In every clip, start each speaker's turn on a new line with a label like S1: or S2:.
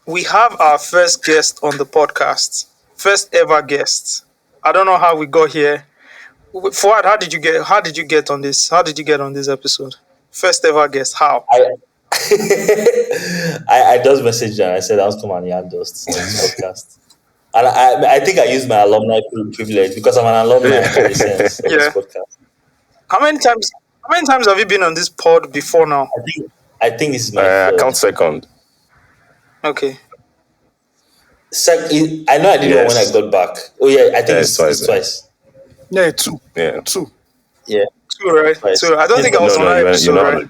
S1: we have our first guest on the podcast, first ever guest. I don't know how we got here. Fuad, how did you get on this? How did you get on this episode? First ever guest. How?
S2: I I just messaged her and I said I'll come and yarn dust on this podcast. And I think I used my alumni privilege because I'm an alumni in a sense of this
S1: Yeah.
S2: podcast.
S1: How many times have you been on this pod before now?
S2: I think this is my
S3: I
S2: third.
S3: count second.
S1: Okay.
S2: I know I did one when I
S3: Yes.
S2: got back. Oh yeah, I think
S3: Yeah,
S2: it's
S3: twice,
S2: twice.
S4: Yeah, two.
S3: Yeah.
S2: Yeah.
S1: Two, right?
S2: Twice.
S1: Two. I don't think I was on that
S3: you're
S1: episode,
S3: not.
S1: right?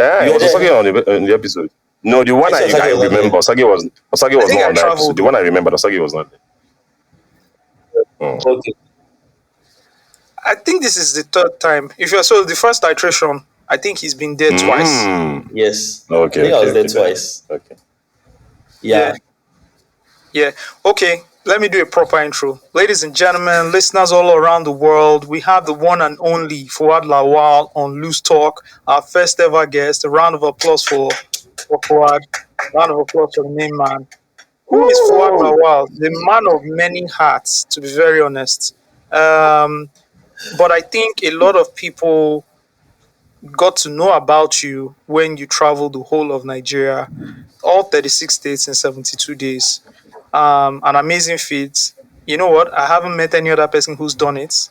S3: Yeah,
S2: You
S3: it
S2: were
S3: was
S2: there.
S3: Osagie on the episode. No, the one
S2: I
S3: I
S2: said Osagie was not
S3: remember, Osagie was
S1: I
S3: not
S1: think I
S3: on that
S1: traveled.
S3: episode. The one I remember, Osagie was not there.
S2: Okay.
S1: I think this is the third time. If you're so the first iteration, I think he's been there twice.
S3: Mm.
S2: Yes.
S3: Okay.
S2: I think I was there
S3: okay.
S2: twice.
S3: Okay.
S2: Yeah.
S1: Yeah. Okay. Let me do a proper intro. Ladies and gentlemen, listeners all around the world, we have the one and only Fuad Lawal on Loose Talk, our first ever guest. A round of applause for Fuad. Round of applause for the main man. Who is Fuad Lawal? The man of many hats, to be very honest. But I think a lot of people got to know about you when you traveled the whole of Nigeria, all 36 states in 72 days. An amazing feat. You know what? I haven't met any other person who's done it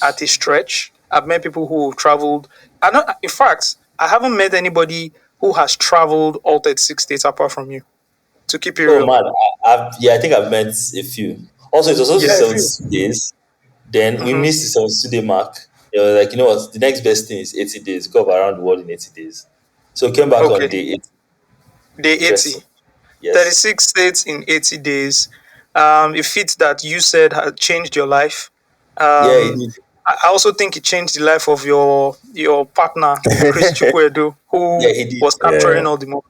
S1: at a stretch. I've met people who have traveled. In fact, I haven't met anybody who has traveled all 36 states apart from you. To keep it
S2: Oh
S1: real.
S2: man, I think I've met a few. Also, it was also
S1: Yeah, a
S2: 72 days. Then we
S1: Mhm.
S2: missed the 72-day mark. Like, you know what? The next best thing is 80 days. Go around the world in 80 days. So we came back
S1: Okay.
S2: on day 80.
S1: Day 80.
S2: Impressive. Yes.
S1: 36 states in 80 days. A feat that you said had changed your life.
S2: Yeah, it did.
S1: I also think it changed the life of your partner, Chris Chukwedu, who
S2: Yeah, he did.
S1: was capturing
S3: Yeah.
S1: all the moments.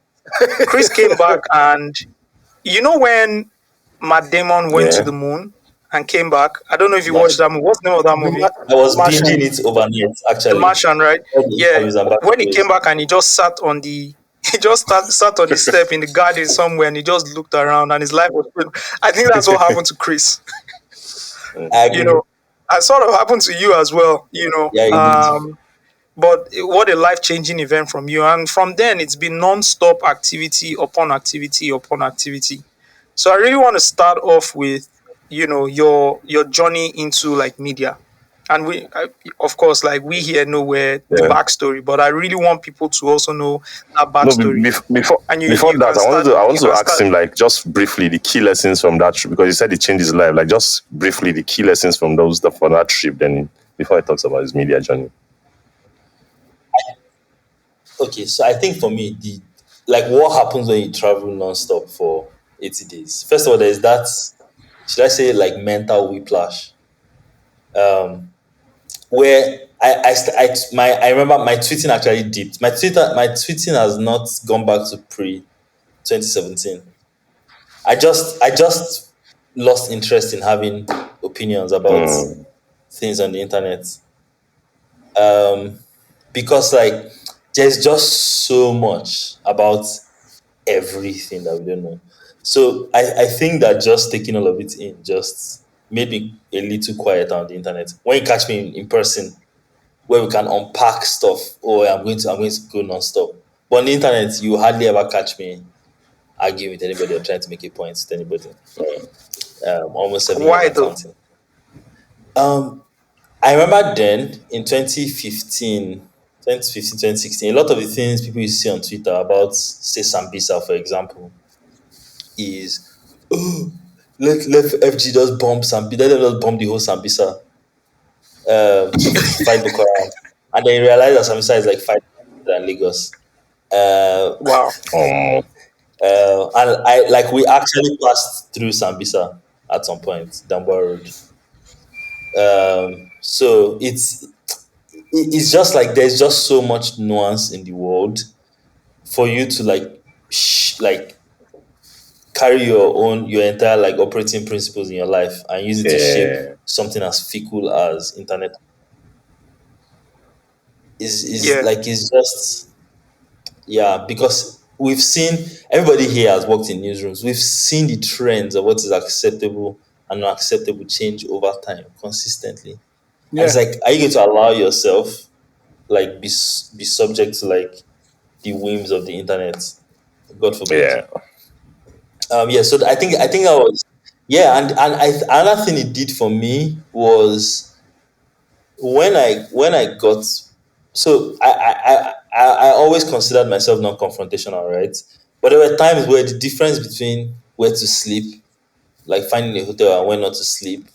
S1: Chris came back, and you know when Matt Damon went to
S3: Yeah.
S1: the moon and came back? I don't know if you
S2: Martian.
S1: watched that movie. What's the name of that movie?
S2: I was
S4: Martian.
S2: binging it overnight,
S1: The
S2: actually.
S1: Martian, right?
S2: All the
S1: Yeah.
S2: interviews and back
S1: When he
S2: to
S1: came
S2: those.
S1: back and he just sat on the sat on the step in the garden somewhere and he just looked around and his life was good. I think that's what happened to Chris.
S2: I agree.
S1: You know, and sort of happened to you as well, you know.
S2: Yeah, it did.
S1: But what a life-changing event from you. And from then, it's been non-stop activity upon activity upon activity. So I really want to start off with, you know, your journey into like media. And of course, like we here know where the
S3: Yeah.
S1: backstory, but I really want people to also know that
S3: No,
S1: backstory.
S3: before
S1: And you
S3: before
S1: can
S3: that, I want
S1: start- you
S3: to
S1: can
S3: ask
S1: start-
S3: him like just briefly the key lessons from that trip because he said it changed his life. Like just briefly the key lessons from that trip. Then before he talks about his media journey.
S2: Okay, so I think for me, what happens when you travel non-stop for 80 days? First of all, there's that, should I say, like mental whiplash, where I remember my tweeting actually dipped. My tweeting has not gone back to pre 2017. I just lost interest in having opinions about things on the internet, because like there's just so much about everything that we don't know. So I think that just taking all of it in just made me a little quieter on the internet. When you catch me in person, where we can unpack stuff, I'm going to go non-stop. But on the internet, you hardly ever catch me arguing with anybody or trying to make a point to anybody. Almost 7
S1: Why
S2: years and
S1: though?
S2: counting. I remember then in 2016, a lot of the things people you see on Twitter about, say, Sambisa, for example, is, let FG just bomb Sambisa, let them just bomb the whole Sambisa to fight Boko Haram. And then you realize that Sambisa is like 5 than Lagos.
S1: Wow.
S2: And we actually passed through Sambisa at some point, Damboa Road. So it's just like there's just so much nuance in the world for you to carry your entire like operating principles in your life and use it to shape something as fickle as internet. Is
S1: Yeah.
S2: like it's just because we've seen, everybody here has worked in newsrooms. We've seen the trends of what is acceptable and not acceptable change over time consistently. And
S1: Yeah.
S2: it's like, are you going to allow yourself like be subject to like the whims of the internet? God forbid.
S3: Yeah.
S2: Yeah. So I think I was, yeah, and another thing it did for me was when I got, so I always considered myself non-confrontational, right? But there were times where the difference between where to sleep, like finding a hotel and where not to sleep,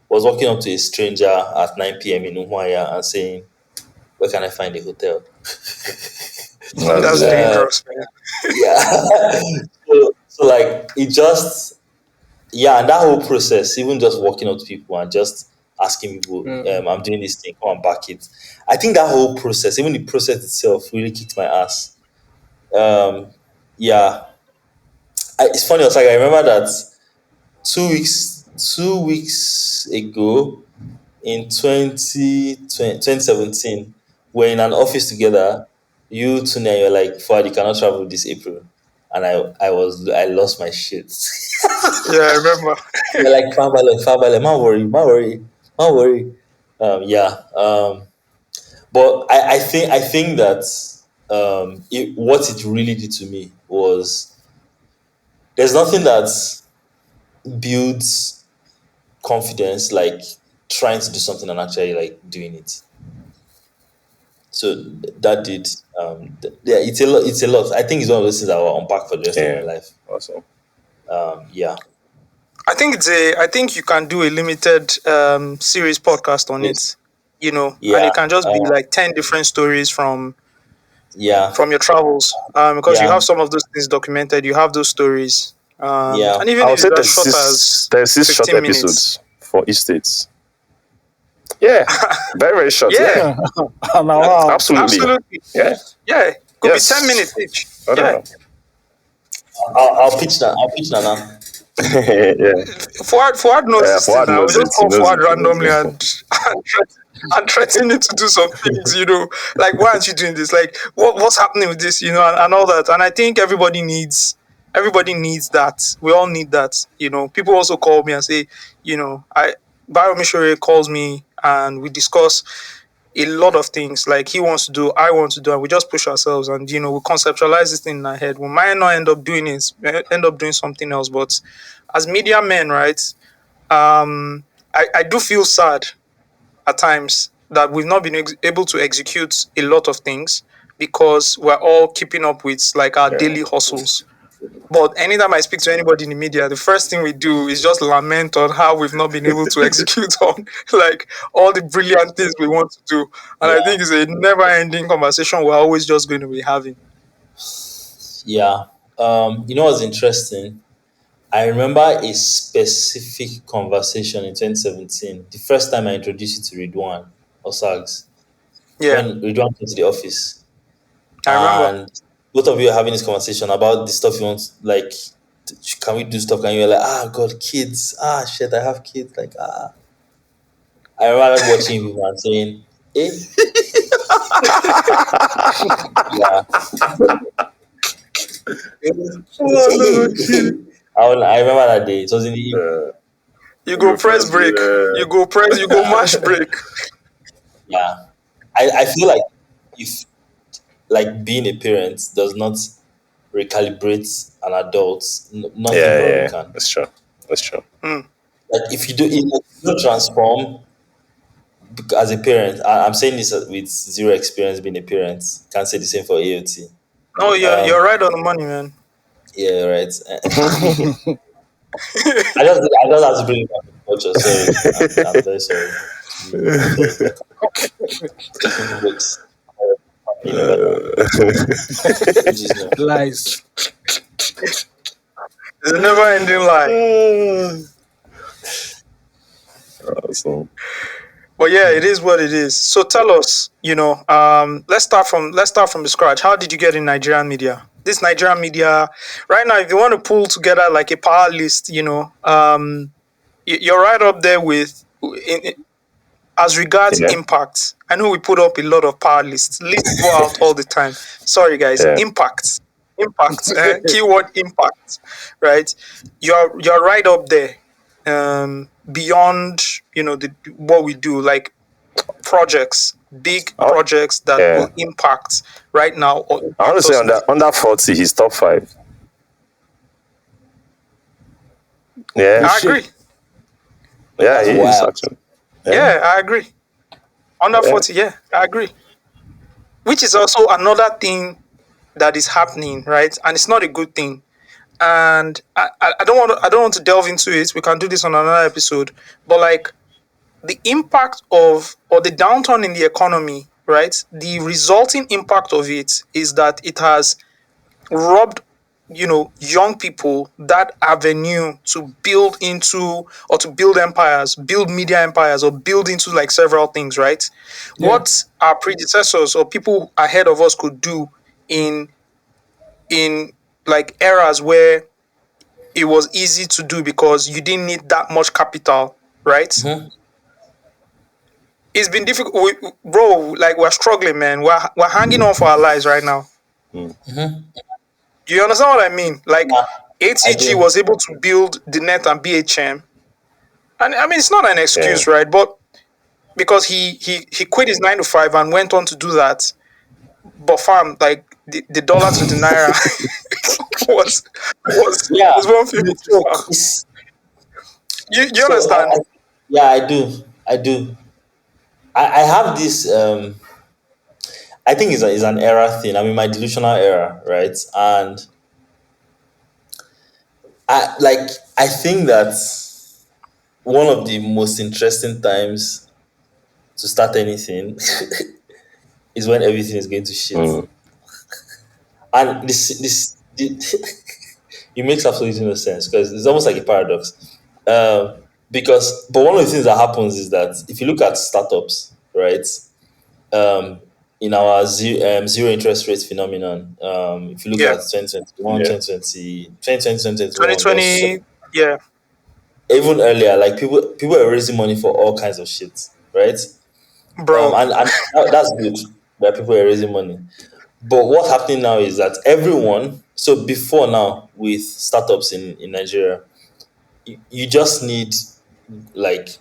S2: was walking up to a stranger at 9 p.m. in Umuahia and saying, "Where can I find a hotel?"
S3: That's
S1: That's
S3: deep.
S1: dangerous, man.
S2: Yeah. So like it just, yeah, and that whole process, even just walking up to people and just asking people, I'm doing this thing, come and back it. I think that whole process, even the process itself, really kicked my ass. Um, yeah, it's funny. I was like, I remember that 2 weeks ago in 2017, we're in an office together. You, Tune, and you're like, Fuad, you cannot travel this April. And I lost my shit.
S1: Yeah, I remember.
S2: You're like, Fabale, man worry. Yeah. But I think that what it really did to me was, there's nothing that builds confidence like trying to do something and actually like doing it. So that did, yeah, it's a lot. I think it's one of those things I will unpack for the rest of my
S3: Yeah.
S2: life.
S3: Awesome.
S2: Yeah.
S1: I think you can do a limited series podcast on
S2: Yes.
S1: it, you know, and
S2: Yeah.
S1: it can just be like 10 different stories
S2: Yeah.
S1: from your travels. Because you
S2: Yeah.
S1: have some of those things documented, you have those stories.
S2: Yeah.
S1: And even
S3: I
S1: if
S3: would say
S1: it's as short as
S3: 36 short
S1: 15 minutes.
S3: episodes for each state. Yeah. Very, very short.
S1: Yeah,
S3: Yeah.
S4: Wow.
S3: Absolutely.
S1: absolutely.
S3: Yeah.
S1: Yeah, could be 10
S3: Yes.
S1: minutes each.
S3: I don't
S1: Yeah.
S3: know.
S2: I'll pitch that. I'll pitch that now.
S3: Yeah.
S1: Fuad knows
S3: Yeah.
S1: this thing
S3: Fuad
S1: now. We
S3: knows
S1: just
S3: it. He
S1: call
S3: knows
S1: Fuad
S3: it. He knows
S1: randomly
S3: it.
S1: and threaten him to do some things, you know. Like, why aren't you doing this? Like, what's happening with this, you know, and all that. And I think everybody needs that. We all need that, you know. People also call me and say, you know, Bayo Mishure calls me and we discuss a lot of things like he wants to do, I want to do, and we just push ourselves and you know we conceptualize this thing in our head. We might not end up doing it, end up doing something else. But as media men, right? I do feel sad at times that we've not been able to execute a lot of things because we're all keeping up with like our
S3: Yeah.
S1: daily hustles. But anytime I speak to anybody in the media, the first thing we do is just lament on how we've not been able to execute on like all the brilliant things we want to do. And I
S2: Yeah.
S1: think it's a never ending conversation we're always just going to be having.
S2: Yeah. You know what's interesting? I remember a specific conversation in 2017. The first time I introduced you to Ridwan or Sags,
S1: Yeah,
S2: when Ridwan came to the office,
S1: I remember.
S2: and both of you are having this conversation about the stuff you want. Like, can we do stuff? And you're like, God, kids. Shit, I have kids. Like, I remember watching you and saying, eh, yeah.
S1: Oh, no, kid.
S2: I remember that day. It was in the evening.
S1: You go press
S3: Because,
S1: break. You go mash break.
S2: Yeah. I feel like if like being a parent does not recalibrate an adult, nothing
S3: yeah,
S2: probably
S3: yeah.
S2: can.
S3: That's true. That's true.
S2: Like if you don't transform as a parent, I'm saying this with zero experience being a parent. Can't say the same for AOT.
S1: Oh, yeah,
S2: Um,
S1: you're right on the money, man.
S2: yeah, right. I just have to bring it back to culture. Sorry, I'm very sorry. I'm very sorry. Taking breaks. You know better. Which is no.
S4: Lies.
S1: It's a never ending lie.
S3: Awesome.
S1: But yeah, it is what it is. So tell us, you know, let's start from the scratch. How did you get in Nigerian media? This Nigerian media, right now, if you want to pull together like a power list, you know, you're right up there with as regards
S3: Yeah.
S1: impact. I know we put up a lot of power lists. Lists go out all the time. Sorry, guys,
S3: Yeah.
S1: impact. impact, keyword impact, right? You're right up there. Beyond what we do, like projects, big
S3: Oh,
S1: projects that
S3: yeah.
S1: will impact right now or
S3: I want to
S1: impact
S3: say
S1: us in the
S3: under 40, he's top five. Yeah.
S1: I
S2: Is
S1: agree.
S2: she?
S3: Yeah,
S2: That's
S3: he is
S2: wild.
S3: actually. Yeah.
S1: Yeah, I agree. Under
S3: Yeah.
S1: 40, yeah, I agree. Which is also another thing that is happening, right? And it's not a good thing. And I don't want to delve into it. We can do this on another episode. But like the impact of or the downturn in the economy, right? The resulting impact of it is that it has robbed young people that avenue to build into or to build empires, build media empires, or build into like several things, right?
S2: Yeah.
S1: What our predecessors or people ahead of us could do in in like eras where it was easy to do because you didn't need that much capital, right?
S2: Mhm.
S1: It's been difficult, bro. Like we're struggling, man. We're hanging on for our lives right now.
S3: Mm.
S2: Mhm.
S1: Do you understand what I mean? Like
S2: Yeah, I
S1: ATG
S2: do.
S1: was able to build the net and BHM, and I mean it's not an
S3: Yeah.
S1: excuse, right? But because he quit his 9 to 5 and went on to do that, but fam, like the dollar to the naira was was
S2: Yeah,
S1: was
S2: you
S1: 150, fam.
S2: joke.
S1: You
S2: So
S1: understand?
S2: yeah, I do. I do. I have this. I think it's an era thing. I'm in my delusional era, right? And I like. I think that one of the most interesting times to start anything is when everything is going to shit.
S3: Mm.
S2: And it makes absolutely no sense because it's almost like a paradox. But one of the things that happens is that if you look at startups, right, um, in our zero interest rate phenomenon, if you look
S1: Yeah,
S2: at 2021,
S3: Yeah.
S2: 2020, there was
S1: 2020. Yeah,
S2: even earlier, like people are raising money for all kinds of shit, right?
S1: bro.
S2: And that's good that people are raising money. But what's happening now is that everyone, so before now with startups in Nigeria, you just need like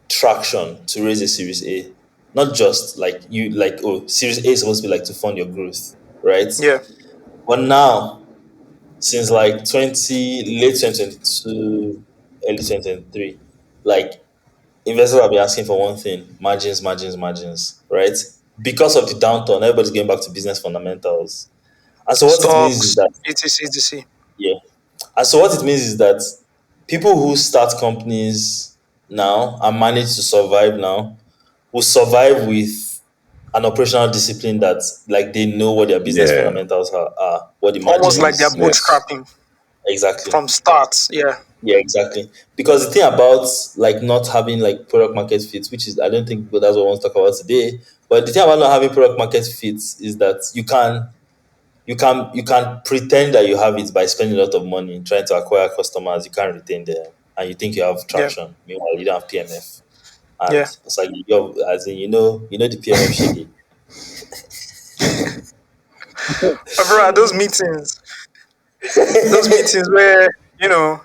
S2: traction to raise a series A. Not just like you like, oh, series A is supposed to be like to fund your growth, right?
S1: Yeah,
S2: But now, since like 2022, early 2023, like investors have been asking for one thing: margins, margins, margins, right? Because of the downturn, everybody's going back to business fundamentals. And so what it means is
S1: stocks,
S2: that,
S1: etc, etc.
S2: yeah. And so what it means is that people who start companies now and manage to survive now will survive with an operational discipline that like they know what their business
S3: Yeah.
S2: fundamentals are, what the margin
S1: Almost like they're
S2: is.
S3: Yes.
S1: bootstrapping
S2: Exactly.
S1: from start. Yeah,
S2: Yeah, exactly. Because the thing about like not having like product market fit, which is I don't think that's what I want to talk about today. But the thing about not having product market fit is that you can pretend that you have it by spending a lot of money trying to acquire customers. You can't retain them, and you think you have
S1: yeah,
S2: traction. Meanwhile, you don't have PMF, and
S1: yeah.
S2: it's like you're as in the PMF shiggy.
S1: Bro, those meetings where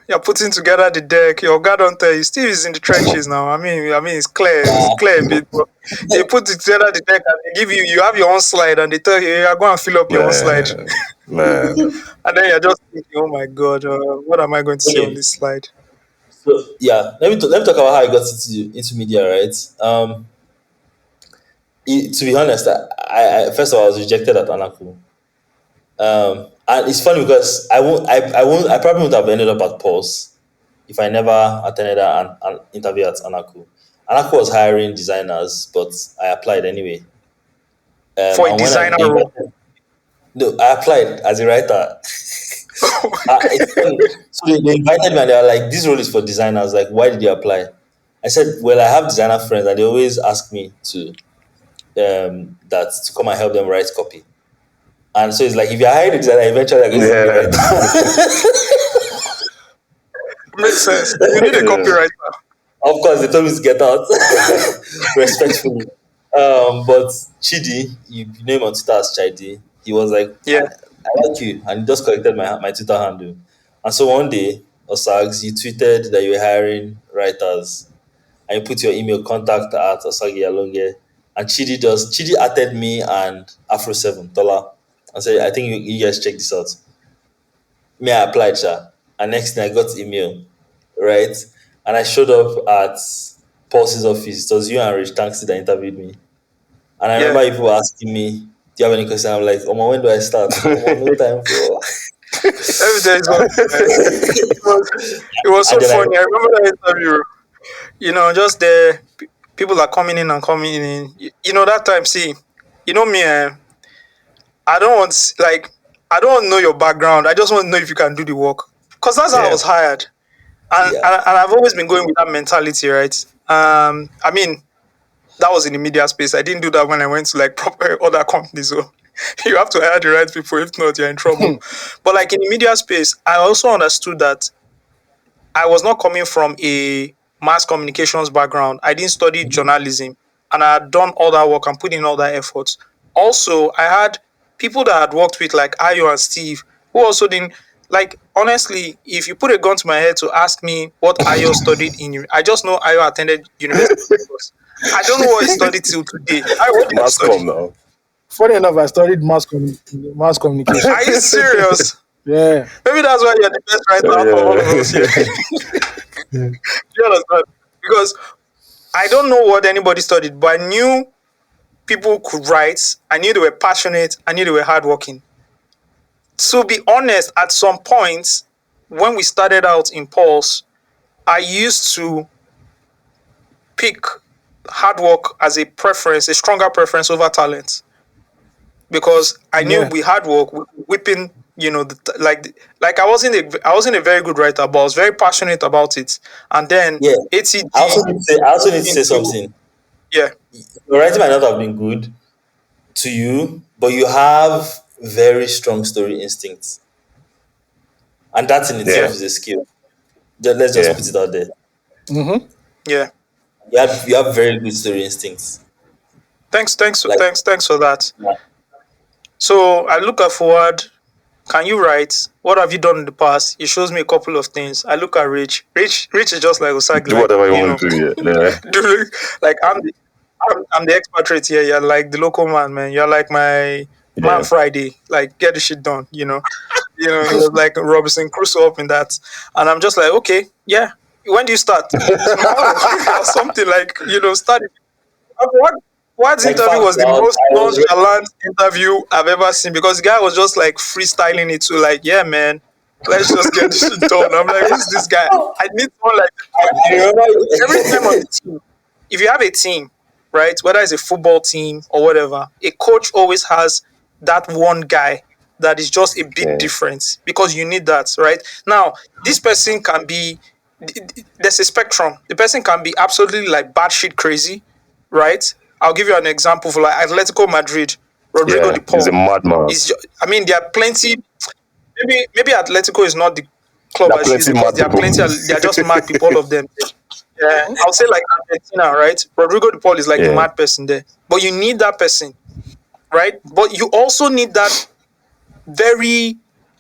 S1: you're putting together the deck, your guy don't tell you. Steve is in the trenches now. I mean, it's clear a bit, but they put together the deck and they give you have your own slide and they tell you, yeah, go and fill up your own slide,
S3: Man. Man.
S1: and then you're just thinking, oh my god, what am I going to say on
S2: Okay,
S1: this slide?
S2: so yeah, let me talk about how I got into media, right? To be honest, I first of all I was rejected at Anaku. And it's funny because I probably would have ended up at Pulse if I never attended an interview at Anaku. Anaku was hiring designers, but I applied anyway.
S1: For a
S2: And when
S1: designer
S2: they
S1: role.
S2: invited, no, I applied as a writer. It's funny. So they invited me and they were like, "This role is for designers. Like, why did you apply?" I said, "Well, I have designer friends, and they always ask me to come and help them write copy." And so it's like if you're hiring a designer, eventually I'm going to need a
S3: Yeah.
S2: writer.
S1: Makes sense. You need a
S3: Yeah.
S1: copywriter.
S2: Of course, they told me to get out respectfully. But Chidi, you know him on Twitter as Chidi, he was like,
S1: Yeah,
S2: I like you, and he just collected my Twitter handle. And so one day, Osags, you tweeted that you were hiring writers, and you put your email contact at Osagie Alonge. And Chidi added me and Afro7 Tola and said, I think you guys check this out. Me, I applied, sha. And next thing I got email, right? And I showed up at Pulse's office. It was you and Rich Tanksy that interviewed me. And I
S1: Yeah.
S2: remember people asking me, do you have any question? I'm like, oh, when do I start? Oh, no time for.
S1: Every day is one. It was so
S2: And then I,
S1: funny. I remember that interview. Just the people are coming in and coming in. That time. See, me. I don't want like I don't want to know your background. I just want to know if you can do the work. Cause that's how I
S3: Yeah.
S1: was hired, and
S2: yeah,
S1: and, and I've always been going with that mentality, right? I mean, that was in the media space. I didn't do that when I went to like proper other companies. So you have to hire the right people. If not, you're in trouble. But like in the media space, I also understood that I was not coming from a mass communications background. I didn't study journalism, and I had done all that work and put in all that effort. Also, I had people that I had worked with, like Ayo and Steve, who also didn't. Like, honestly, if you put a gun to my head to ask me what Ayo studied I just know Ayo attended University of Lagos. I don't know what he studied till today. Ayo, what did you study?
S3: Mascom now.
S4: Funny enough, I studied mass
S1: Are
S4: communication.
S1: you serious?
S4: Yeah.
S1: Maybe that's why you're the best writer out of all of us here.
S3: Yeah.
S4: Yeah.
S1: You understand? Because I don't know what anybody studied, but I knew people could write. I knew they were passionate. I knew they were hardworking. To be honest, at some point, when we started out in Pulse, I used to pick hard work as a preference, a stronger preference over talent, because I knew
S4: Yeah.
S1: we hard work, whipping, I wasn't a very good writer, but I was very passionate about it. And then
S2: yeah.
S1: ATD
S2: I also need to say
S1: into
S2: something.
S1: yeah,
S2: Your writing might not have been good to you, but you have very strong story instincts. And that in
S3: Yeah.
S2: itself is a skill. Let's just
S3: Yeah.
S2: put it out there.
S4: Mm-hmm.
S1: yeah.
S2: You have very good story instincts. Like,
S1: Thanks for that.
S2: yeah.
S1: So I look at Forward. Can you write? What have you done in the past? He shows me a couple of things. I look at Rich. Rich is just like Osagi,
S3: Do
S1: like
S3: whatever you want to do. Yeah.
S1: do like I'm the expatriate here. You're like the local man, man. You're like my man
S3: Yeah.
S1: Friday. Like get the shit done. He was like Robinson Crusoe up in that, and I'm just like, okay, yeah. When do you start? Tomorrow or something like start. What What's
S2: Like
S1: interview
S2: facts,
S1: was the
S2: I was,
S1: most
S2: I was
S1: nonchalant interview I've ever seen, because the guy was just like freestyling it to like, yeah, man, let's just get this shit done. I'm like, who's this guy? I need someone like this.
S2: I
S1: Every time on
S2: remember.
S1: the team, if you have a team, right, whether it's a football team or whatever, a coach always has that one guy that is just a bit
S3: Yeah.
S1: different, because you need that, right? Now, this person can be, there's a spectrum. The person can be absolutely like batshit crazy, right? I'll give you an example for like Atletico Madrid, Rodrigo
S3: Yeah.
S1: de
S3: He's a
S1: Paul.
S3: madman.
S1: I mean, there are plenty. Maybe Atletico is not the club
S3: There are
S1: I should use,
S3: plenty
S1: because
S3: mad
S1: there are
S3: people.
S1: plenty. They are just mad people, all of them. Yeah, I'll say like Argentina, right? Rodrigo de Paul is like the
S3: Yeah.
S1: mad person there, but you need that person, right? But you also need that very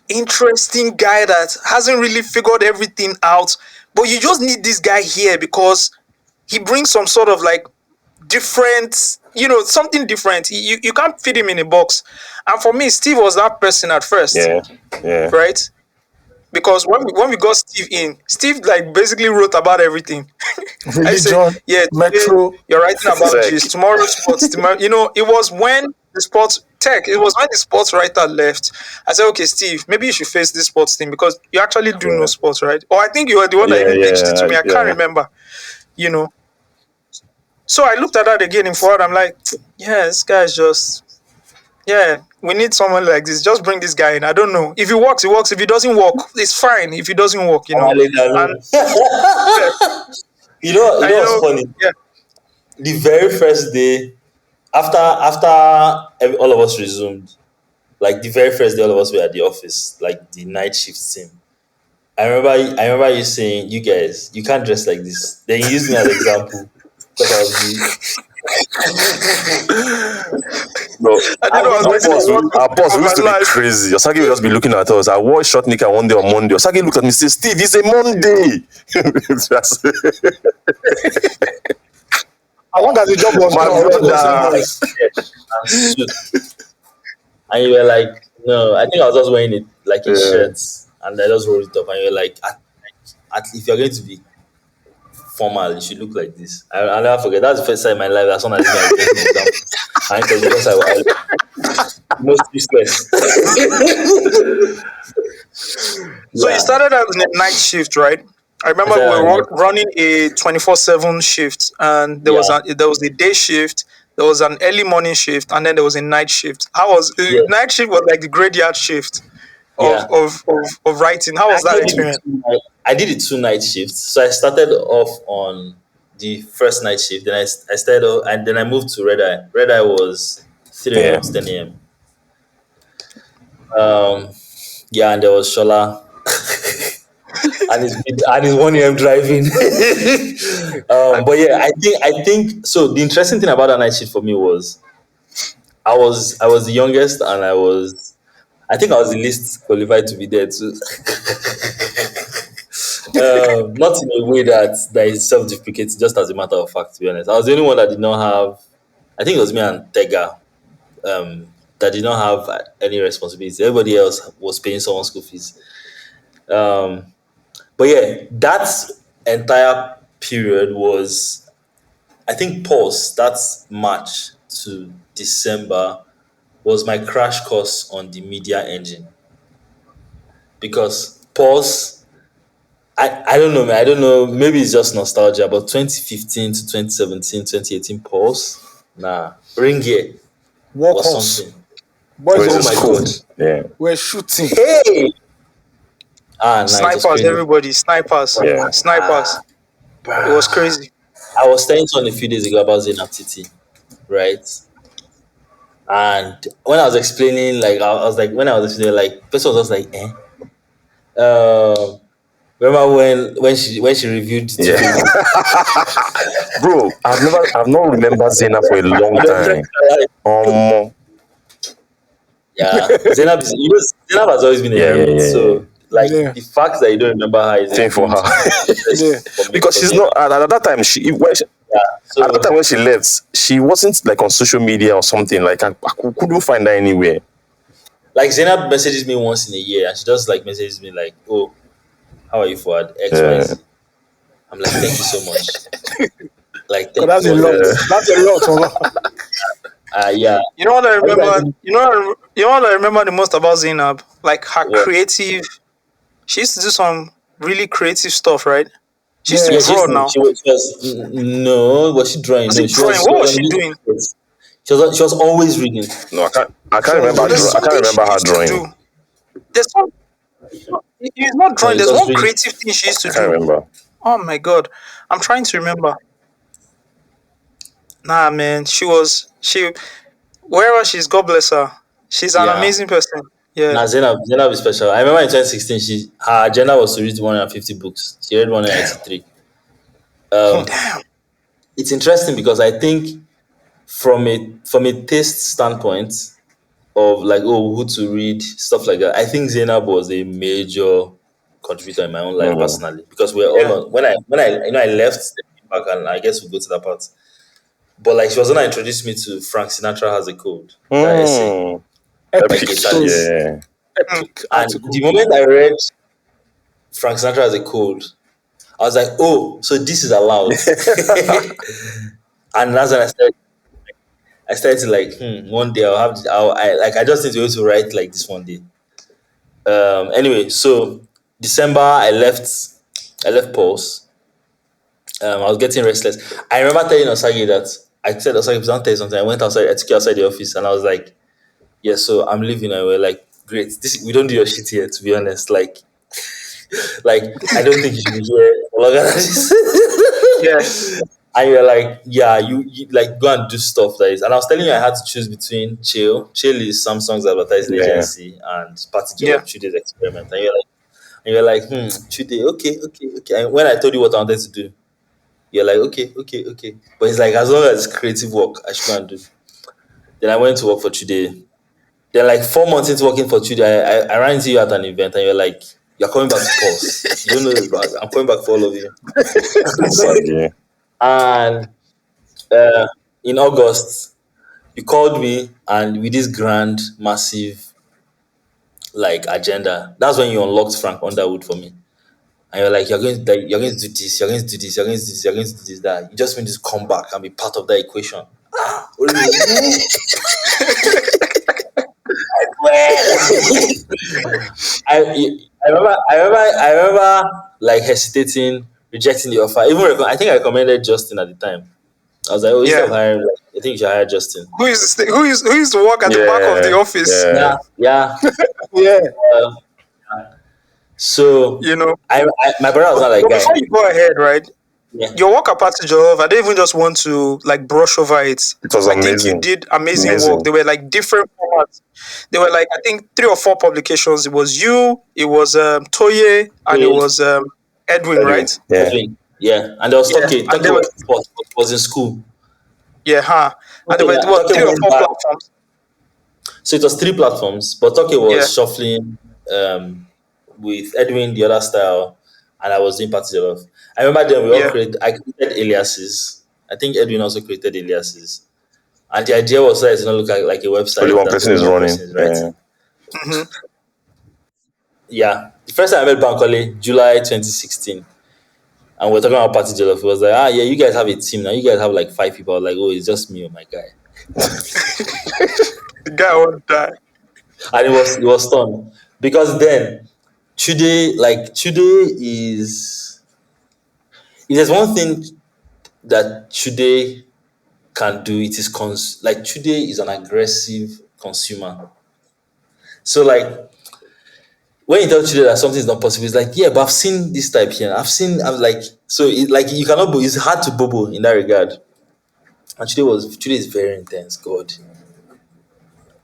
S1: interesting guy that hasn't really figured everything out. But you just need this guy here because he brings some sort of like different, something different. You can't fit him in a box. And for me, Steve was that person at first,
S3: Yeah. Yeah.
S1: right? Because when we got Steve in, Steve like basically wrote about everything. I say,
S4: Religion,
S1: yeah, today
S4: metro.
S1: you're writing about
S3: Sec.
S1: this, tomorrow sports, tomorrow, it was when the sports tech, it was when the sports writer left. I said, okay, Steve, maybe you should face this sports thing, because you actually do know
S3: Yeah.
S1: sports, right? Or I think you were the one that
S3: Yeah.
S1: even pitched it to
S3: Yeah.
S1: me. I can't
S3: Yeah.
S1: remember, you know. So I looked at that again in forward. I'm like, yeah, this guy's just, yeah, we need someone like this. Just bring this guy in. I don't know. If he works, he works. If he doesn't work, it's fine. If he doesn't work, And yeah,
S2: You
S1: and
S2: know what's funny?
S1: yeah,
S2: The very first day after all of us resumed, like the very first day all of us were at the office, like the night shift team. I remember you saying, "You guys, you can't dress like this." Then you used me as example because I was new.
S3: No,
S1: I didn't know I was
S3: our
S1: going to
S3: boss,
S1: be one
S3: our boss
S1: of
S3: used to
S1: my
S3: be
S1: life.
S3: crazy. Osage will just be looking at us. I wore short knicker one day on Monday. Osage looked at me and said, Steve, it's a Monday.
S4: As long as the job was
S3: My
S4: done,
S2: Everybody
S4: everything was
S2: was wearing
S3: brother.
S2: like
S4: seamless.
S2: shirt and suit, and you were like, no, I think I was just wearing it like a
S3: Yeah.
S2: shirt, and I just rolled it up, and you were like, if you're going to be formal, you should look like this. I'll never forget. That's the first time in my life that someone asked me I was getting an example, and it was because I most useless.
S1: So you
S2: Yeah,
S1: started out in a night shift, right? I
S2: I
S1: remember
S2: said,
S1: we were running a 24/7 shift, and
S2: yeah,
S1: there was a day shift, there was an early morning shift, and then there was a night shift. How was
S2: yes,
S1: night shift was like the graveyard shift
S2: yeah.
S1: of writing. How was
S2: I
S1: that
S2: actually did
S1: experience?
S2: I did it 2 night shifts. So I started off on the first night shift. Then I started off, and then I moved to Red Eye. Red Eye was 3
S3: Yeah.
S2: a.m. to 10 a.m. Yeah, and there was Shola and his 1 a.m. driving. But yeah, I think so. The interesting thing about that night shift for me was I was the youngest, and I think I was the least qualified to be there too. Not in a way that is self-deprecating, just as a matter of fact, to be honest. I was the only one that did not have, I think it was me and Tega, that did not have any responsibility. Everybody else was paying someone's school fees. Um, but yeah, that entire period was, I think, pause. That's March to December was my crash course on the media engine because pause. I don't know, man. I don't know. Maybe it's just nostalgia, but 2015 to 2017, 2018 pause. Nah, Ring Gear was
S4: Workhorse.
S2: something.
S3: So
S4: Boys
S3: it's
S2: Oh
S4: in
S3: a
S2: my
S3: school.
S4: school.
S2: God.
S3: Yeah.
S4: We're shooting.
S2: Hey! Nah, it was
S1: Snipers,
S2: crazy.
S1: everybody, snipers,
S3: Yeah.
S1: snipers. It was crazy.
S2: I was telling someone a few days ago about Zainab Titi, right? And when I was explaining, like, I was like, when I was explaining, like, person was just like, eh? Remember when she reviewed the two
S3: Yeah.
S2: Facebook?
S3: Bro, I've not remembered Zena for a long
S2: And then just
S3: time.
S2: like, yeah, Zainab has always been a
S3: Yeah, yeah,
S2: hermit.
S3: yeah, yeah.
S2: So, like,
S4: Yeah.
S2: the fact that you don't remember her is a
S3: Same for her.
S2: huge interest
S4: Yeah.
S2: for me
S3: Because
S2: because
S3: she's not at that time
S2: yeah.
S3: at that time
S2: So
S3: when she left, she wasn't like on social media or something. Like I couldn't find her anywhere.
S2: like Zainab messages me once in a year, and she just like messages me like, "Oh, how are you, Fuad?
S3: Yeah.
S2: XYZ." I'm like, "Thank you so much. Like, thank
S4: Because
S2: you
S4: that's a
S2: so much."
S4: lot.
S3: Yeah.
S4: That's a lot.
S2: Yeah.
S1: You know what I
S2: Every
S1: remember?
S2: time-
S1: You know what I remember the most about Zainab? Like her
S2: What?
S1: creative. She used to do some really creative stuff, right? She used to
S2: Yeah,
S4: Yeah.
S1: draw now.
S2: no, was she drawing?
S1: Was
S2: No,
S1: it drawing?
S2: she
S1: What
S2: was
S1: was
S2: on
S1: she
S2: music.
S1: doing?
S2: She was always reading.
S3: No, I
S4: She
S3: can't
S4: was
S3: remember
S1: But there's
S4: reading.
S3: I can't
S1: something she
S3: remember her
S1: used to
S3: drawing.
S1: do. There's some. It's not
S2: No,
S1: drawing.
S2: it
S1: There's
S2: was
S1: one
S2: reading.
S1: creative thing she used
S3: I
S1: to
S3: can't
S1: do.
S3: remember.
S1: Oh my god, I'm trying to remember. Nah, man, she wherever she's. God bless her. She's an
S2: Yeah.
S1: amazing person. Yeah.
S2: Now Zainab is special. I remember in 2016, her agenda was to read 150 books. She read 183. Um,
S1: Damn.
S2: it's interesting because I think from a taste standpoint of like, oh, who to read, stuff like that, I think Zainab was a major contributor in my own life
S3: Mm.
S2: personally because we're all
S1: Yeah.
S2: on when I left the back, and I guess we'll go to that part. But like, she was the one that introduced me to Frank Sinatra Has a Code, that essay
S3: Mm.
S2: by
S4: Epic
S3: Epic.
S2: Gay
S4: story.
S2: Chalice.
S3: Yeah.
S1: Mm.
S4: Epic
S2: And
S4: article.
S2: the moment I read Frank Sinatra Has a Code, I was like, oh, so this is allowed. And that's when I started to like, one day I just need to be able to write like this one day. Anyway, so December I left Pulse. I was getting restless. I remember telling Osage that I said, Osage, please don't tell you something. I went outside, I took you outside the office, and I was like, yeah, so I'm leaving. And we're like, great. This we don't do your shit here, to be honest. Like I don't think you should be here for longer than this.
S1: Yeah.
S2: And you're like, yeah, you like go and do stuff that is. And I was telling you I had to choose between Chill. Chill is Samsung's advertising
S3: Yeah.
S2: agency, and Party
S1: Yeah.
S2: Job, Chude's experiment. And you're like, Chude, okay. And when I told you what I wanted to do, You're like, okay, okay, okay. But it's like, as long as it's creative work, I should go and do. Then I went to work for today. Then, like 4 months into working for today, I ran into you at an event and you're like, you're coming back to pause. You don't know this, but I'm coming back for all of you.
S3: Osagie.
S2: And uh, in August, you called me and with this grand, massive like agenda. That's when you unlocked Frank Underwood for me. And you're like, you're going to do this, you're going to do this, you're going to do this, you're going to do this, that. You just want to come back and be part of that equation. I remember like hesitating, rejecting the offer. Even I think I recommended Justin at the time. I was like, oh, instead
S1: Yeah.
S2: of hiring, like, I think you should hire Justin.
S1: Who used to work at the back of the
S3: Yeah,
S1: office?
S3: yeah.
S2: Yeah.
S4: Yeah.
S2: Uh, so
S1: You know.
S2: my brother was not like
S1: But
S2: guy.
S1: before you go ahead, right?
S2: Yeah.
S1: Your work at Party Jollof, I don't even just want to like brush over it.
S3: It was
S1: I think you
S3: amazing.
S1: did amazing work.
S3: Amazing.
S1: They were like different formats. They were like, I think 3 or 4 publications. It was you, it was Toye, and it
S2: Yeah.
S1: was Edwin,
S3: Edwin.
S1: right?
S3: Yeah.
S2: Yeah. And there was
S1: Yeah,
S2: Toke.
S1: and
S2: Toke
S1: they were
S2: was in school.
S1: yeah, huh? And there
S2: Toke,
S1: were what
S2: Toke
S1: three or
S2: went
S1: four
S2: back.
S1: platforms.
S2: So it was 3 platforms, but Toke
S1: Yeah,
S2: was shuffling with Edwin, the other style, and I was doing Party Jollof. I remember then
S1: yeah.
S2: I created aliases. I think Edwin also created aliases. And the idea was that it's not look like a
S3: Only
S2: website
S3: one
S2: that
S3: person
S2: only
S3: is
S2: one
S3: running.
S2: person is
S3: Yeah.
S2: writing.
S1: Hmm.
S2: Yeah. The first time I met Bankole, July 2016, and we're talking about Party Jollof, it was like, yeah, you guys have a team now. You guys have like 5 people. I was like, oh, it's just me, oh my guy.
S1: The guy won't die.
S2: And it was fun. Because then today is if there's one thing that today can do, it is like today is an aggressive consumer. So like when you tell today that something is not possible, it's like, yeah, but I've seen this type here. I'm like, so like you cannot it's hard to bobo in that regard. And today is very intense, God.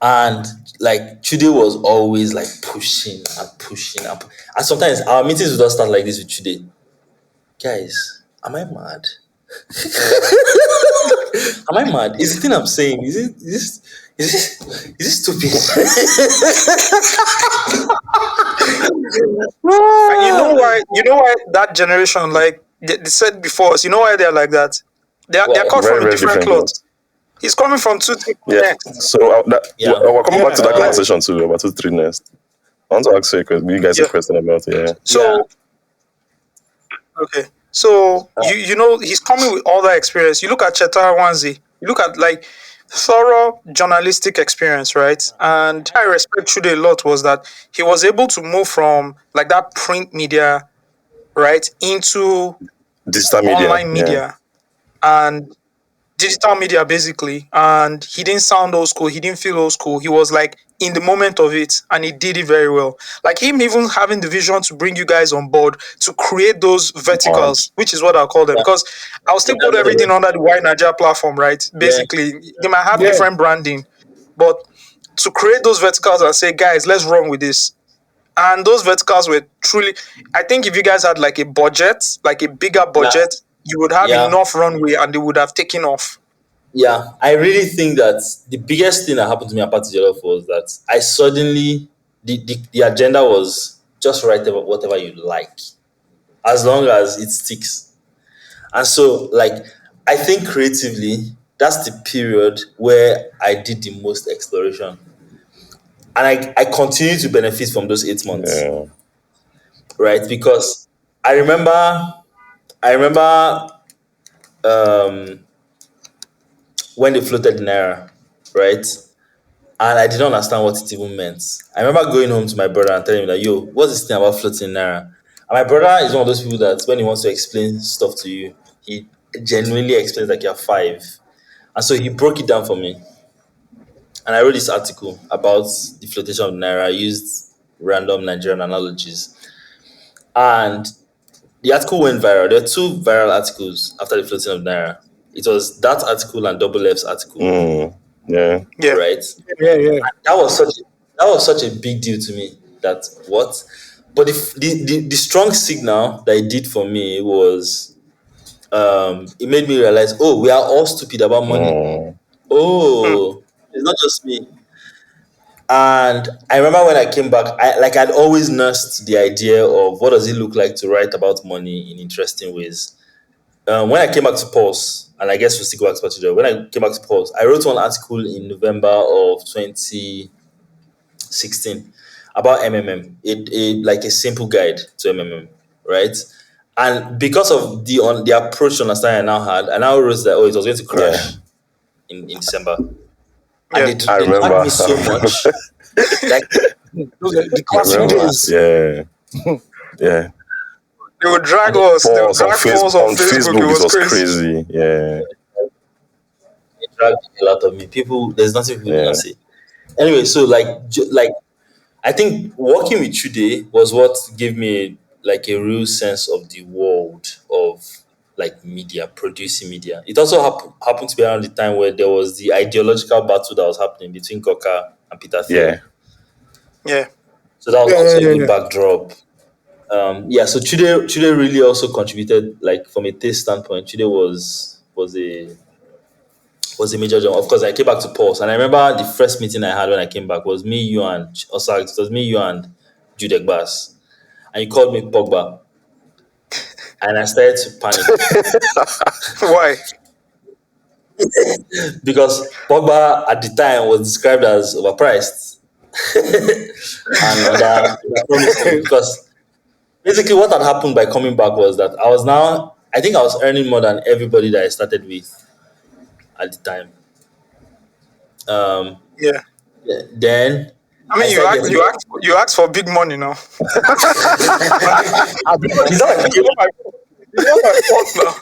S2: And like today was always like pushing and pushing and sometimes our meetings would just start like this with today. Guys, am I mad? Am I mad? Is the thing I'm saying? Is this stupid?
S1: And you know why? You know why that generation, like they said before us, you know why they're like that? They're
S2: Why?
S1: cut
S3: Very,
S1: from a
S3: very
S1: different
S3: different
S1: cloth.
S3: clothes.
S1: He's coming from two things
S3: Yeah.
S1: next.
S3: So
S2: Yeah.
S3: we're coming back to that
S1: Yeah.
S3: conversation too about 2 3 next. I want to ask you guys a
S1: Yeah.
S3: question about it. Yeah.
S1: So okay. So you know he's coming with all that experience. You look at Cheta Wanzi, you look at like thorough journalistic experience, right? And I respect Chude a lot was that he was able to move from like that print media, right, into
S3: Digital media.
S1: online
S3: Yeah.
S1: media and digital media basically. And he didn't sound old school, he didn't feel old school. He was like in the moment of it and he did it very well. Like him even having the vision to bring you guys on board to create those
S3: And
S1: verticals, which is what I'll call them.
S2: Yeah.
S1: Because I'll still
S2: Yeah,
S1: put everything under the Y Nigeria platform, right?
S2: yeah,
S1: Basically, they might have
S4: Yeah.
S1: different branding, but to create those verticals and say, guys, let's run with this. And those verticals were truly, I think if you guys had like a budget, like a bigger budget, you would have
S2: yeah.
S1: enough runway and they would have taken off.
S2: Yeah, I really think that the biggest thing that happened to me at Party Jollof was that I suddenly the agenda was just write whatever you like, as long as it sticks. And so, like, I think creatively, that's the period where I did the most exploration, and I continue to benefit from those 8 months,
S3: yeah.
S2: right? Because I remember, I remember um, when they floated the naira, right? And I didn't understand what it even meant. I remember going home to my brother and telling him that, yo, what's this thing about floating naira? And my brother is one of those people that when he wants to explain stuff to you, he genuinely explains like you're 5. And so he broke it down for me. And I wrote this article about the flotation of naira. I used random Nigerian analogies. And the article went viral. There were 2 viral articles after the floating of naira. It was that article and Double F's article,
S3: Yeah.
S1: Yeah.
S2: right?
S4: Yeah.
S2: That was such a big deal to me. That what? But the strong signal that it did for me was it made me realize, oh, we are all stupid about money.
S3: Mm.
S1: Hmm.
S2: Oh, it's not just me. And I remember when I came back, I'd always nursed the idea of what does it look like to write about money in interesting ways. When I came back to Pulse, and I guess we'll still go back to Portugal. When I came back to Pulse, I wrote one article in November of 2016 about MMM, like a simple guide to MMM, right? And because of the approach to understanding I now had, I now wrote that it was going to
S3: Yeah,
S2: crash in December, and
S1: Yeah.
S3: I
S2: they dragged
S3: remember.
S2: me so much. Like,
S4: Those are the
S3: I
S4: classic
S3: remember.
S4: days.
S3: Yeah, yeah.
S1: They would drag
S2: and
S1: us. They would
S3: Pause on
S1: drag
S3: Facebook.
S1: Pulse on
S3: On
S1: Facebook. It
S3: Facebook, it
S1: was
S3: was
S1: crazy.
S3: crazy. Yeah,
S2: they dragged the hell out of me. People, there's nothing people did not
S3: yeah,
S2: say. Anyway, so like I think working with Chude was what gave me like a real sense of the world of like media, producing media. It also happened to be around the time where there was the ideological battle that was happening between Coca and Peter Thiel.
S3: yeah.
S1: Yeah.
S2: So that was
S4: Yeah,
S2: also
S4: yeah,
S2: a
S4: yeah,
S2: good
S4: yeah.
S2: backdrop. Yeah, so Chude really also contributed, like from a taste standpoint. Chude was a major jump. Of course, I came back to Pulse, and I remember the first meeting I had when I came back was me, you, and Osagie. It was me, you, and Jude Bass, and you called me Pogba, and I started to panic
S1: Why?
S2: because Pogba at the time was described as overpriced and underpromising. Because basically, what had happened by coming back was that I think I was earning more than everybody that I started with at the time. Um,
S1: Yeah.
S2: then
S1: I
S2: I
S1: mean,
S2: started getting.
S1: you asked for big money now.
S4: I've been
S2: It's not like
S1: It's not my fault. It's not my fault now.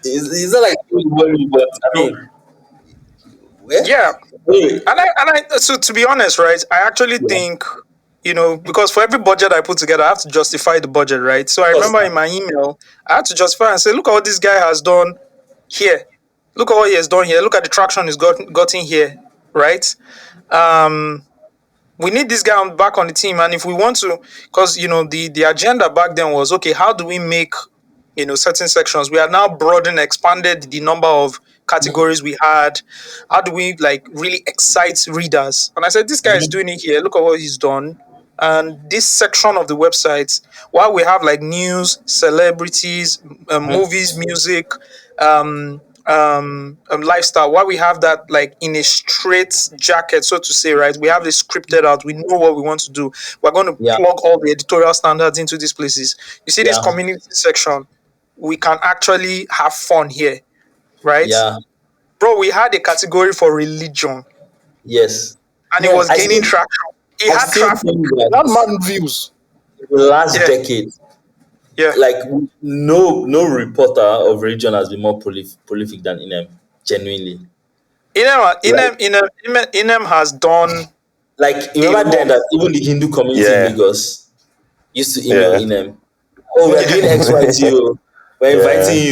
S2: it's not like you worry, but I
S1: No.
S2: mean, well,
S1: Yeah.
S2: anyway,
S1: And I so to be honest, right, I actually
S2: yeah,
S1: think, because for every budget I put together, I have to justify the budget, right? So I
S2: of course,
S1: remember in my email, I had to justify and say, look at what this guy has done here. Look at what he has done here. Look at the traction he's gotten here, right? Um, we need this guy back on the team, and if we want to, because the agenda back then was, okay, how do we make certain sections? We are now broadened, expanded the number of categories we had. How do we like really excite readers? And I said, this guy is
S2: mhm,
S1: doing it here. Look at what he's done. And this section of the website, while we have like news, celebrities,
S2: mhm,
S1: movies, music, lifestyle, while we have that like in a straight jacket, so to say, right? We have this scripted out. We know what we want to do. We're going to
S2: yeah,
S1: plug all the editorial standards into these places. You see this
S2: yeah,
S1: community section, we can actually have fun here, right?
S2: yeah,
S1: Bro, we had a category for religion
S2: yes,
S1: and it
S2: man.
S1: was gaining traction. It
S2: I
S1: had
S2: still
S1: traffic.
S2: think
S4: that
S2: that
S4: man views.
S2: the last
S1: Yeah,
S2: decade,
S1: yeah.
S2: like no reporter of religion has been more prolific than Inem. Genuinely, like
S1: Inem has done a
S2: remember then
S1: lot.
S2: that even the Hindu community in
S3: Yeah,
S2: Lagos used to email
S3: yeah,
S2: Inem. Oh, we're
S1: Yeah,
S2: doing X, Y, Z. Oh. We're inviting
S3: yeah.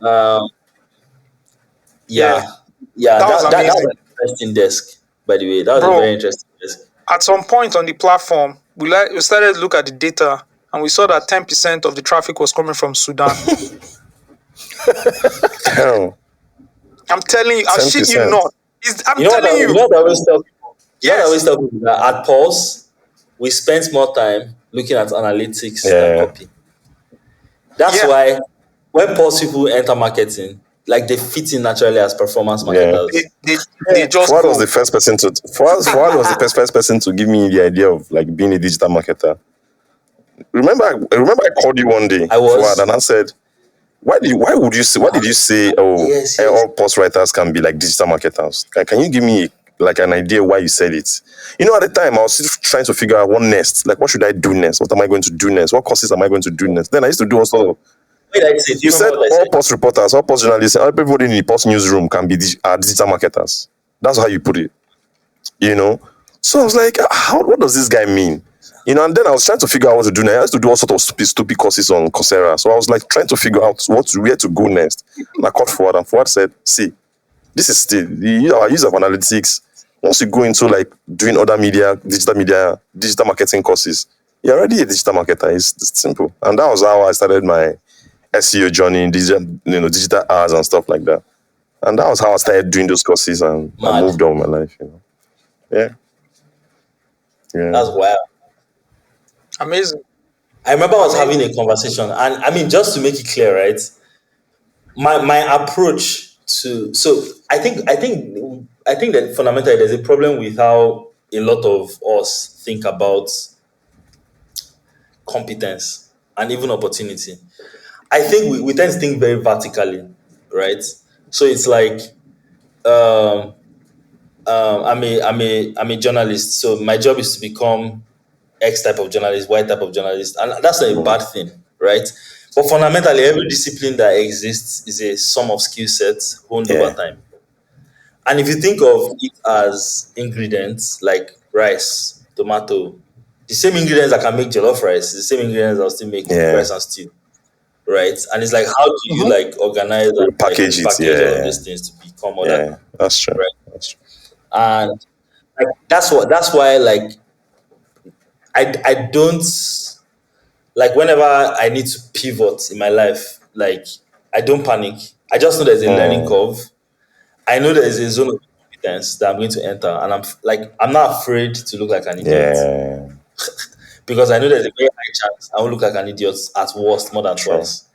S2: you. Um,
S1: yeah.
S2: yeah, yeah.
S1: That was
S2: That was
S1: amazing.
S2: an interesting desk, by the way. That was a
S1: Bro,
S2: very interesting desk.
S1: at some point on the platform, we started to look at the data and we saw that 10% of the traffic was coming from Sudan.
S3: Damn,
S1: I'm telling you, I'll
S3: ten
S1: shit you
S3: percent.
S1: not. I'm telling
S2: You
S1: you,
S2: know what I always tell people? You know what I always
S1: yes.
S2: tell people that at Pulse, we spent more time looking at analytics than
S3: Yeah,
S2: copy. That's
S1: Yeah.
S2: why when Pulse people enter marketing, like they fit in naturally as performance
S3: yeah.
S1: They,
S2: marketers.
S1: they, they just
S3: Fuad was the
S1: go.
S3: first person to Fuad was the first person to give me the idea of like being a digital marketer. Remember I called you one day,
S2: I
S3: Fuad,
S2: was.
S3: and I said, why did you say, oh,
S2: Yes, yes.
S3: all post writers can be like digital marketers? Can you give me like an idea why you said it? At the time I was still trying to figure out what next. Like, what should I do next? What am I going to do next? What courses am I going to do next? Then I used to do also.
S2: What did I say? Do
S3: You
S2: you remember
S3: said
S2: what I
S3: all
S2: said?
S3: post reporters, all post journalists, everybody in the post newsroom can be are digital marketers. That's how you put it. So I was like, what does this guy mean? And then I was trying to figure out what to do next. I used to do all sorts of stupid courses on Coursera. So I was like trying to figure out where to go next. And I called Fuad, and Fuad said, see, this is still our use of analytics. Once you go into like doing other media, digital marketing courses, you're already a digital marketer. It's simple. And that was how I started my SEO journey, digital ads and stuff like that. And that was how I started doing those courses, and I
S2: Mad.
S3: moved on with my life. Yeah,
S2: That's
S3: yeah,
S2: wild.
S1: Amazing.
S2: I remember I was having
S1: Amazing.
S2: a conversation, and I mean, just to make it clear, right? My approach to so I think that fundamentally there's a problem with how a lot of us think about competence and even opportunity. I think we tend to think very vertically, right? So it's like um, I'm a journalist, so my job is to become X type of journalist, Y type of journalist, and that's not a bad thing, right? But fundamentally, every discipline that exists is a sum of skill sets honed over
S3: yeah,
S2: time. And if you think of it as ingredients like rice, tomato, the same ingredients that can make jollof rice, the same ingredients that will still make
S3: yeah.
S2: rice and stew, right? And it's like, how do you
S1: Mhm.
S2: like organize and like
S3: Repackage it.
S2: repackage all of
S3: Yeah,
S2: those things to become other
S3: yeah.
S2: things,
S3: That's true.
S2: right?
S3: That's true.
S2: And like, that's why like I don't like whenever I need to pivot in my life, like I don't panic. I just know there's a learning
S3: Mm,
S2: curve. I know there's a zone of competence that I'm going to enter, and I'm not afraid to look like an idiot
S3: yeah,
S2: because I know there's a very high chance I won't look like an idiot at worst more than
S3: true.
S2: twice.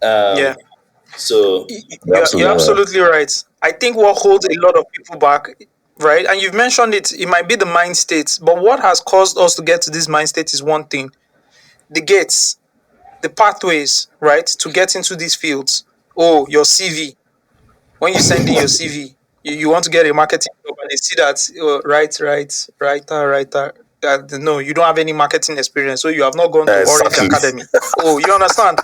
S2: Um,
S1: Yeah.
S2: so
S3: You're
S1: You're
S3: absolutely right.
S1: absolutely right. I think what holds a lot of people back, right? And you've mentioned it, it might be the mind state, but what has caused us to get to this mind state is one thing: the gates, the pathways, right, to get into these fields. Oh, your CV. When you send in your CV, you want to get a marketing job, and they see that writer. No, you don't have any marketing experience, so you have not gone to Orange
S3: Exactly.
S1: Academy. Oh, you understand?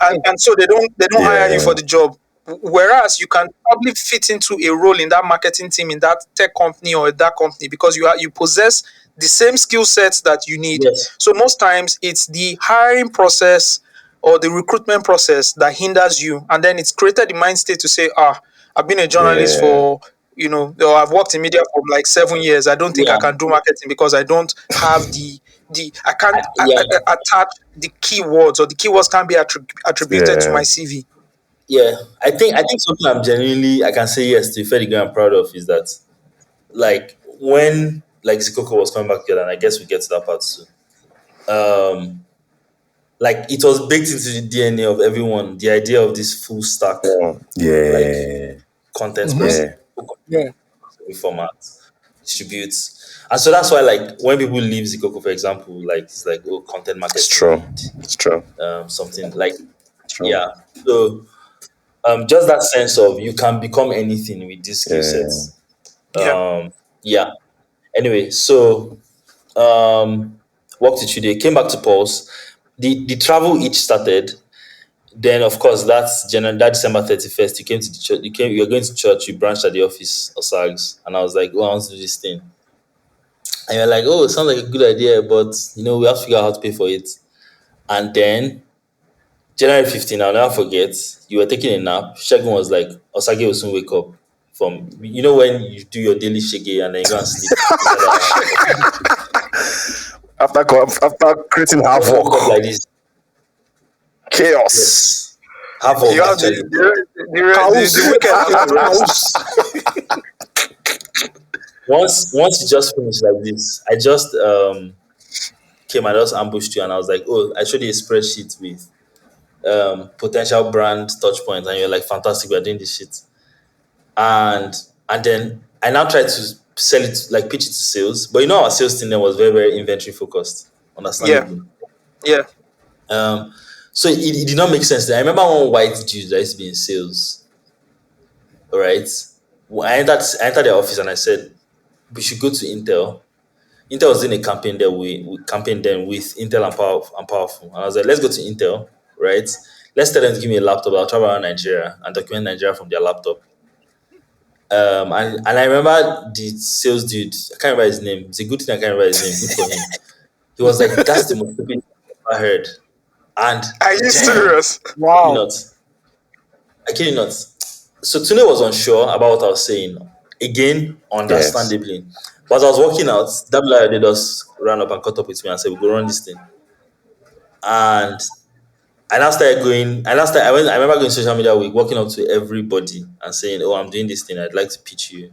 S1: And so they don't hire you
S3: Yeah,
S1: for the job. Whereas you can probably fit into a role in that marketing team in that tech company or that company because you possess the same skill sets that you need.
S2: yes,
S1: So most times it's the hiring process or the recruitment process that hinders you, and then it's created the mind state to say, I've been a journalist
S3: yeah,
S1: for or I've worked in media for like 7 years. I don't think I
S2: yeah,
S1: can do marketing because I don't have the I can't
S2: yeah,
S1: attach the keywords, or the keywords can't be attributed to
S3: yeah.
S1: my CV.
S2: yeah. I think something I can say yes to fairly I'm proud of is that like when like Zikoko was coming back together, and I guess we get to that part soon. Um, like it was baked into the DNA of everyone. The idea of this full stack,
S3: Mm,
S2: like
S3: yeah,
S2: content
S1: Mm-hmm.
S2: person,
S3: yeah.
S2: who can
S4: Yeah.
S2: every format, distributes, and so that's why like when people leave Zikoko, for example, like it's like oh content
S3: It's
S2: marketing
S3: true.
S2: lead,
S3: It's true.
S2: something like
S3: It's true.
S2: yeah. So just that sense of you can become anything with these skill
S3: Yeah.
S2: sets.
S1: Yeah.
S2: Yeah. Anyway, so worked with Chude, came back to Pulse. The travel each started. Then of course that December 31st, you came to the church, you were going to church, you branched at the office or SAGs, and I was like, oh, I want to do this thing. And you're like, oh, it sounds like a good idea, but we have to figure out how to pay for it. And then January 15th, I'll never forget, you were taking a nap. Shegun was like, Osage will soon wake up from when you do your daily shege and then you go and sleep inside our office.
S3: After creating
S2: Just woke up
S3: havoc,
S2: like this.
S3: chaos,
S2: Yes. Havoc
S1: You have
S2: actually.
S1: the
S4: House.
S1: weekend after rest.
S4: House.
S2: Once you just finished like this, I just came and just ambushed you and I was like, oh, I showed you a spreadsheet with potential brand touch points and you're like, fantastic, we're doing this shit. And then I now tried to sell it, like pitch it to sales. But our sales team then was very, very inventory focused,
S1: Yeah.
S2: understandably.
S1: Yeah.
S2: Um so it did not make sense. I remember one white dude that used to be in sales, all right. I entered their office and I said, we should go to Intel. Intel was doing a campaign there. We campaigned then with Intel and Powerful. And I was like, let's go to Intel, right? Let's tell them to give me a laptop. I'll travel around Nigeria and document Nigeria from their laptop. And I remember the sales dude, I can't remember his name. It's a good thing I can't remember his name. Good for him. He was like, that's the most stupid thing I've ever heard. And
S1: Are you
S2: damn,
S1: serious?
S2: I kid you
S4: Wow.
S2: not. I kid you not. So Tune was unsure about what I was saying. Again,
S3: yes.
S2: understandably. But as I was walking out, Damila just ran up and caught up with me and said, we go run this thing. And I now started going. I remember going social media week, walking up to everybody and saying, "Oh, I'm doing this thing. I'd like to pitch you."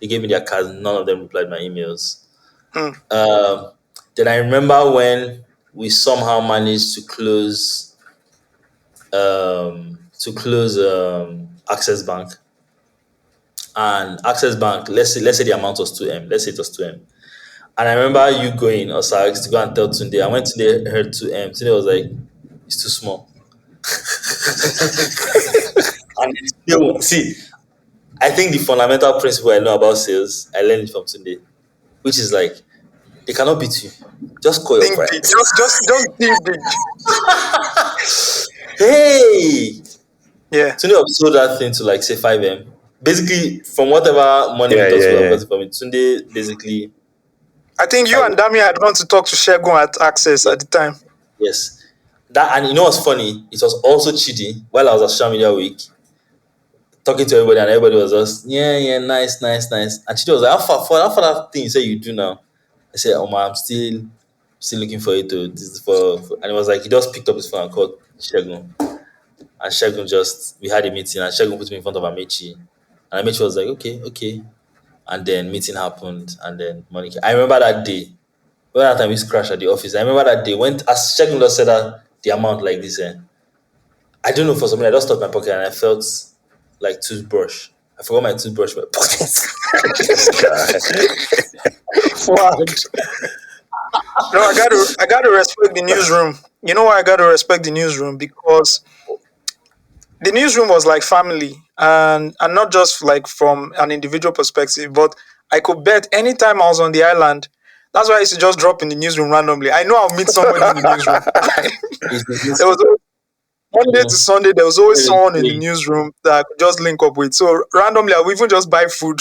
S2: They gave me their cards. None of them replied my emails.
S1: Hmm.
S2: Um, then I remember when we somehow managed to close Access Bank, and Access Bank. Let's say the amount was 2M. Let's say it was 2M. And I remember you going, Osagie, to go and tell Tunde. I went Tunde heard 2M. Tunde was like, "It's too small." And see, I think the fundamental principle I know about sales, I learned it from Tunde, which is like they cannot beat you. Just call your
S1: Think big.
S2: price.
S1: Just think big.
S2: Hey,
S1: Yeah.
S2: Tunde sold that thing to like say 5M. Basically, from whatever money we
S3: Yeah,
S2: thought we
S3: yeah,
S2: have
S3: yeah.
S2: gotten from it, Tunde basically
S1: I think you
S2: 5.
S1: and Dami had gone to talk to Shegun at Access
S2: Yeah,
S1: at the time.
S2: yes. That, and you know what's funny? It was also Chidi while I was at social media week talking to everybody, and everybody was just, yeah, yeah, nice, nice, nice. And Chidi was like, how far that thing you say you do now? I said, oh man, I'm still looking for it to this is for, and it was like he just picked up his phone and called Shegun. And Shegun just, we had a meeting, and Shegun put me in front of Amechi. And Amechi was like, okay, okay. And then meeting happened, and then money came. I remember that day. When that time we used to crash at the office. I remember that day when as Shegun just said that the amount like this, I don't know, for some reason I just touched my pocket and I felt like toothbrush. I forgot my toothbrush in my pocket.
S4: Fuad.
S1: No, I gotta respect the newsroom. You know why I gotta respect the newsroom? Because the newsroom was like family, and not just like from an individual perspective, but I could bet anytime I was on the island. That's why I used to just drop in the newsroom randomly. I know I'll meet somebody in the newsroom.
S2: It's
S1: There was always, Monday to
S2: mm,
S1: Sunday, there was always someone in the
S2: mm,
S1: newsroom that I could just link up with. So randomly, I would even just buy food,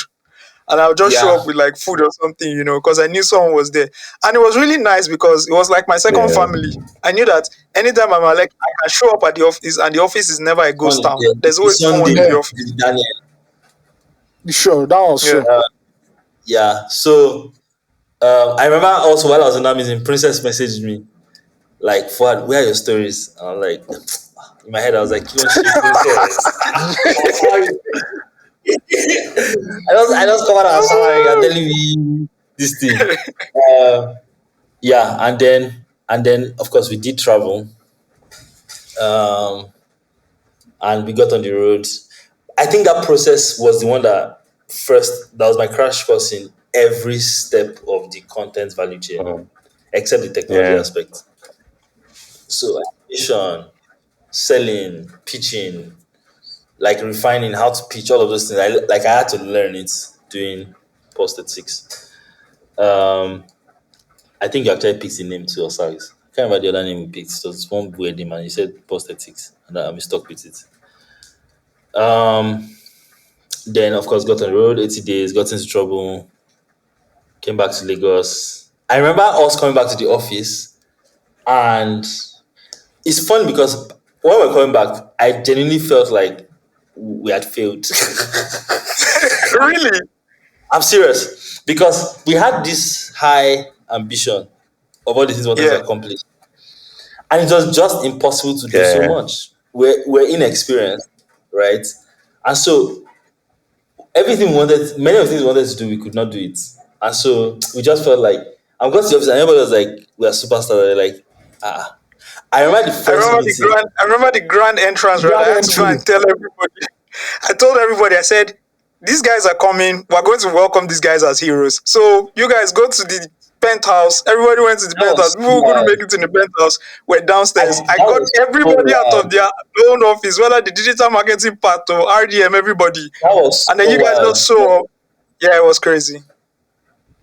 S1: and I'll just show up
S2: yeah.
S1: with like food or something, because I knew someone was there. And it was really nice because it was like my second
S3: Yeah.
S1: family. I knew that anytime I'm like, I can show up at the office, and the office is never a ghost
S2: Funny.
S1: town.
S2: Yeah.
S1: There's
S2: It's
S1: always someone
S2: Sunday
S1: in
S4: Yeah,
S1: the office.
S2: with Daniel.
S4: sure. That was
S1: Yeah.
S4: sure.
S2: Yeah. So I remember also while I was in that meeting, Princess messaged me like, "Fuad, where are your stories?" And I'm like, in my head, I was like, "Kilo shit, Princess." I just covered our salary. You're telling me this thing. Yeah, and then of course we did travel, um, and we got on the road. I think that process was the one that was my crash course in every step of the content value chain,
S3: Mhm.
S2: except the technology
S3: Yeah.
S2: aspect. So animation, selling, pitching, like refining how to pitch, all of those things. I had to learn it doing Posted Six. Um, I think you actually picked the name too, or size. I can't remember the other name you picked. So it's one weird name, and you said prosthetics, and I'm stuck with it. Um, then of course got on the road, 80 days, got into trouble, came back to Lagos. I remember us coming back to the office, and it's fun because when we were coming back, I genuinely felt like we had failed.
S1: Really?
S2: I'm serious because we had this high ambition of all the things we wanted to
S1: Yeah.
S2: accomplish. And it was just impossible to do so
S3: Yeah.
S2: much. We're inexperienced, right? And so many of the things we wanted to do, we could not do it. And so we just felt like, I'm going to the office and everybody was like, we are superstars. They're like, ah. I remember the
S1: I
S2: first
S1: remember the
S2: meeting.
S1: grand. I remember the grand entrance. Right,
S4: Grand
S1: I had to go
S4: entry.
S1: and tell everybody. I told everybody. I said, "These guys are coming. We're going to welcome these guys as heroes. So you guys go to the penthouse." Everybody went to the
S2: That
S1: penthouse.
S2: was
S1: People
S2: so
S1: who couldn't
S2: wild.
S1: make it in the penthouse were downstairs. I
S2: That
S1: got
S2: was so
S1: everybody out of
S2: wild.
S1: their own office, whether the digital marketing part or RDM, everybody,
S2: That was
S1: and then
S2: so
S1: you guys just
S2: wild.
S1: show up. Yeah, it was crazy.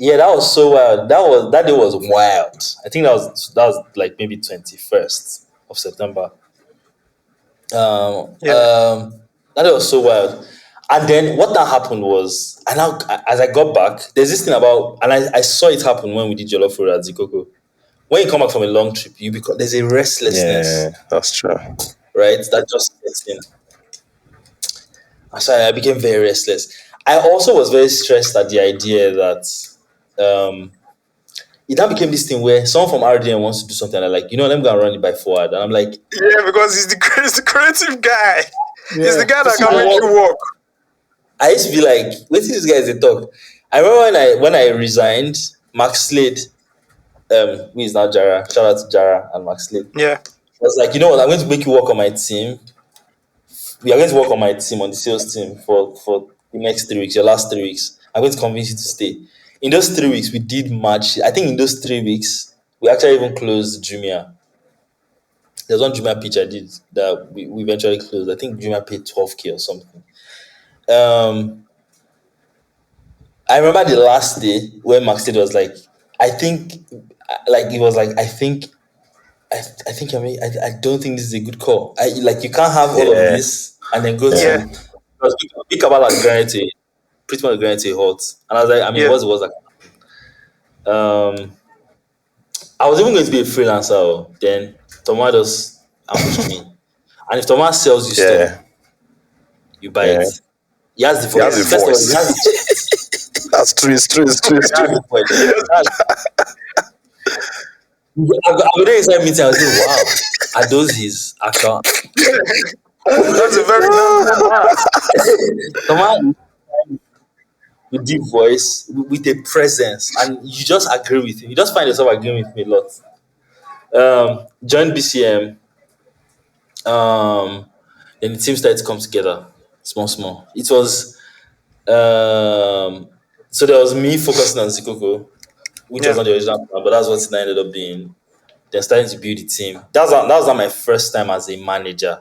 S2: Yeah, that was so wild. That day was wild. I think that was like maybe 21st of September. Um,
S1: Yeah.
S2: um, that day was so wild. And then what that happened was, and now as I got back, there's this thing about, and I saw it happen when we did Jollof Road at Zikoko. When you come back from a long trip, there's a
S3: Yeah.
S2: restlessness,
S3: That's true.
S2: right? That just sets in. And so I became very restless. I also was very stressed at the idea that um, it now became this thing where someone from RDN wants to do something, and I'm like, let me go and run it by Fuad. And I'm like,
S1: Yeah, because he's the creative guy. He's the
S4: Yeah.
S1: guy that
S2: so
S1: can make you work.
S2: I used to be like, wait till these guys they talk. I remember when I resigned, Max Slade, who is now Jara, shout out to Jara and Max Slade.
S1: Yeah,
S2: I was like, you know what, I'm going to make you work on my team. We are going to work on my team, on the sales team for the next 3 weeks, your last 3 weeks. I'm going to convince you to stay. In those 3 weeks, we did match. I think in those 3 weeks, we actually even closed Jumia. There's one Jumia pitch I did that we eventually closed. I think Jumia paid 12K or something. Um, I remember the last day when Max Tate was like, I think, like, he was like, I think, I don't think this is a good call. You can't have all of
S3: Yeah.
S2: this and then go
S1: yeah,
S2: to, because Big Kabbalah granted pretty much granted hot. And I was like, I mean,
S1: yeah.
S2: what's like, um, I was even going to be a freelancer. Then Thomas just ambushed me. And if Thomas sells you stuff,
S3: Yeah.
S2: you buy it.
S3: Yeah.
S2: He has the
S3: He has
S2: voice.
S3: a
S2: First of all, he has
S3: voice. That's true. It's true. It's true. It's
S2: he has
S3: true.
S2: the voice. I go there inside meeting. I was like, wow, are those his actual?
S1: That's a very knowledgeable man.
S2: Someone with deep voice, with a presence, and you just agree with him. You just find yourself agreeing with me a lot. Join BCM. Then the team started to come together, small, small. It was so there was me focusing on Zikoko, which was
S1: Yeah,
S2: not the original plan, but that's what it ended up being. Then starting to build the team. That was not my first time as a manager,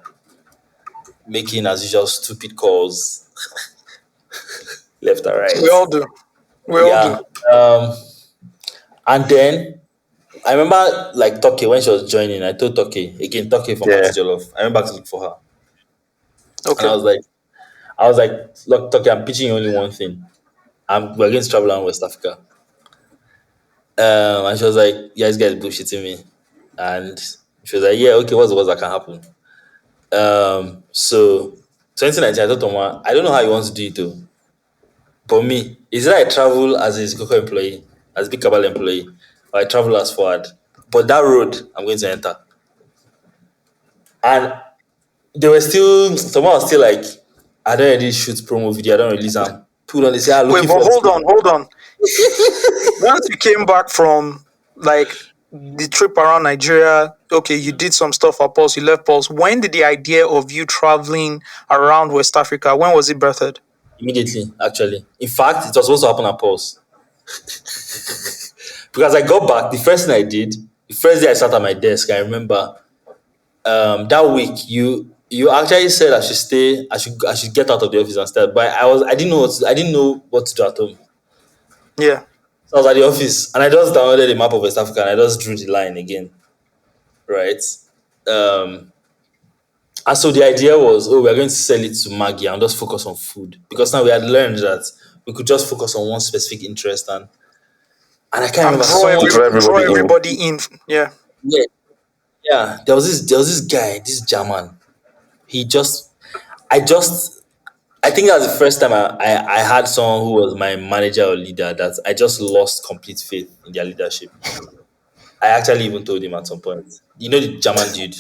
S2: making as usual stupid calls left and
S1: we
S2: right.
S1: all do. We all do.
S2: Yeah. And then I remember like Toke when she was joining, I told Toke again, Toke from
S3: Yeah.
S2: Auntie Jollof. I went back to look for her. And
S1: Okay.
S2: I was like, look, Toke, I'm pitching you only one thing. We're going to travel around West Africa. And she was like, yeah, this guy is bullshitting me. And she was like, yeah, okay, what's the worst that can happen? So 2019, I told Toma, I don't know how he wants to do it though. For me, is that I travel as a Zikoko employee, as a Big Cabal employee, or I travel as forward. But that road, I'm going to enter. And they were still, someone was still like, I don't already shoot promo video, I don't release them. People on they say, I'm
S1: Wait,
S2: looking
S1: but
S2: for
S1: hold on. Once you came back from like the trip around Nigeria, okay, you did some stuff at Pulse, you left Pulse. When did the idea of you traveling around West Africa, when was it birthed?
S2: immediately, actually. In fact, it was supposed to happen at Pulse. Because I got back, the first thing I did, the first day I sat at my desk, I remember that week you actually said I should stay, I should get out of the office and start. But I didn't know what to do at home.
S1: Yeah.
S2: So I was at the office and I just downloaded a map of West Africa and I just drew the line again. Right. Um and so the idea was, we're going to sell it to Maggie and just focus on food. Because now we had learned that we could just focus on one specific interest, and I can't
S1: And
S2: remember someone.
S3: Draw
S1: draw
S3: everybody in.
S1: everybody in. Yeah.
S2: Yeah, yeah. There was this guy, this German. He just I think that was the first time I had someone who was my manager or leader that I just lost complete faith in their leadership. I actually even told him at some point. You know the German dude,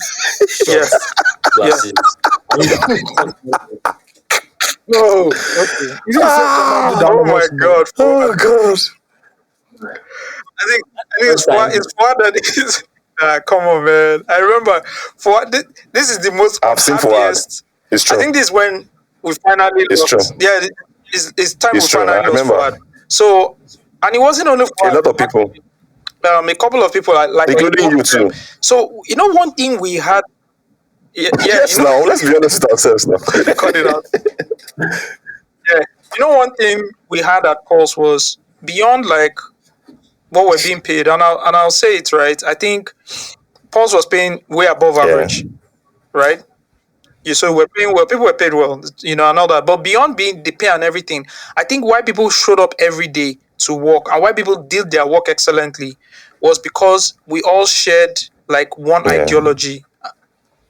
S2: short
S1: Yeah. Yeah.
S2: glasses.
S4: No. Okay. You didn't say someone did that
S1: Oh my
S4: was no.
S1: God.
S3: Oh God.
S1: I think
S2: First time.
S1: it's Fuad that is. Come on, man. I remember Fuad. This is the most
S3: I've seen Fuad.
S1: happiest.
S3: It's
S1: I
S3: true.
S1: think this is when we finally
S3: It's true.
S1: lost. Yeah, it's time
S3: It's
S1: we
S3: true. I
S1: finally lost Fuad.
S3: remember
S1: So, and it wasn't only
S3: a
S1: Fuad.
S3: lot of people,
S1: A couple of people like
S3: including you too.
S1: So one thing we had. Yeah,
S3: Yes, now let's be honest with ourselves now.
S1: cut it out. Yeah, one thing we had at Pulse was beyond like what we're being paid, and I'll say it right. I think Pulse was paying way above
S3: Yeah.
S1: average, right? You so we're paying well, people were paid well, and all that. But beyond being the pay and everything, I think why people showed up every day to work and why people did their work excellently was because we all shared like one
S3: Yeah.
S1: ideology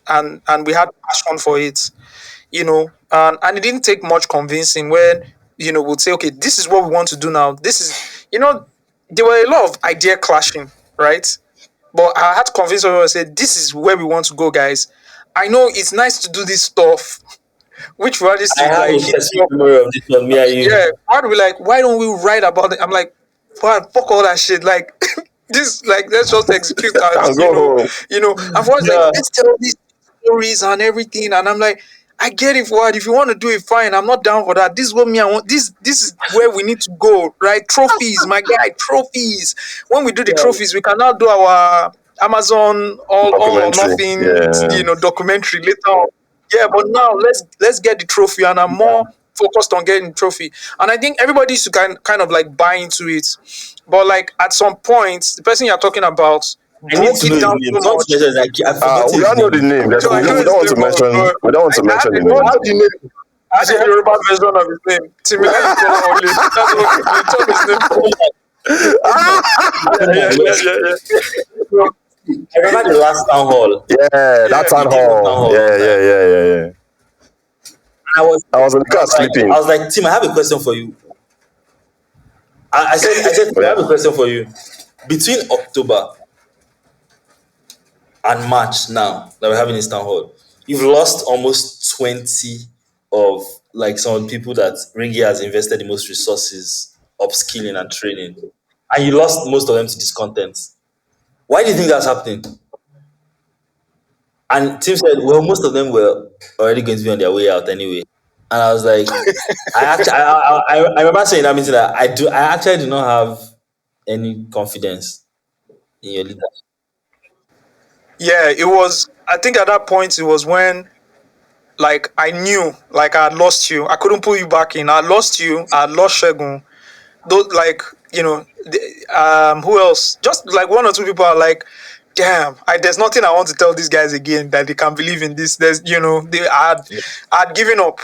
S1: and we had passion for it, and it didn't take much convincing when we'd say, okay, this is what we want to do now. This is there were a lot of idea clashing, right? But I had to convince everyone and say, this is where we want to go, guys. I know it's nice to do this stuff, which we used
S2: I
S1: to
S2: have
S1: like
S2: a
S1: hit me
S2: specific
S1: up.
S2: memory of this one. Me and you.
S1: Yeah, why do we like? Why don't we write about it? I'm like, fuck all that shit. Like this, like let's just execute
S3: And
S1: as
S3: go home.
S1: And Fuad's like,
S2: Yeah.
S1: let's tell these stories and everything. And I'm like, I get it, Fuad. If you want to do it, fine. I'm not down for that. This is what me I want. This is where we need to go, right? Trophies, my guy, trophies. When we do the trophies, we can now do our Amazon all or
S3: Documentary.
S1: nothing,
S3: Yeah.
S1: documentary later on. Yeah, but now let's get the trophy, and I'm more focused on getting the trophy. And I think everybody should kind of like buy into it. But like at some point, the person you're talking about
S2: I need
S1: broke
S2: to know
S1: it
S2: his
S1: down
S2: name.
S1: so
S2: Not to
S1: much.
S2: mention, like, I forgot
S3: We
S2: his
S3: all know the
S2: name.
S3: name.
S1: So I know
S3: We
S1: his
S3: don't want to
S1: name,
S3: mention.
S1: but
S3: We don't want to
S1: I had
S3: mention the
S1: the
S3: name.
S4: What's the name?
S1: I had the Yoruba version of his name. Timile Only. That's what you told his name. So,
S2: I remember the last town hall.
S3: Yeah, that
S1: yeah.
S2: You
S3: town
S2: did one town
S3: hall.
S2: hall one
S3: Yeah,
S2: time.
S3: yeah, yeah, yeah, yeah.
S2: And
S3: I was in the car
S2: I
S3: sleeping.
S2: was like, Tim, I have a question for you. I said, Tim, I
S3: Yeah.
S2: have a question for you. Between October and March now that we're having this town hall, you've lost almost 20 of like some people that Ringy has invested the most resources, upskilling and training. And you lost most of them to discontent. Why do you think that's happening? And Tim said, well, most of them were already going to be on their way out anyway. And I was like, I remember saying in that meeting that I actually do not have any confidence in your leader.
S1: Yeah, it was. I think at that point it was when like I knew like I had lost you. I couldn't pull you back in. I had lost you. I had lost Shegun. Those like who else? Just like one or two people are like, damn, there's nothing I want to tell these guys again that they can believe in this. There's I had given up.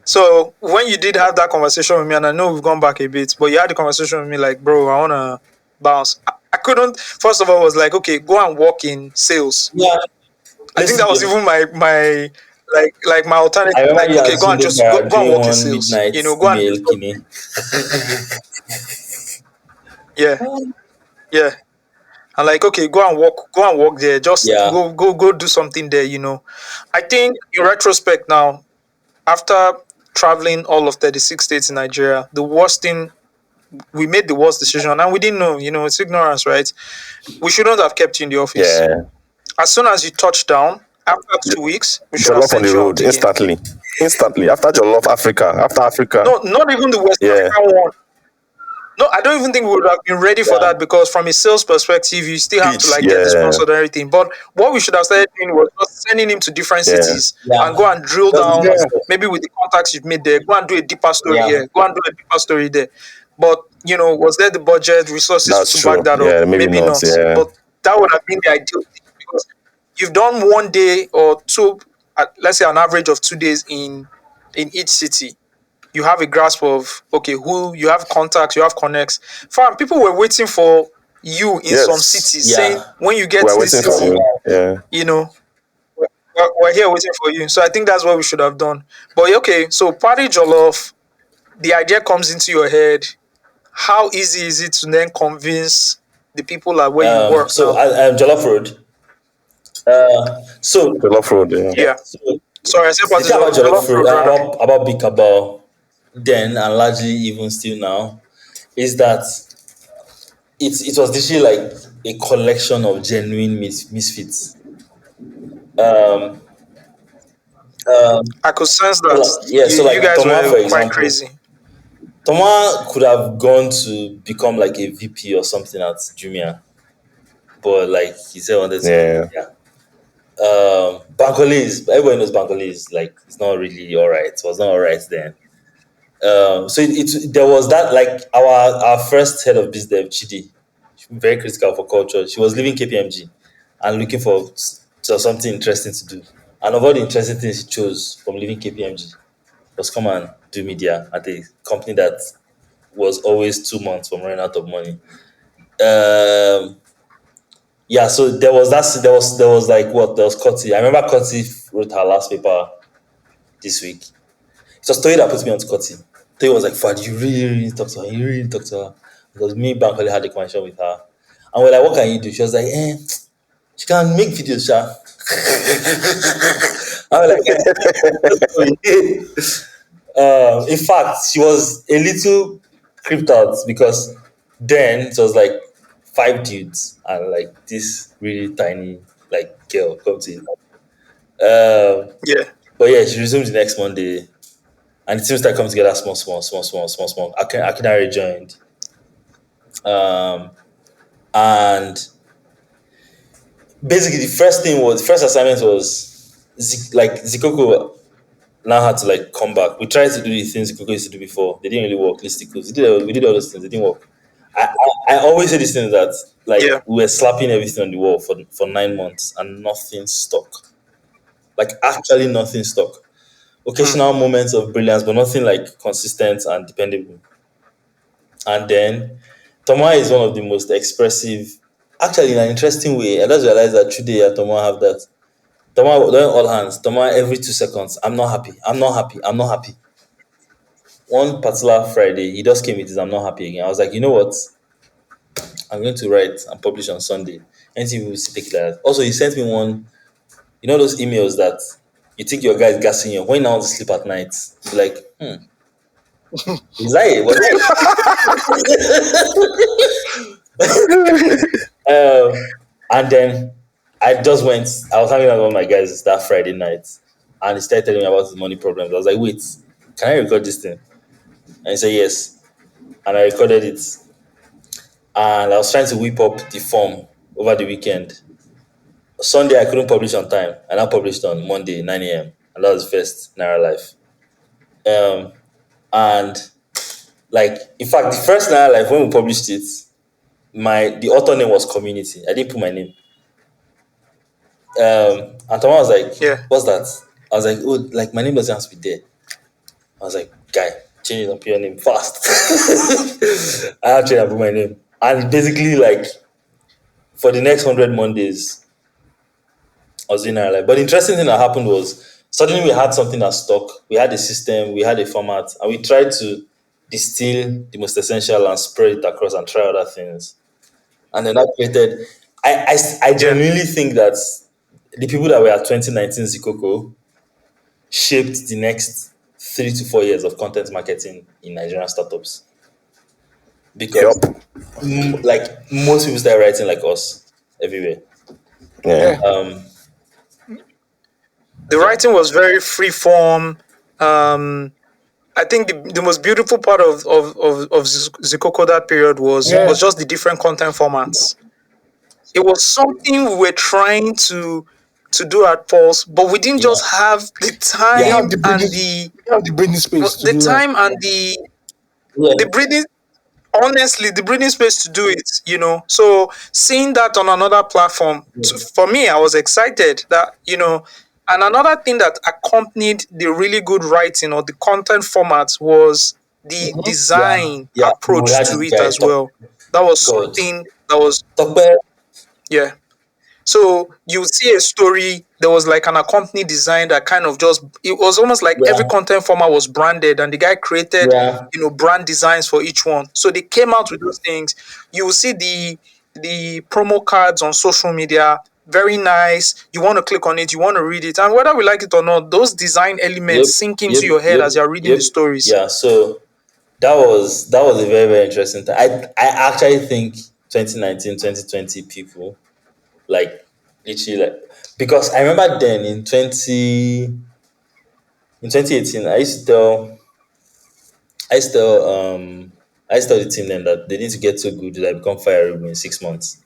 S1: So when you did have that conversation with me, and I know we've gone back a bit, but you had the conversation with me like, bro, I wanna bounce. I couldn't. First of all, I was like, okay, go and work in sales.
S2: Yeah.
S1: I think that was
S2: Listen,
S1: even my like my alternative.
S2: I remember
S1: Like,
S2: you
S1: okay,
S2: and
S1: go and
S2: Tunde
S1: just
S2: were
S1: go and
S2: doing
S1: work in
S2: one
S1: sales.
S2: midnight
S1: Go and
S2: email kine.
S1: yeah, yeah. And like, okay, go and work there. Just
S2: Yeah.
S1: go do something there. I think in retrospect now, after traveling all of 36 states in Nigeria, the worst thing we made the worst decision, and we didn't know. It's ignorance, right? We shouldn't have kept you in the office.
S3: Yeah.
S1: As soon as you touch down, after 2 weeks, we should have
S3: Jollof on the
S1: sent you out
S3: road
S1: again.
S3: instantly. Instantly. After Jollof Africa. After Africa.
S1: No, not even the West
S3: Yeah.
S1: African one. No, I don't even think we would have been ready for
S2: Yeah.
S1: that because from a sales perspective, you still have to
S3: Pitch.
S1: like get the
S3: Yeah.
S1: sponsor and everything. But what we should have started doing was just sending him to different
S3: Yeah.
S1: cities
S2: Yeah.
S1: and go and drill
S2: That's the
S1: down,
S2: first step.
S1: maybe with the contacts you've made there. Go and do a deeper story
S2: Yeah.
S1: here. Go and do a deeper story there. But was there the budget, resources
S3: That's
S1: to
S3: true.
S1: back that up?
S3: Yeah, maybe not.
S1: Not.
S3: Yeah.
S1: But that would have been the ideal thing because you've done one day or two, let's say an average of 2 days in each city. You have a grasp of okay, who you have contacts, you have connects. Fam, people were waiting for you in some
S3: Yes.
S1: cities,
S2: Yeah.
S1: saying when you get
S3: We're
S1: to this
S3: waiting for
S1: city,
S3: you. Yeah.
S1: we're here waiting for you. So I think that's what we should have done. But okay, so party jollof, the idea comes into your head. How easy is it to then convince the people at where you work
S2: So
S1: now?
S2: Jollof Road. So
S3: Jollof road. Yeah.
S2: yeah.
S1: Yeah.
S2: So
S1: Sorry, I said
S2: the
S1: party
S2: thing about
S1: jollof
S2: Jollof Road,
S1: road rather.
S2: about Big Cabal then and largely even still now, is that it was literally like a collection of genuine misfits. Um,
S1: I could sense that
S2: yeah,
S1: you
S2: so
S1: you
S2: like
S1: guys
S2: Toma,
S1: were
S2: for
S1: quite
S2: example,
S1: crazy.
S2: Toma could have gone to become like a VP or something at Jumia, but like he said, wanted to
S3: Yeah.
S2: yeah. Bankole is everybody knows Bankole is like it's not really all right. It was not all right then. So there was that like our first head of biz dev Chidi, very critical for culture. She was leaving KPMG and looking for something interesting to do. And of all the interesting things she chose from leaving KPMG was come and do media at a company that was always 2 months from running out of money. Yeah, so there was like what there was Cotty. I remember Cotty wrote her last paper this week. It was Toy that put me on to Cotty. Toy was like, Fad, you really, really talk to her. You really talk to her. because me bank only had a connection with her. And we're like, what can you do? She was like, she can make videos, sha. I was like, in fact, she was a little creeped out because then it was like five dudes and like this really tiny like girl come to it.
S1: Yeah.
S2: But yeah, she resumed the next Monday, and the team started coming together small. Akinari joined, and basically the first assignment was like Zikoko now had to like come back. We tried to do the things Zikoko used to do before. They didn't really work. Listicles. We did all those things. They didn't work. I always say this thing that like
S1: Yeah.
S2: we were slapping everything on the wall for 9 months and nothing stuck. Like actually nothing stuck.
S1: Hmm.
S2: Occasional moments of brilliance, but nothing like consistent and dependable. And then Toma is one of the most expressive, actually in an interesting way. I just realized that today and Toma have that. Toma doing all hands. Toma every 2 seconds. I'm not happy. I'm not happy. I'm not happy. One particular Friday, he just came with his I'm not happy again. I was like, you know what? I'm going to write and publish on Sunday. Anything will take it like that. Also, he sent me one, you know those emails that you think your guy is gassing you. When you want to sleep at night, you be like, is that it? Was and then I was hanging out with my guys that Friday night, and he started telling me about his money problems. I was like, wait, can I record this thing? And he said, yes. And I recorded it. And I was trying to whip up the form over the weekend. Sunday, I couldn't publish on time. And I published on Monday, 9 a.m. And that was the first Naira Life. And like, in fact, the first Naira Life, when we published it, the author name was Community. I didn't put my name. And Tama was like,
S1: Yeah.
S2: what's that? I was like, oh, like my name doesn't have to be there. I was like, guy, change it and put your name fast. I had to change and put my name. And basically, like, for the next 100 Mondays, I was doing that. Like, but the interesting thing that happened was suddenly we had something that stuck. We had a system, we had a format, and we tried to distill the most essential and spread it across and try other things. And then that created, I
S1: Yeah.
S2: genuinely think that the people that were at 2019 Zikoko shaped the next 3 to 4 years of content marketing in Nigerian startups because
S3: Yup.
S2: like most people start writing like us everywhere.
S3: Yeah.
S4: Yeah.
S1: The
S2: Yeah,
S1: writing was very free form. Um, I think the most beautiful part of Zikoko that period was
S4: Yeah.
S1: just the different content formats. It was something we were trying to do at first, but we didn't
S2: yeah,
S1: just have the
S4: We
S2: yeah,
S4: have
S1: time
S4: the
S1: and
S4: breathing.
S1: the
S4: We have the breathing space to
S1: the
S4: do that.
S1: time and
S2: yeah,
S1: the breathing honestly the breathing space to do it. So seeing that on another platform, for me, I was excited that. And another thing that accompanied the really good writing or the content format was the
S2: yeah,
S1: design
S2: yeah. We
S1: approach
S2: had
S1: to
S2: this
S1: it
S2: guy,
S1: as well. That was
S2: God,
S1: something that was,
S2: Tokpe,
S1: yeah. So you see a story, there was like an accompanying design that kind of just, it was almost like every
S2: yeah,
S1: content format was branded and the guy created,
S2: yeah,
S1: brand designs for each one. So they came out with those things. You will see the promo cards on social media, very nice. You want to click on it, you want to read it. And whether we like it or not, those design
S2: yep,
S1: elements sink
S2: yep,
S1: into your head
S2: yep,
S1: as you're reading
S2: yep.
S1: the stories.
S2: Yeah, so that was a very, very interesting time. I actually think 2019, 2020 people like literally like because I remember then in 2018 I used to tell the team then that they need to get so good that I become fireable in 6 months.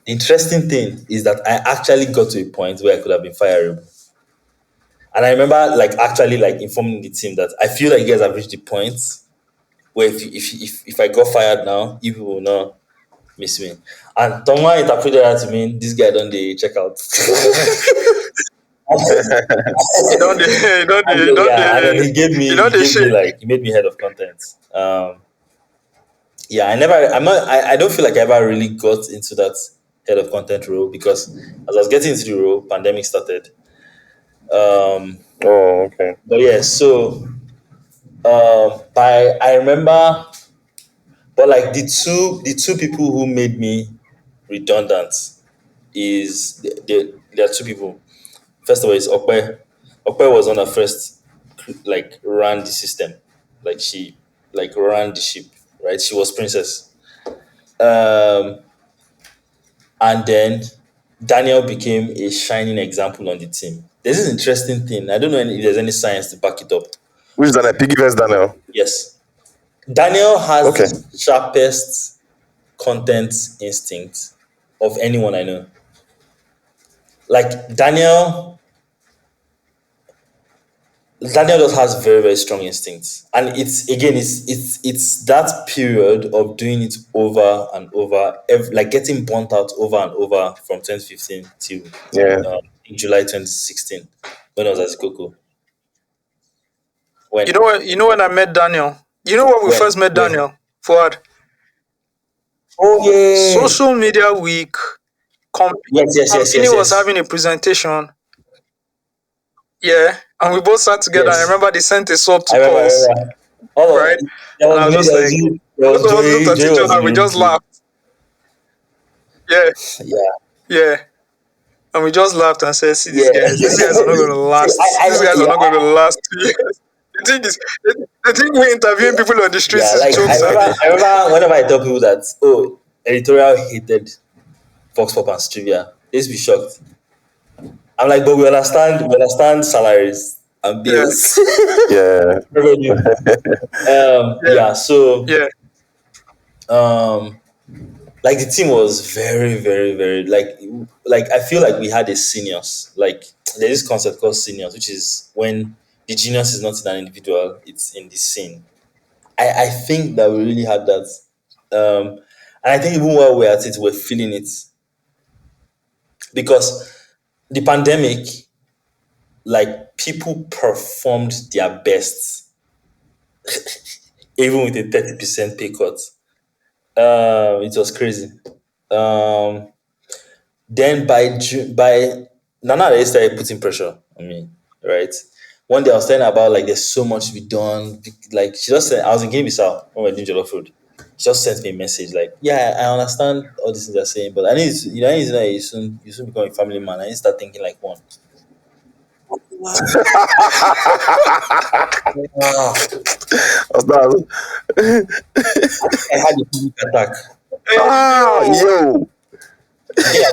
S2: The interesting thing is that I actually got to a point where I could have been fireable. And I remember like actually like informing the team that I feel like you guys have reached the point where if I got fired now, you people will not miss me. And Toma interpreted that to mean this guy don't they check out.
S1: You don't, you don't,
S2: And
S1: you
S2: then,
S1: don't,
S2: yeah, and then
S1: you don't, they shake.
S2: he made me head of content. Yeah, I don't feel like I ever really got into that head of content role because as I was getting into the role, pandemic started. Um,
S3: Oh, okay.
S2: but yeah, so by I remember But like the two people who made me redundant is there are two people. First of all, is Okpe. Okpe was on her first like ran the system, like she like ran the ship, right? She was princess. Um, and then Daniel became a shining example on the team. There's this interesting thing. I don't know if there's any science to back it up.
S3: Which Daniel? Piggy vs Daniel.
S2: Yes, Daniel has
S3: Okay.
S2: the sharpest content instinct of anyone I know. Like Daniel just has very, very strong instincts, and it's again, it's that period of doing it over and over, like getting burnt out over and over from 2015 till
S3: Yeah.
S2: in July 2016 when I was at Coco.
S1: You
S2: When
S1: know what? You know when I met Daniel. You know when we
S2: when
S1: first met
S2: when
S1: Daniel? Fuad.
S2: oh yeah,
S1: Social Media Week.
S2: yes
S1: Company was
S2: yes.
S1: having a presentation. Yeah, and we both sat together. I
S2: Yes,
S1: remember they sent a sub to
S2: I
S1: pause,
S2: remember. All of
S1: right?
S2: there
S1: And
S2: was
S1: I was
S2: me,
S1: just
S2: there was
S1: like,
S2: you, there
S1: both
S2: was
S1: of us looked
S2: Joey.
S1: at
S2: Joey
S1: each
S2: was
S1: other
S2: in
S1: and
S2: the
S1: we
S2: room
S1: just
S2: too.
S1: laughed. Yeah,
S2: Yeah,
S1: yeah. And we just laughed and said, "See these
S2: yeah.
S1: guys. These guys are not going to
S2: See,
S1: last. These guys are
S2: yeah,
S1: not going to last 2 years." The thing is, the thing we're interviewing people on the streets
S2: yeah.
S1: is
S2: Like
S1: jokes, Abby.
S2: I remember whenever I tell people that editorial hated Fox Pop and Trivia, they used to be shocked. I'm like, but we understand salaries and
S1: Yeah,
S2: bills.
S3: Yeah.
S2: Revenue.
S1: yeah,
S2: Yeah. So
S1: yeah.
S2: um, like the team was very, very, very like I feel like we had a seniors. Like there's this concept called seniors, which is when the genius is not in an individual, it's in the scene. I think that we really had that. Um, and I think even while we're at it, we're feeling it because the pandemic, like people performed their best, even with a 30% pay cut. It was crazy. Um, then by Nana they started putting pressure on me, right? One day I was telling her about like there's so much to be done. Like she just said I was in Guinea Bissau when we were doing Jollof food. She just sent me a message like, yeah, I understand all these things they're saying, but I need to know you soon become a family man. I need to start thinking like one. Wow.
S3: That-
S2: I had a panic attack.
S1: Hey, yo,
S3: Yo.
S2: I think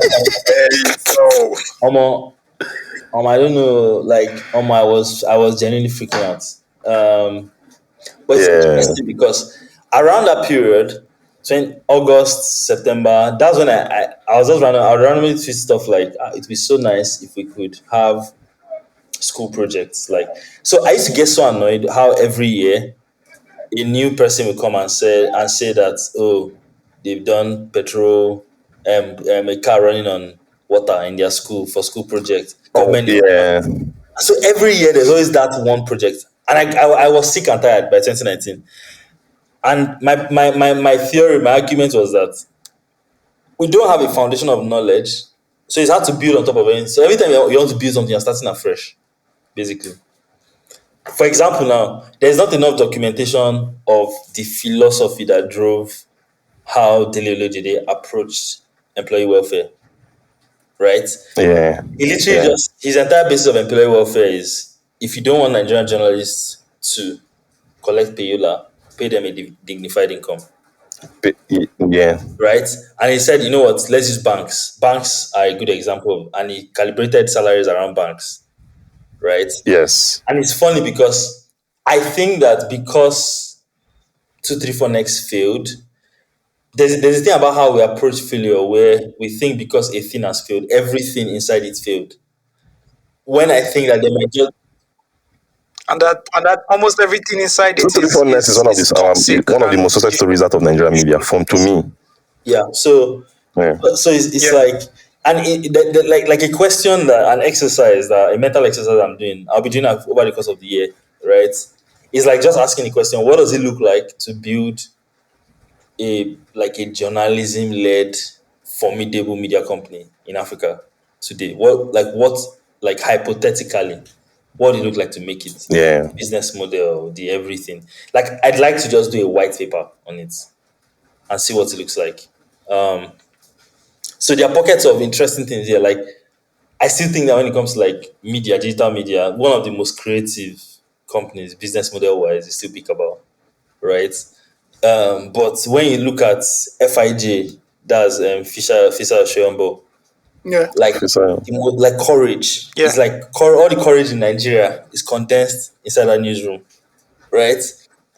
S1: hey, yo.
S2: I don't know, like I was genuinely freaking out. But it's
S3: Yeah.
S2: interesting because around that period, August, September, that's when I was just I would randomly tweet stuff like, it'd be so nice if we could have school projects. Like, so I used to get so annoyed how every year a new person will come and say that, oh, they've done petrol, a car running on water in their school for school project.
S3: Oh,
S2: Government needs money.
S3: yeah.
S2: So every year there's always that one project. And I was sick and tired by 2019. And my theory, my argument was that we don't have a foundation of knowledge. So it's hard to build on top of it. So every time you want to build something, you're starting afresh, basically. For example, now, there's not enough documentation of the philosophy that drove how Dele Olojede approached employee welfare, right?
S3: Yeah.
S2: He literally
S3: Yeah.
S2: just, his entire basis of employee welfare is if you don't want Nigerian journalists to collect payola, pay them a dignified income,
S3: Yeah.
S2: right? And he said, you know what, let's use banks. Banks are a good example, and he calibrated salaries around banks, right?
S3: Yes.
S2: And it's funny because I think that because 234 next failed, there's a thing about how we approach failure where we think because a thing has failed, everything inside it failed. When I think that they might just
S1: And that almost everything inside it is
S3: 234 Nest is
S1: is
S3: one of
S1: is
S3: this
S1: toxic
S3: one of the
S1: and
S3: most success stories out of Nigerian media, from to me.
S2: yeah. So
S3: Yeah.
S2: it's
S1: yeah.
S2: like and like a question that an exercise that a mental exercise I'm doing, I'll be doing that over the course of the year, right? It's like just asking the question, what does it look like to build a journalism led formidable media company in Africa today? What like hypothetically, what do it look like to make it?
S3: Yeah.
S2: Business model, the everything. Like I'd like to just do a white paper on it. and see what it looks like. Um, so there are pockets of interesting things here. Like I still think that when it comes to like media, digital media, one of the most creative companies, business model wise, is still Peekaboo, right? But when you look at FIJ, that's Fisher Shoyombo,
S4: Yeah.
S2: like
S3: So,
S2: like courage.
S1: Yeah.
S2: It's like all the courage in Nigeria is condensed inside that newsroom, right?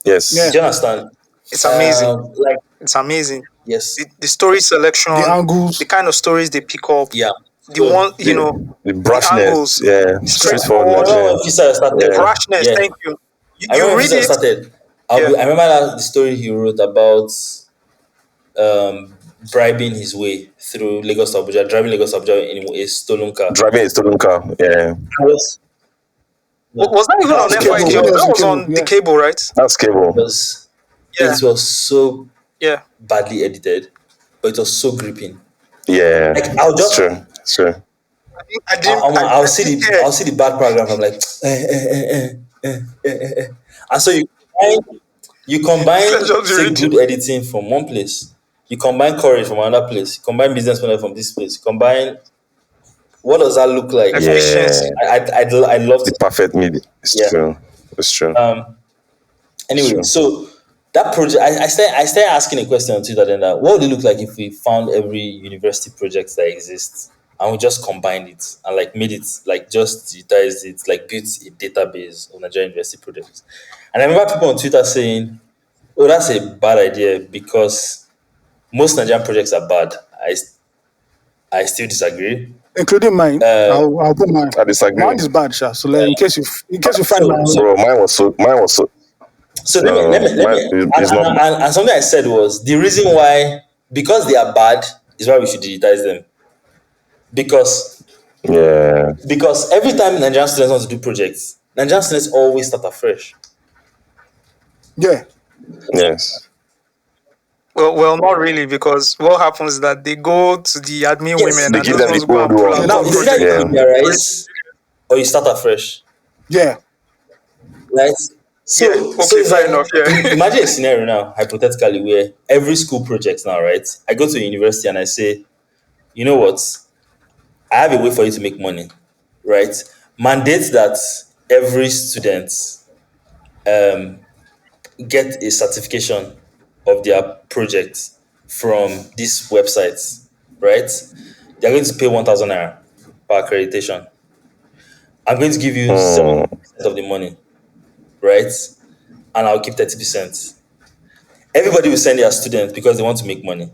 S3: yes.
S2: Do
S4: Yeah.
S2: you understand?
S1: It's amazing.
S2: Like
S1: It's amazing.
S2: yes,
S1: The story
S4: The
S1: selection, the
S4: angles.
S1: kind of stories they pick up,
S2: yeah.
S1: the
S2: So
S1: one,
S3: The, the
S1: the
S3: brashness,
S1: angles,
S3: yeah,
S4: Yeah.
S2: I
S3: straightforwardness,
S1: straightforward,
S2: remember
S3: yeah,
S2: when Fisher
S1: the
S2: started.
S3: yeah.
S1: brashness.
S2: Yeah,
S1: Thank you.
S2: I
S1: You
S2: remember when
S1: read
S2: Fisher
S1: it.
S2: started.
S1: Yeah.
S2: I remember the story he wrote about bribing his way through Lagos to Abuja, driving Lagos to Abuja in a stolen car.
S3: Driving a stolen car, yeah.
S2: That was, yeah,
S1: Was that even
S2: that
S1: on
S2: was
S4: The cable.
S1: FIG?
S4: When
S2: crazy.
S4: it was
S1: That
S4: the
S1: was
S4: cable.
S1: on the
S4: Yeah.
S1: cable, right?
S3: That's
S2: It
S3: cable.
S2: was
S1: Yeah.
S2: so
S1: Yeah.
S2: badly edited, but it was so gripping.
S3: Yeah,
S2: Like I'll
S3: it's
S2: just
S3: true. It's true.
S2: I'll
S1: I
S2: see
S1: didn't
S2: the
S1: hear.
S2: bad paragraph. I'm like, and so you
S1: Let's
S2: combine
S1: just be
S2: say
S1: reading.
S2: good editing from one place, you combine courage from another place, you combine business model from this place, you combine what does that look like?
S3: Yeah,
S1: Efficiency.
S2: I love
S3: the
S2: to
S3: perfect media. It's
S2: yeah.
S3: true. It's true. It's
S2: Anyway,
S3: true.
S2: so that project, I started asking a question on Twitter then that what would it look like if we found every university project that exists and we just combined it and like made it like just digitized it, like built a database of Nigerian university projects. And I remember people on Twitter saying, "Oh, that's a bad idea because most Nigerian projects are bad." I still disagree.
S4: Including mine.
S2: Uh,
S4: I'll put mine.
S3: I disagree.
S4: Mine is bad, Sha. So like, in case you find my
S2: so
S4: own.
S3: Bro, mine was so.
S2: So let me,
S3: Mine is not.
S2: and something I said was the reason why because they are bad is why we should digitize them because
S3: Yeah.
S2: every time Nigerian students want to do projects, Nigerian students always start afresh.
S4: Yeah.
S3: Yes.
S1: Well, not really, because what happens is that they go to the admin
S2: Yes.
S1: women
S3: They
S1: and
S3: give
S1: those
S3: them the
S1: ones go
S3: old
S1: and pull
S4: Yeah.
S1: out
S3: one.
S2: Now
S1: some
S2: it's either
S1: project
S2: you
S3: Yeah.
S1: and
S2: familiarize or you start afresh,
S4: Yeah.
S2: right?
S1: yeah,
S2: So
S1: okay,
S2: it's
S1: fair
S2: like
S1: enough. Yeah.
S2: imagine a scenario now, hypothetically, where every school project now, right? I go to a university and I say, you know what? I have a way for you to make money, right? Mandate that every student get a certification of their project from these websites, right? They're going to pay 1,000 naira per accreditation. I'm going to give you
S3: Hmm.
S2: 70% of the money, right? And I'll keep 30%. Everybody will send their students because they want to make money,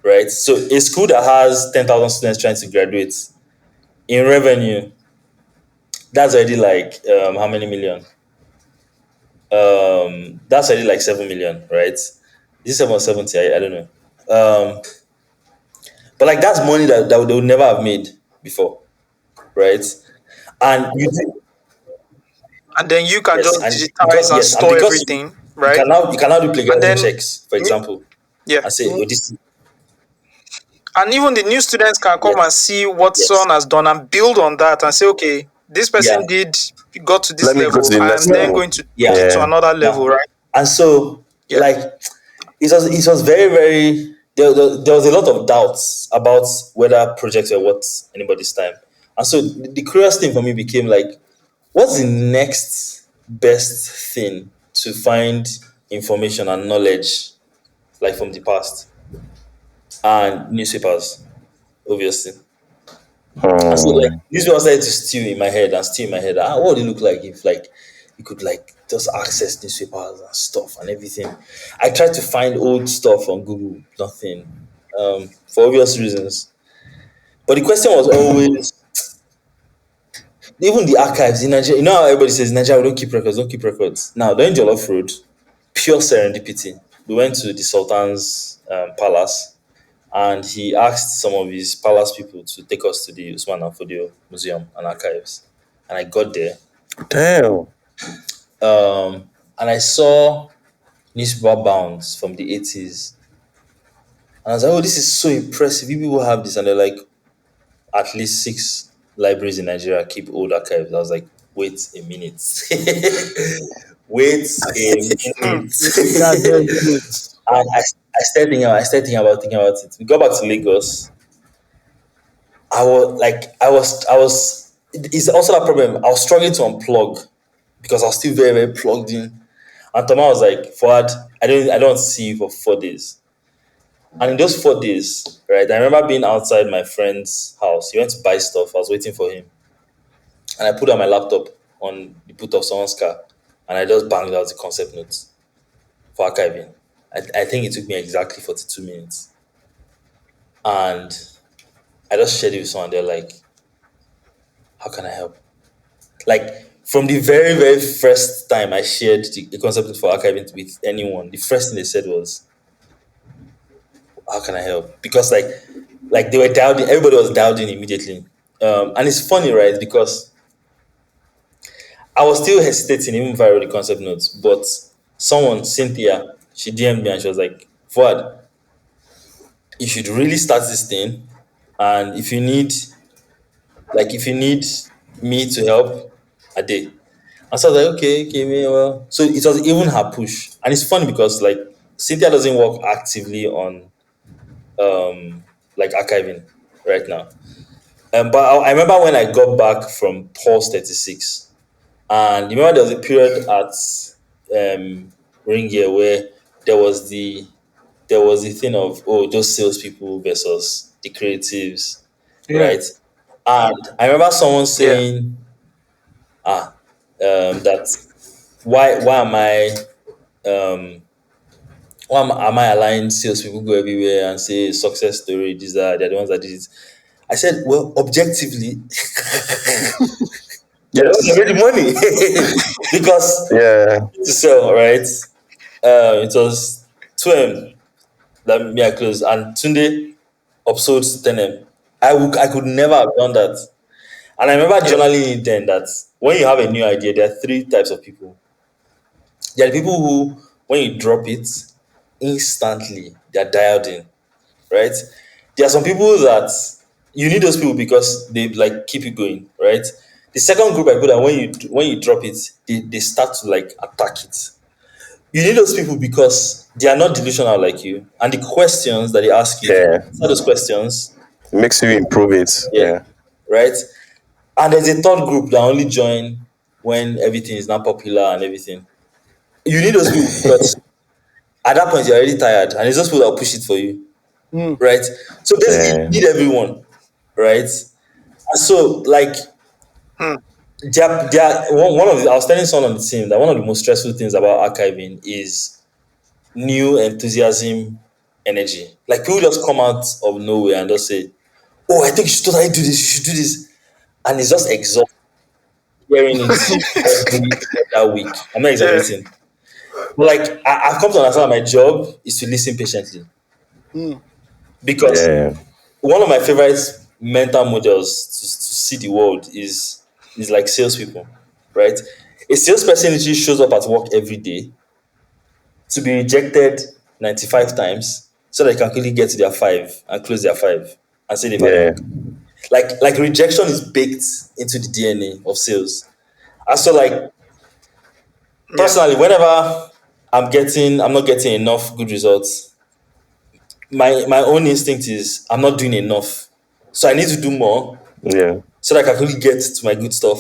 S2: right? So a school that has 10,000 students trying to graduate in revenue, that's already like how many million? That's already like 7 million, right? Is it 7 or 70? I don't know. Um, But like that's money that they would never have made before, right? And you do,
S1: And then you can
S2: yes,
S1: just
S2: and because
S1: digitize and
S2: and
S1: store
S2: because
S1: everything,
S2: you
S1: right?
S2: can now do
S1: And
S2: plagiarism
S1: then
S2: checks, for
S1: new-
S2: example,
S1: yeah.
S2: and say, oh, this
S1: And even the new students can come and
S2: yes,
S1: see what
S2: yes,
S1: someone has done and build on that and say, okay, this
S2: yeah,
S1: person got to
S3: Let
S1: this
S3: me go to
S1: level.
S3: the
S1: I
S3: next
S1: am then
S4: Yeah.
S3: level.
S1: going to take
S4: Yeah.
S1: it to
S3: Yeah.
S1: another level,
S2: now,
S1: right?
S2: and so
S1: Yeah.
S2: like it was very very there was a lot of doubts about whether projects were worth anybody's time, and so the curious thing for me became like, what's the next best thing to find information and knowledge like from the past and newspapers, obviously. And so like
S3: Hmm.
S2: newspapers started to steal in my head and steal in my head. What would it look like if like you could like just access newspapers and stuff and everything? I tried to find old stuff on Google, nothing. For obvious reasons. But the question was always even the archives in Nigeria. You know how everybody says Nigeria, we don't keep records, don't keep records. Now during Jollof Road, pure serendipity. We went to the Sultan's palace and he asked some of his palace people to take us to the Usman Fodio Museum and Archives. And I got there,
S3: Damn.
S2: and I saw newspaper bounds from the 80s. And I was like, oh, this is so impressive. You people have this. And they're like, at least 6 libraries in Nigeria keep old archives. I was like, wait a minute. Wait a
S1: Hmm.
S2: minute.
S4: God damn it.
S2: And I started thinking about it. We got back to Lagos. I was. It's also that problem. I was struggling to unplug because I was still very, very plugged in. And Thomas was like, "Fuad, I don't see you for 4 days." And in those 4 days, right, I remember being outside my friend's house. He went to buy stuff. I was waiting for him, and I put on my laptop on the boot of someone's car, and I just banged out the concept notes for archiving. I think it took me exactly 42 minutes, and I just shared it with someone. They're like, "How can I help?" Like from the very, very first time I shared the concept for archiving with anyone, the first thing they said was, "How can I help?" Because like they were dialed in, everybody was dialed in immediately. And it's funny, right? Because I was still hesitating even if I wrote the concept notes, but someone, Cynthia, she DM'd me and she was like, "Fuad, you should really start this thing, and if you need me to help, a day." And so I was like, okay, okay, man, well. So it was even her push. And it's funny because like Cynthia doesn't work actively on like archiving right now. But I remember when I got back from Pulse 36, and you remember there was a period at Ring Gear where there was the there was the thing of, oh, just salespeople versus the creatives,
S1: Yeah.
S2: right? And I remember someone
S1: Yeah.
S2: saying, that why am I um am I allowing salespeople go everywhere and say success story, these are they're the ones that did it? I said, well, objectively, they're the ones that
S3: Yes.
S2: made the money because
S3: Yeah.
S2: to sell, right? It was 2M that me I closed, and Tunde upsold 10M. I could never have done that. And I remember
S1: Yeah.
S2: journaling it then that when you have a new idea, there are three types of people. There are the people who, when you drop it, instantly they're dialed in, right? There are some people that you need those people because they like keep you going, right? The second group I put that when you drop it, they start to like attack it. You need those people because they are not delusional like you, and the questions that they ask you, if you
S3: Yeah.
S2: answer those questions,
S3: It makes you improve it.
S2: yeah,
S3: Yeah.
S2: right. And there's a third group that only join when everything is not popular and everything. You need those people because at that point you're already tired, and it's those people that will push it for you,
S1: Mm.
S2: right? So basically,
S3: Yeah.
S2: you need everyone, right? And so like
S1: Mm.
S2: one of the, I was telling someone on the team that one of the most stressful things about archiving is new enthusiasm, energy. Like people just come out of nowhere and just say, "Oh, I think you should totally do this. You should do this," and it's just exhausting hearing it every other week. I'm not
S1: Yeah.
S2: exaggerating. But like I've come to understand that my job is to listen patiently
S1: Mm.
S2: because
S3: Yeah.
S2: one of my favorite mental models to see the world is like salespeople, right? A salesperson literally shows up at work every day to be rejected 95 times so they can quickly get to their five and close their five and say they've had
S3: Yeah.
S2: it. Like rejection is baked into the DNA of sales. And so like
S1: Yeah.
S2: personally, whenever I'm not getting enough good results, my own instinct is I'm not doing enough. So I need to do more
S3: Yeah.
S2: so that I can quickly get to my good stuff.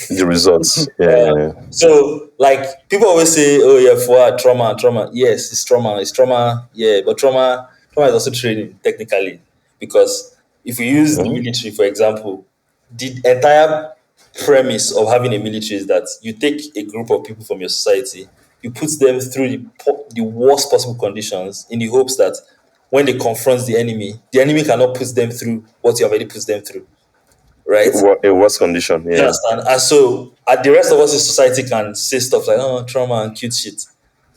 S3: The results. Yeah. Yeah.
S2: So like people always say, "Oh yeah, for trauma, trauma." Yes, it's trauma. Yeah, but trauma is also training technically because if we use the
S3: Mhm.
S2: military for example, the entire premise of having a military is that you take a group of people from your society, you put them through the worst possible conditions in the hopes that when they confront the enemy cannot put them through what you have already put them through, right?
S3: A worse condition.
S2: You
S3: Yeah.
S2: understand? And so the rest of us in society can say stuff like, oh, trauma and cute shit,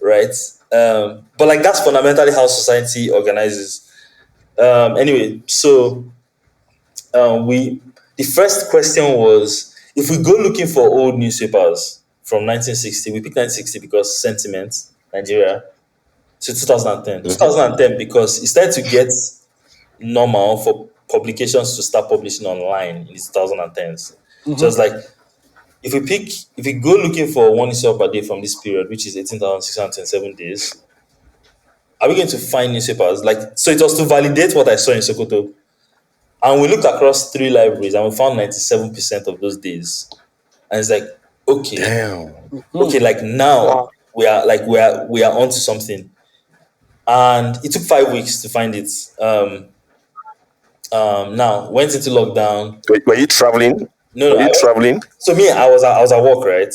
S2: right? But like that's fundamentally how society organizes. Anyway, so we the first question was if we go looking for old newspapers from 1960, we picked 1960 because sentiment, Nigeria, to 2010.
S3: Mhm.
S2: 2010 because it started to get normal for publications to start publishing online in the 2010s. So
S1: Mm-hmm.
S2: it's like if we go looking for one newspaper per day from this period, which is 18,627 days, are we going to find newspapers? Like, so it was to validate what I saw in Sokoto. And we looked across three libraries and we found 97% of those days. And it's like, okay,
S3: Damn.
S2: okay, like now
S1: Wow.
S2: we are onto something. And it took 5 weeks to find it. Now went into lockdown.
S3: Were you traveling?
S2: No, no,
S3: Were you traveling?
S2: so me, I was at work, right?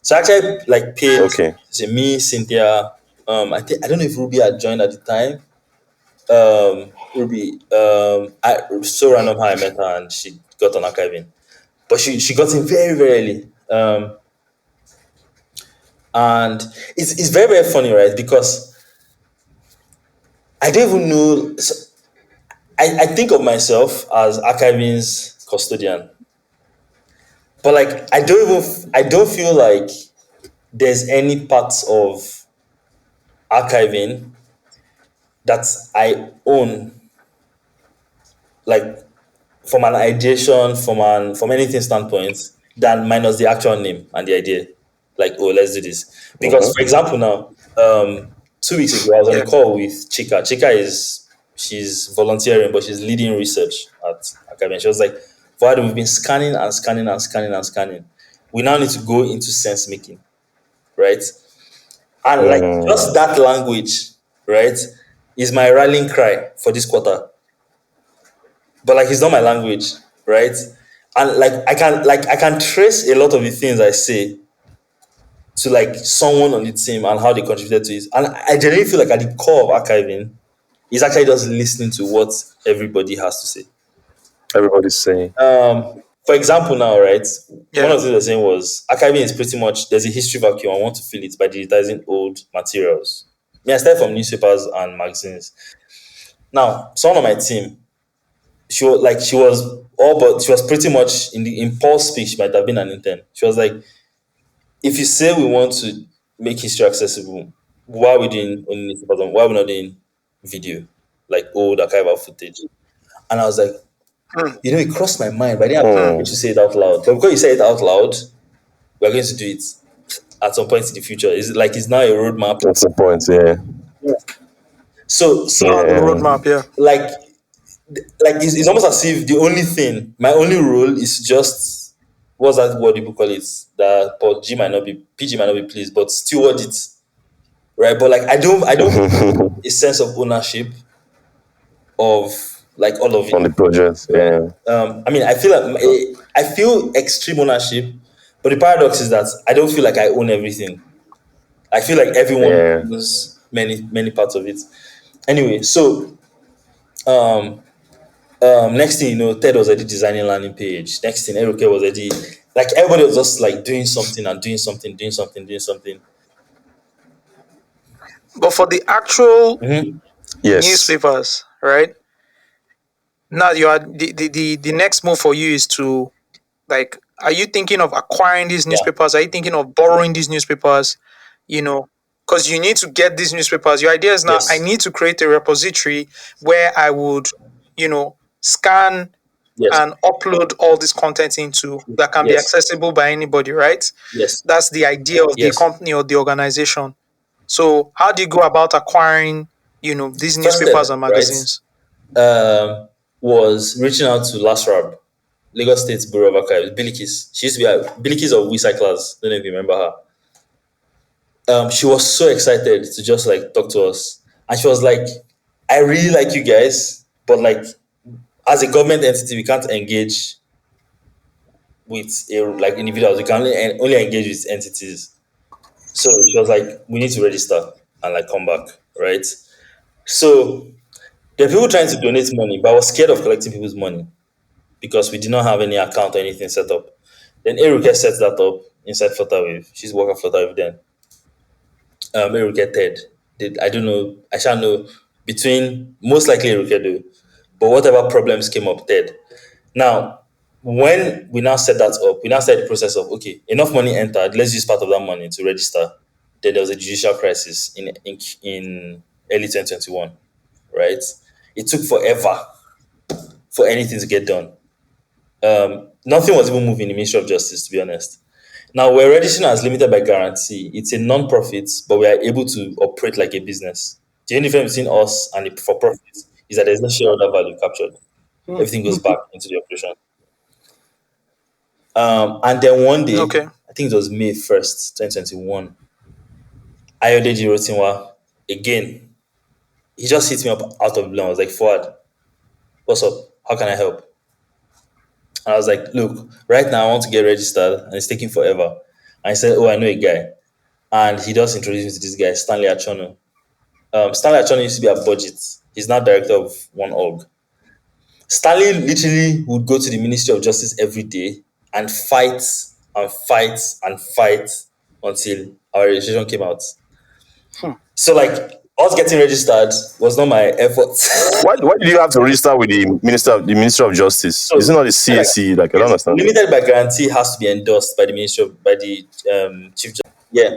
S2: So I actually like paid,
S3: Okay.
S2: so me, Cynthia, I think I don't know if Ruby had joined at the time. Ruby, I so random how I met her and she got on archiving, but she got in very very early. And it's very very funny, right? Because I don't even know. So I think of myself as archiving's custodian, but like I don't feel like there's any parts of archiving that I own, like from an ideation, from anything standpoint, than minus the actual name and the idea. Like, oh, let's do this. Because, for example, now, 2 weeks ago, I was on a
S1: Yeah.
S2: call with Chika. Chika is she's volunteering, but she's leading research at Academy. She was like, "Fuad, we've been scanning and scanning and scanning and scanning. We now need to go into sense making, right? And like just that language, right, is my rallying cry for this quarter. But like it's not my language, right? And like I can trace a lot of the things I say to like someone on the team and how they contributed to it. And I genuinely feel like at the core of archiving is actually just listening to what everybody has to say.
S3: Everybody's saying.
S2: For example, now, right? One
S1: Yeah.
S2: of the things they're saying was archiving is pretty much there's a history vacuum. I want to fill it by digitizing old materials. I started from newspapers and magazines. Now, someone on my team, she was all but she was pretty much in the impulse speech. She might have been an intern. She was like, if you say we want to make history accessible, why are we doing only newspapers? Why are we not doing video, like old archival footage? And I was like,
S1: Hmm.
S2: it crossed my mind, but I didn't have
S1: Hmm.
S2: to say it out loud. But because you say it out loud, we're going to do it at some point in the future. It's now a roadmap.
S3: That's the point. Yeah.
S2: So
S1: Now the
S3: Yeah.
S1: roadmap. Yeah.
S2: like it's almost as if the only thing, my only role is just what's that word people call it? That Paul G might not be PG might not be pleased, but steward it, right? But like I don't feel a sense of ownership of like all of it,
S3: On the project.
S2: right?
S3: Yeah.
S2: I mean, I feel extreme ownership, but the paradox is that I don't feel like I own everything. I feel like everyone
S3: Yeah.
S2: owns many parts of it. Anyway, so um next thing you know, Ted was already designing landing page. Next thing, Eruke was already like everybody was just like doing something and doing something, doing something, doing something.
S1: But for the actual
S2: Mhm.
S3: Yes.
S1: newspapers, right? Now you are the next move for you is to, like, are you thinking of acquiring these
S2: Yeah.
S1: newspapers? Are you thinking of borrowing these newspapers? You know, because you need to get these newspapers. Your idea is now, I
S2: Yes.
S1: need to create a repository where I would, scan
S2: Yes.
S1: and upload all this content into that can be
S2: Yes.
S1: accessible by anybody, right?
S2: Yes.
S1: That's the idea of the
S2: Yes.
S1: company or the organization. So how do you go about acquiring, these
S2: First
S1: newspapers
S2: step,
S1: and
S2: right,
S1: magazines?
S2: was reaching out to LASRAB, Lagos State Bureau of Archives, Bilikis. She used to be Bilikis of Wisa class. Don't know if you remember her. She was so excited to just like talk to us, and she was like, "I really like you guys, but like as a government entity, we can't engage with like individuals. We can only engage with entities." So she was like, "We need to register and like come back, right?" So there are people trying to donate money, but I was scared of collecting people's money because we did not have any account or anything set up. Then Eruke set that up inside Flutterwave. She's working Flutterwave then. Eruke Ted. I don't know. I shall know between most likely Eruke do, but whatever problems came up, Ted. Now, when we now set that up, we now started the process of okay, enough money entered. Let's use part of that money to register. Then there was a judicial crisis in early 2021, right? It took forever for anything to get done. Nothing was even moving in the Ministry of Justice, to be honest. Now we're registering as limited by guarantee. It's a non-profit, but we are able to operate like a business. The only difference between us and the for profit is that there's no shareholder value captured. Everything goes back into the operation. And then one day,
S1: Okay.
S2: I think it was May 1st, 2021, Ayodeji Rotinwa, again, he just hit me up out of the blue. I was like, Fuad, what's up? How can I help? And I was like, look, right now I want to get registered and it's taking forever. And he said, oh, I know a guy. And he just introduced me to this guy, Stanley Achono. Stanley Achono used to be at Budget. He's now director of one org. Stanley literally would go to the Ministry of Justice every day and fight and fight and fight until our registration came out. So like us getting registered was not my effort.
S3: Why did you have to register with the Minister of Justice?
S2: So,
S3: Is it not the CAC? Like, I don't understand.
S2: Limited by guarantee has to be endorsed by the Chief Justice. Yeah.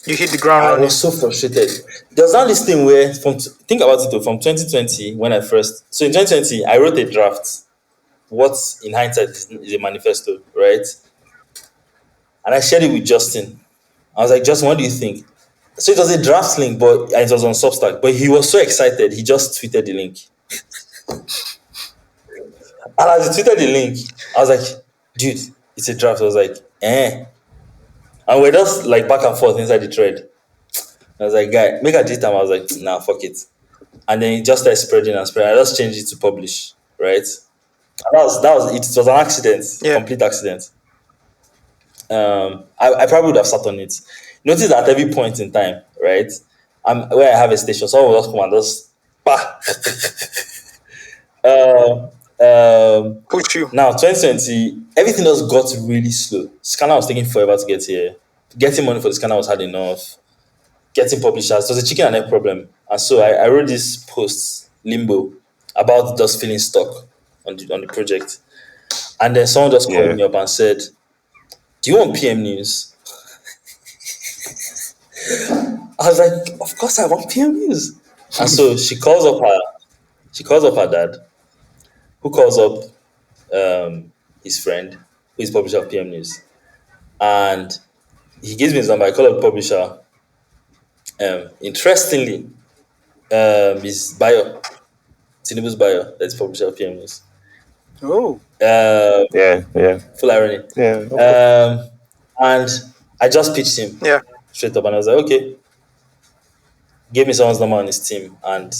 S1: You hit the ground
S2: I
S1: running.
S2: was so frustrated. There was now this thing where, think about it though, from 2020, when I first, so in 2020, I wrote a draft. What in hindsight is a manifesto, right? And I shared it with Justin. I was like, Justin, what do you think? So it was a draft link, but it was on Substack. But he was so excited, he just tweeted the link. And as he tweeted the link, I was like, dude, it's a draft. I was like, eh. And we're just like back and forth inside the thread. I was like, guy, make a this time. I was like, nah, fuck it. And then it just started spreading and spreading. I just changed it to publish, right? And that was it. It was an accident,
S1: Yeah.
S2: complete accident. I probably would have sat on it. Notice that at every point in time, right? Where I have a station, someone will just come and just
S1: Push you.
S2: now 2020, everything just got really slow. Scanner was taking forever to get here. Getting money for the scanner was hard enough. Getting publishers, it was a chicken and egg problem. And so I wrote this post, Limbo, about just feeling stuck on the project. And then someone just called
S3: Yeah.
S2: me up and said, do you want PM News? I was like, of course I want PM News. And so she calls up her dad, who calls up his friend, who is publisher of PM News. And he gives me his number. I call up the publisher. Interestingly, his bio, Tinubu's bio, that's publisher of PM News.
S1: Oh.
S3: Yeah.
S2: Full irony.
S3: Yeah.
S2: And I just pitched him
S1: Yeah.
S2: straight up, and I was like, okay. Gave me someone's number on his team, and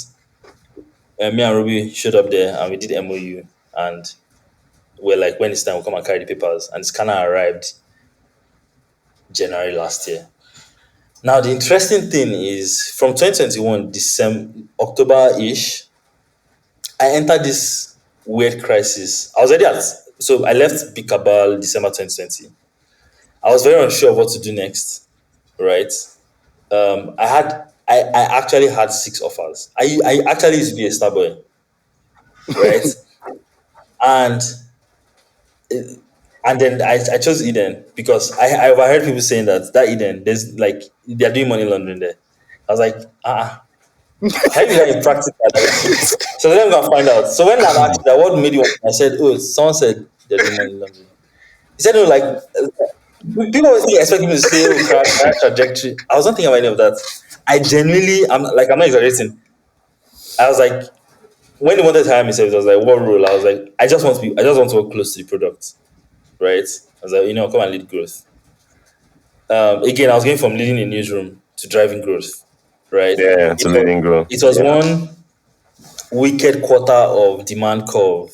S2: me and Ruby showed up there, and we did MOU, and we're like, when it's time, we'll come and carry the papers. And it's kind of arrived January last year. Now, the interesting thing is, from 2021, October-ish, I entered this weird crisis. I was already so I left Big Cabal December 2020. I was very unsure of what to do next, right? I actually had 6 offers. I actually used to be a star boy, right? and then I chose Eden because I overheard people saying that Eden, there's like, they're doing money laundering there. I was like, how do you that in practice? So then I'm gonna find out. So when I asked that, what made you want, I said, oh, someone said they're doing money laundering. He said, no, like, people always expect me to say, oh, career trajectory. I was not thinking about any of that. I genuinely, I'm not exaggerating. I was like, when they wanted to hire me, I was like, what role? I was like, I just want to work close to the product, right? I was like, come and lead growth. Again, I was going from leading a newsroom to driving growth, right?
S3: Yeah, to leading growth.
S2: It was one wicked quarter of demand curve.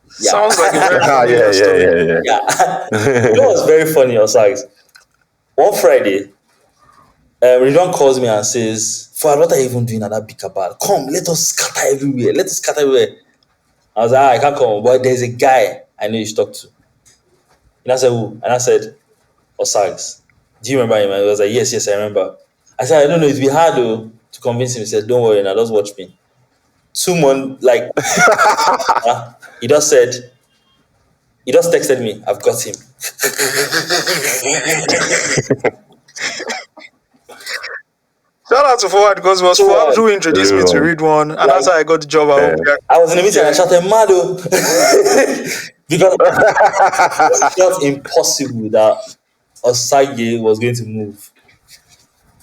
S1: Sounds like a very familiar story.
S2: Yeah. You know what's very funny, Osagie? One Friday, Ridwan calls me and says, Fuad, what are you even doing at that big cabal? Come, let us scatter everywhere. I was like, I can't come, but there's a guy I know you should talk to. And I said, who? And I said, Osagie. Do you remember him? And he was like, yes, I remember. I said, I don't know, it'd be hard though to convince him. He said, don't worry, now just watch me. 2 months, like, he just texted me, I've got him.
S1: Shout out to Fuad because it was Fuad who introduced me to Ridwan, and that's how I got the job at Hope.
S2: I was in a meeting and I shouted, Mado! Because it felt impossible that Osagie was going to move.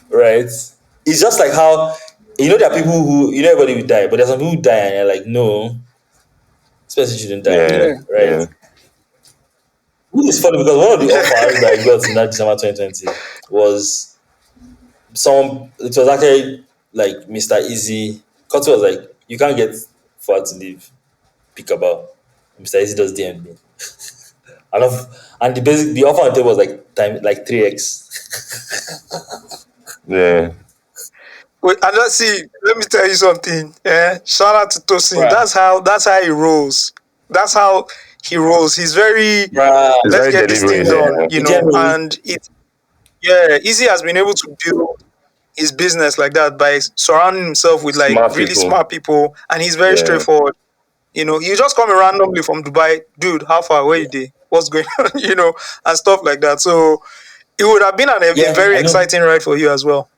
S2: right? It's just like how there are people who everybody will die, but there's some people who die and you're like, no, this person shouldn't die,
S3: Yeah,
S4: Yeah.
S2: right?
S3: yeah.
S2: Which is funny because one of the offers that I got in that December 2020 was it was actually like Mr. Easy. Kotu was like, you can't get Fuad to leave Peekaboo. Mr. Easy does DMB. And the offer on the table was like 3x.
S3: Yeah.
S1: Wait, and let's see. Let me tell you something. Shout out to Tosin.
S2: Bruh.
S1: That's how he rolls. That's how he rolls. He's very
S2: Bruh.
S3: It's
S1: let's
S3: very
S1: get this thing
S3: deliberate.
S1: done,
S3: Yeah.
S2: You get me?
S1: and Easy has been able to build his business like that by surrounding himself with like
S3: Smart
S1: really
S3: people.
S1: smart people, and he's very
S3: Yeah.
S1: straightforward. You just come in randomly from Dubai, dude. How far? Where you dey? What's going on? And stuff like that. So it would have been a
S2: Yeah,
S1: very
S2: I know.
S1: exciting ride for you as well.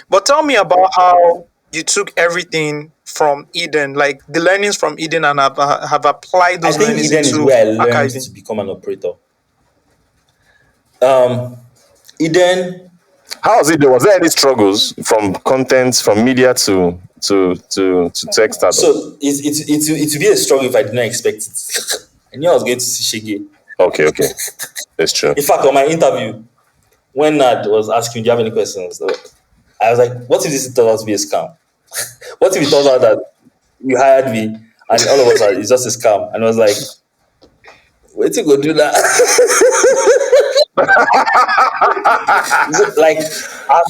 S1: But tell me about how you took everything from Eden, like the learnings from Eden, and have applied
S2: I
S1: those
S2: think
S1: learnings
S2: Eden is
S1: into
S2: where I learned
S1: archiving.
S2: to become an operator. Um, Eden,
S3: How was it though? Was there any struggles from content, from media to tech startup?
S2: so it would be a struggle if I did not expect it. I knew I was going to see Shege.
S3: Okay, okay. That's true.
S2: In fact, on my interview, when Nad was asking, "Do you have any questions?" I was like, "What if this turned out to be a scam? What if it turns out that you hired me and all of us it's just a scam?" And I was like, "Wait to go do that." Like,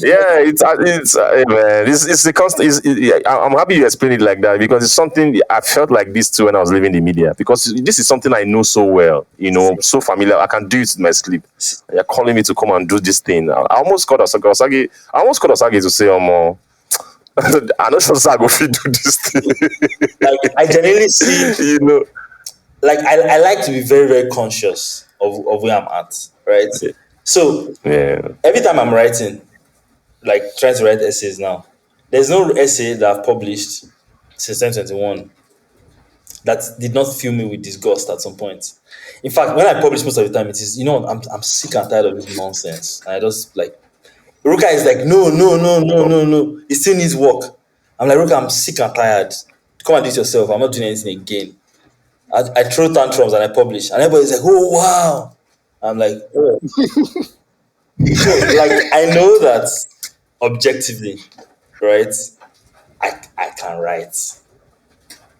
S3: Yeah, it's man, it's the constant. I'm happy you explained it like that because it's something I felt like this too when I was leaving the media because this is something I know so well, so familiar. I can do it in my sleep. You're calling me to come and do this thing. I almost called Osage. I almost called Osage to say, I'm not sure Osage if you do this thing.
S2: I genuinely see.
S3: you know.
S2: Like, I like to be very very conscious of where I'm at, right? So
S3: Yeah.
S2: every time I'm writing, like trying to write essays now, there's no essay that I've published since 2021 that did not fill me with disgust at some point. In fact, when I publish most of the time, it is, I'm sick and tired of this nonsense. And I just like, Ruka is like, no, no, no, no, no, no. It still needs work. I'm like, Ruka, I'm sick and tired. Come and do it yourself. I'm not doing anything again. I throw tantrums and I publish. And everybody's like, oh, wow. I'm like, oh. So, like, I know that objectively, right? I can write,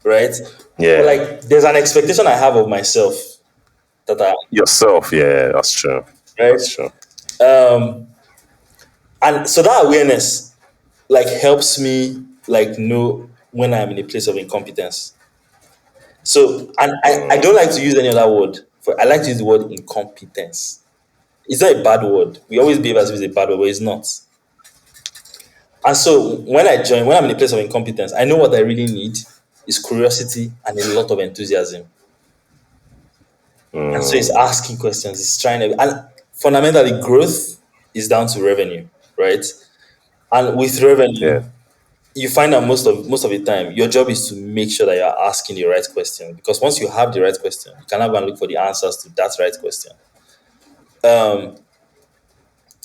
S2: right? But
S3: Yeah.
S2: like, there's an expectation I have of myself that
S3: Yourself. Yeah, that's true.
S2: right?
S3: That's true.
S2: Um, and so that awareness like helps me like know when I'm in a place of incompetence. So, and I don't like to use any other word for. I like to use the word incompetence. It's not a bad word. We always behave as if it's a bad word, but it's not. And so when I'm in a place of incompetence, I know what I really need is curiosity and a lot of enthusiasm. And so it's asking questions, it's trying to, and fundamentally, growth is down to revenue, right? And with revenue,
S3: Yeah.
S2: you find that most of the time, your job is to make sure that you're asking the right question. Because once you have the right question, you can have and look for the answers to that right question.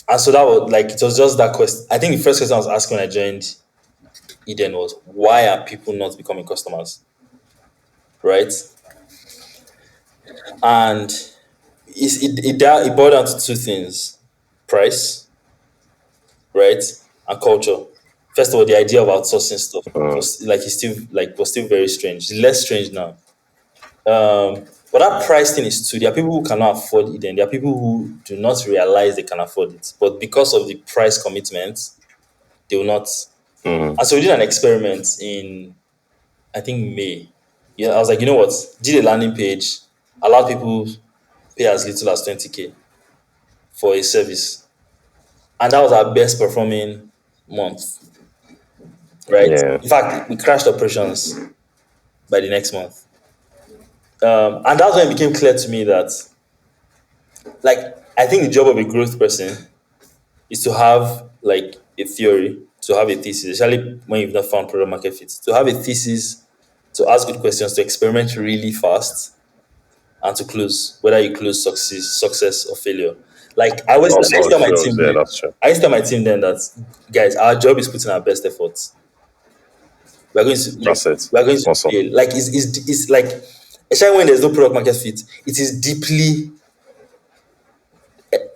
S2: And so that was like it was just that question. I think the first question I was asking when I joined Eden was why are people not becoming customers? Right? And it boiled down to two things: price, right, and culture. First of all, the idea of outsourcing stuff was like was still very strange. It's less strange now. But that price thing is too. There are people who cannot afford it, and there are people who do not realize they can afford it. But because of the price commitment, they will not. And so we did an experiment in I think May. Yeah, I was like, you know what? Did a landing page, allowed people pay as little as 20K for a service. And that was our best performing month, right?
S3: Yeah.
S2: In fact, we crashed operations by the next month. And that's when it became clear to me that, like, I think the job of a growth person is to have, like, a theory, to have a thesis, especially when you've not found product market fit, to have a thesis, to ask good questions, to experiment really fast, and to close, whether you close success or failure. Like I used
S3: Also
S2: to tell my
S3: shows.
S2: team
S3: Yeah,
S2: then,
S3: that's true.
S2: I used to tell my team then that guys, our job is putting our best efforts. We're going to like
S3: That's it.
S2: we're going to
S3: Awesome.
S2: fail. Like it's like, especially when there's no product market fit, it is deeply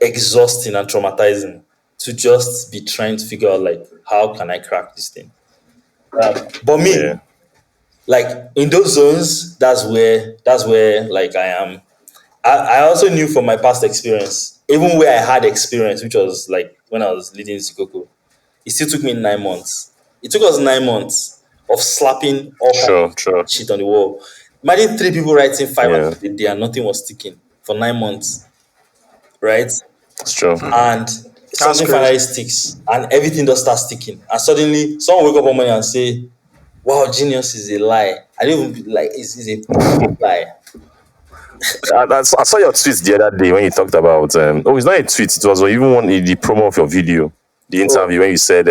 S2: exhausting and traumatizing to just be trying to figure out like how can I crack this thing. But
S3: Yeah.
S2: me, like in those zones, that's where like I am. I also knew from my past experience, even where I had experience, which was like when I was leading Sikoko, it still took me 9 months. It took us 9 months of slapping all kinds
S3: True.
S2: of
S3: True.
S2: shit on the wall. Imagine three people writing
S3: Yeah.
S2: 500 a day and nothing was sticking for 9 months, right?
S3: It's true.
S2: And
S1: That's
S2: something
S1: crazy.
S2: finally sticks and everything just starts sticking. And suddenly someone wake up one morning and say, wow, genius is a lie. I don't even like it's a lie.
S3: I saw your tweet the other day when you talked about. Oh, it's not a tweet. It was even one the promo of your video, the
S2: Oh,
S3: interview when you said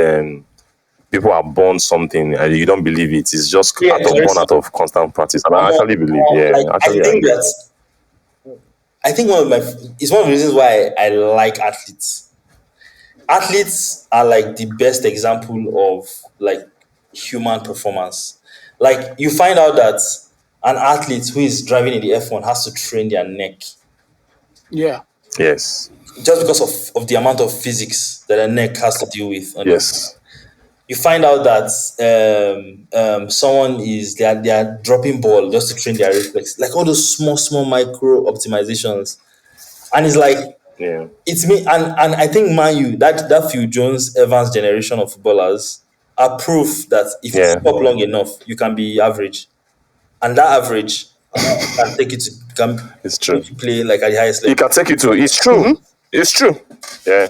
S3: people are born something and you don't believe it. It's just
S2: yeah,
S3: born out of constant practice. And I actually believe.
S2: like
S3: Yeah, actually I agree.
S2: I think it's one of the reasons why I like athletes. Athletes are like the best example of like human performance. Like you find out that an athlete who is driving in the F1 has to train their neck
S1: Yeah.
S3: Yes.
S2: just because of the amount of physics that a neck has to deal with.
S3: Yes.
S2: You find out that someone they are dropping ball just to train their reflex, like all those small micro optimizations, and it's like
S3: Yeah.
S2: it's me and I think Man U that Phil Jones Evans generation of footballers are proof that if you
S3: Yeah.
S2: stop long enough, you can be average, and that average can
S3: It's true.
S2: make you play like at the highest
S3: It
S2: level.
S3: can take you to. It's true.
S1: Mm-hmm.
S3: It's true. Yeah.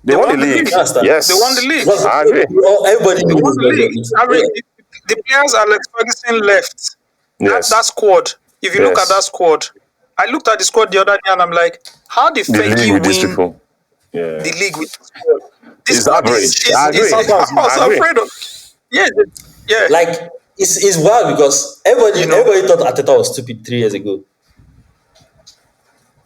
S3: They
S1: They
S3: won the
S1: won the
S3: league.
S1: league.
S2: You understand?
S1: They won the
S3: Yes.
S1: league.
S2: Because
S3: I agree.
S2: everybody
S1: They won
S2: knows
S1: the
S2: that
S1: league. I mean, the players Alex Ferguson left. That
S3: Yes.
S1: squad. If you look at that
S3: Yes.
S1: squad, I looked at the squad the other day and I'm like, how did
S3: The league
S1: Fergie
S3: with these
S1: win
S3: people.
S1: the
S3: Yeah.
S1: league with this squad? This
S3: It's
S1: squad is
S3: average.
S1: is
S3: I
S1: is.
S3: agree.
S1: I was
S3: I agree.
S1: afraid of. Yeah, yeah.
S2: like it's wild because
S1: You know.
S2: everybody thought Ateta was stupid 3 years ago.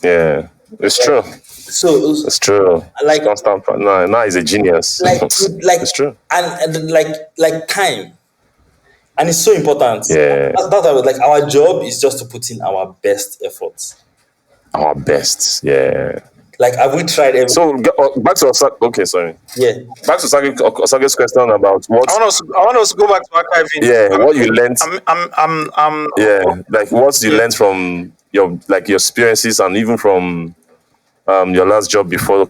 S3: Yeah. It's
S2: Like
S3: true.
S2: so
S3: It's true. It's
S2: like
S3: constant. No, now he's a genius.
S2: like like
S3: It's true.
S2: and like time. And it's so important.
S3: Yeah.
S2: That's why I was like our job is just to put in our best efforts.
S3: Our best. Yeah.
S2: Like have we tried every
S3: So back to okay, sorry.
S2: yeah.
S3: Back to Osage's question about what.
S1: I want us to go back to archiving.
S3: Yeah, what you learned.
S1: I'm
S3: Yeah, like what you
S1: yeah.
S3: learned from your experiences and even from your last job before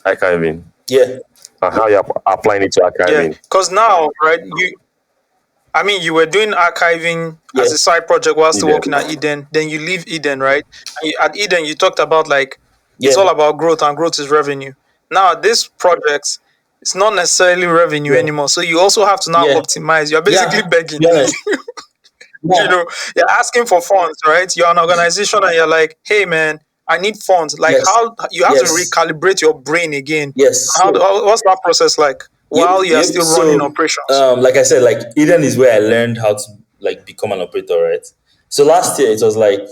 S3: archiving
S2: Yeah.
S3: and how you're applying it to
S1: Yeah,
S3: archiving.
S1: because now, right, you were doing archiving
S2: Yeah.
S1: as a side project while still
S3: Yeah.
S1: working at Eden. Then you leave Eden, right? At Eden, you talked about like it's
S2: Yeah.
S1: all about growth and growth is revenue. Now, this project, it's not necessarily revenue
S2: Yeah.
S1: anymore. So you also have to now
S2: Yeah.
S1: optimize. You're
S2: Yeah.
S1: basically
S2: To
S1: begging.
S2: be honest.
S1: you
S2: Yeah.
S1: know, you're asking for funds, right? You're an organization and you're like, hey, man, I need funds. Like,
S2: Yes.
S1: how you have to
S2: Yes.
S1: recalibrate your brain again.
S2: Yes.
S1: What's that process like while you're still running
S2: So
S1: operations?
S2: like I said, like Eden is where I learned how to like become an operator, right? So last year it was like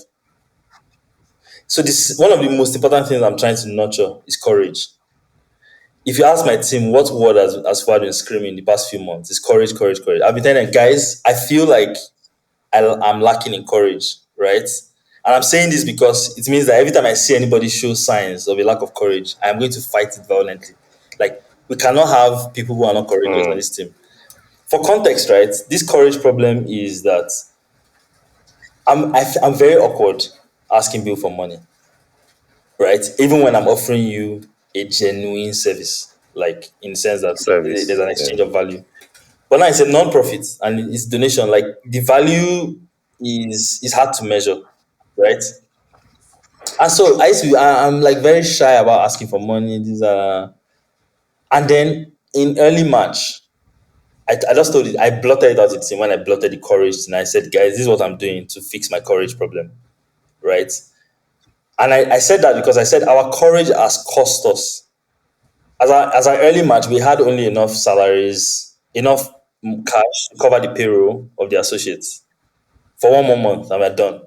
S2: so this one of the most important things I'm trying to nurture is courage. If you ask my team what word has Fuad been screaming the past few months, it's courage, courage, courage. I've been telling them, guys, I feel like I'm lacking in courage, right? And I'm saying this because it means that every time I see anybody show signs of a lack of courage, I'm going to fight it violently. Like we cannot have people who are not courageous on
S3: Mm,
S2: this team. For context, right? This courage problem is that I'm very awkward asking Bill for money, right? Even when I'm offering you a genuine service, like in the sense that there's
S3: service.
S2: an
S3: Yeah.
S2: exchange of value. But now it's a non-profit and it's donation. Like the value is hard to measure, right? And so I'm like very shy about asking for money. These are and then in early March, I just told it. I blotted it out to the team when I blotted the courage, and I said, guys, this is what I'm doing to fix my courage problem, right? And I said that because I said our courage has cost us. As our early March, we had only enough salaries, enough cash to cover the payroll of the associates for one more month, and we're done,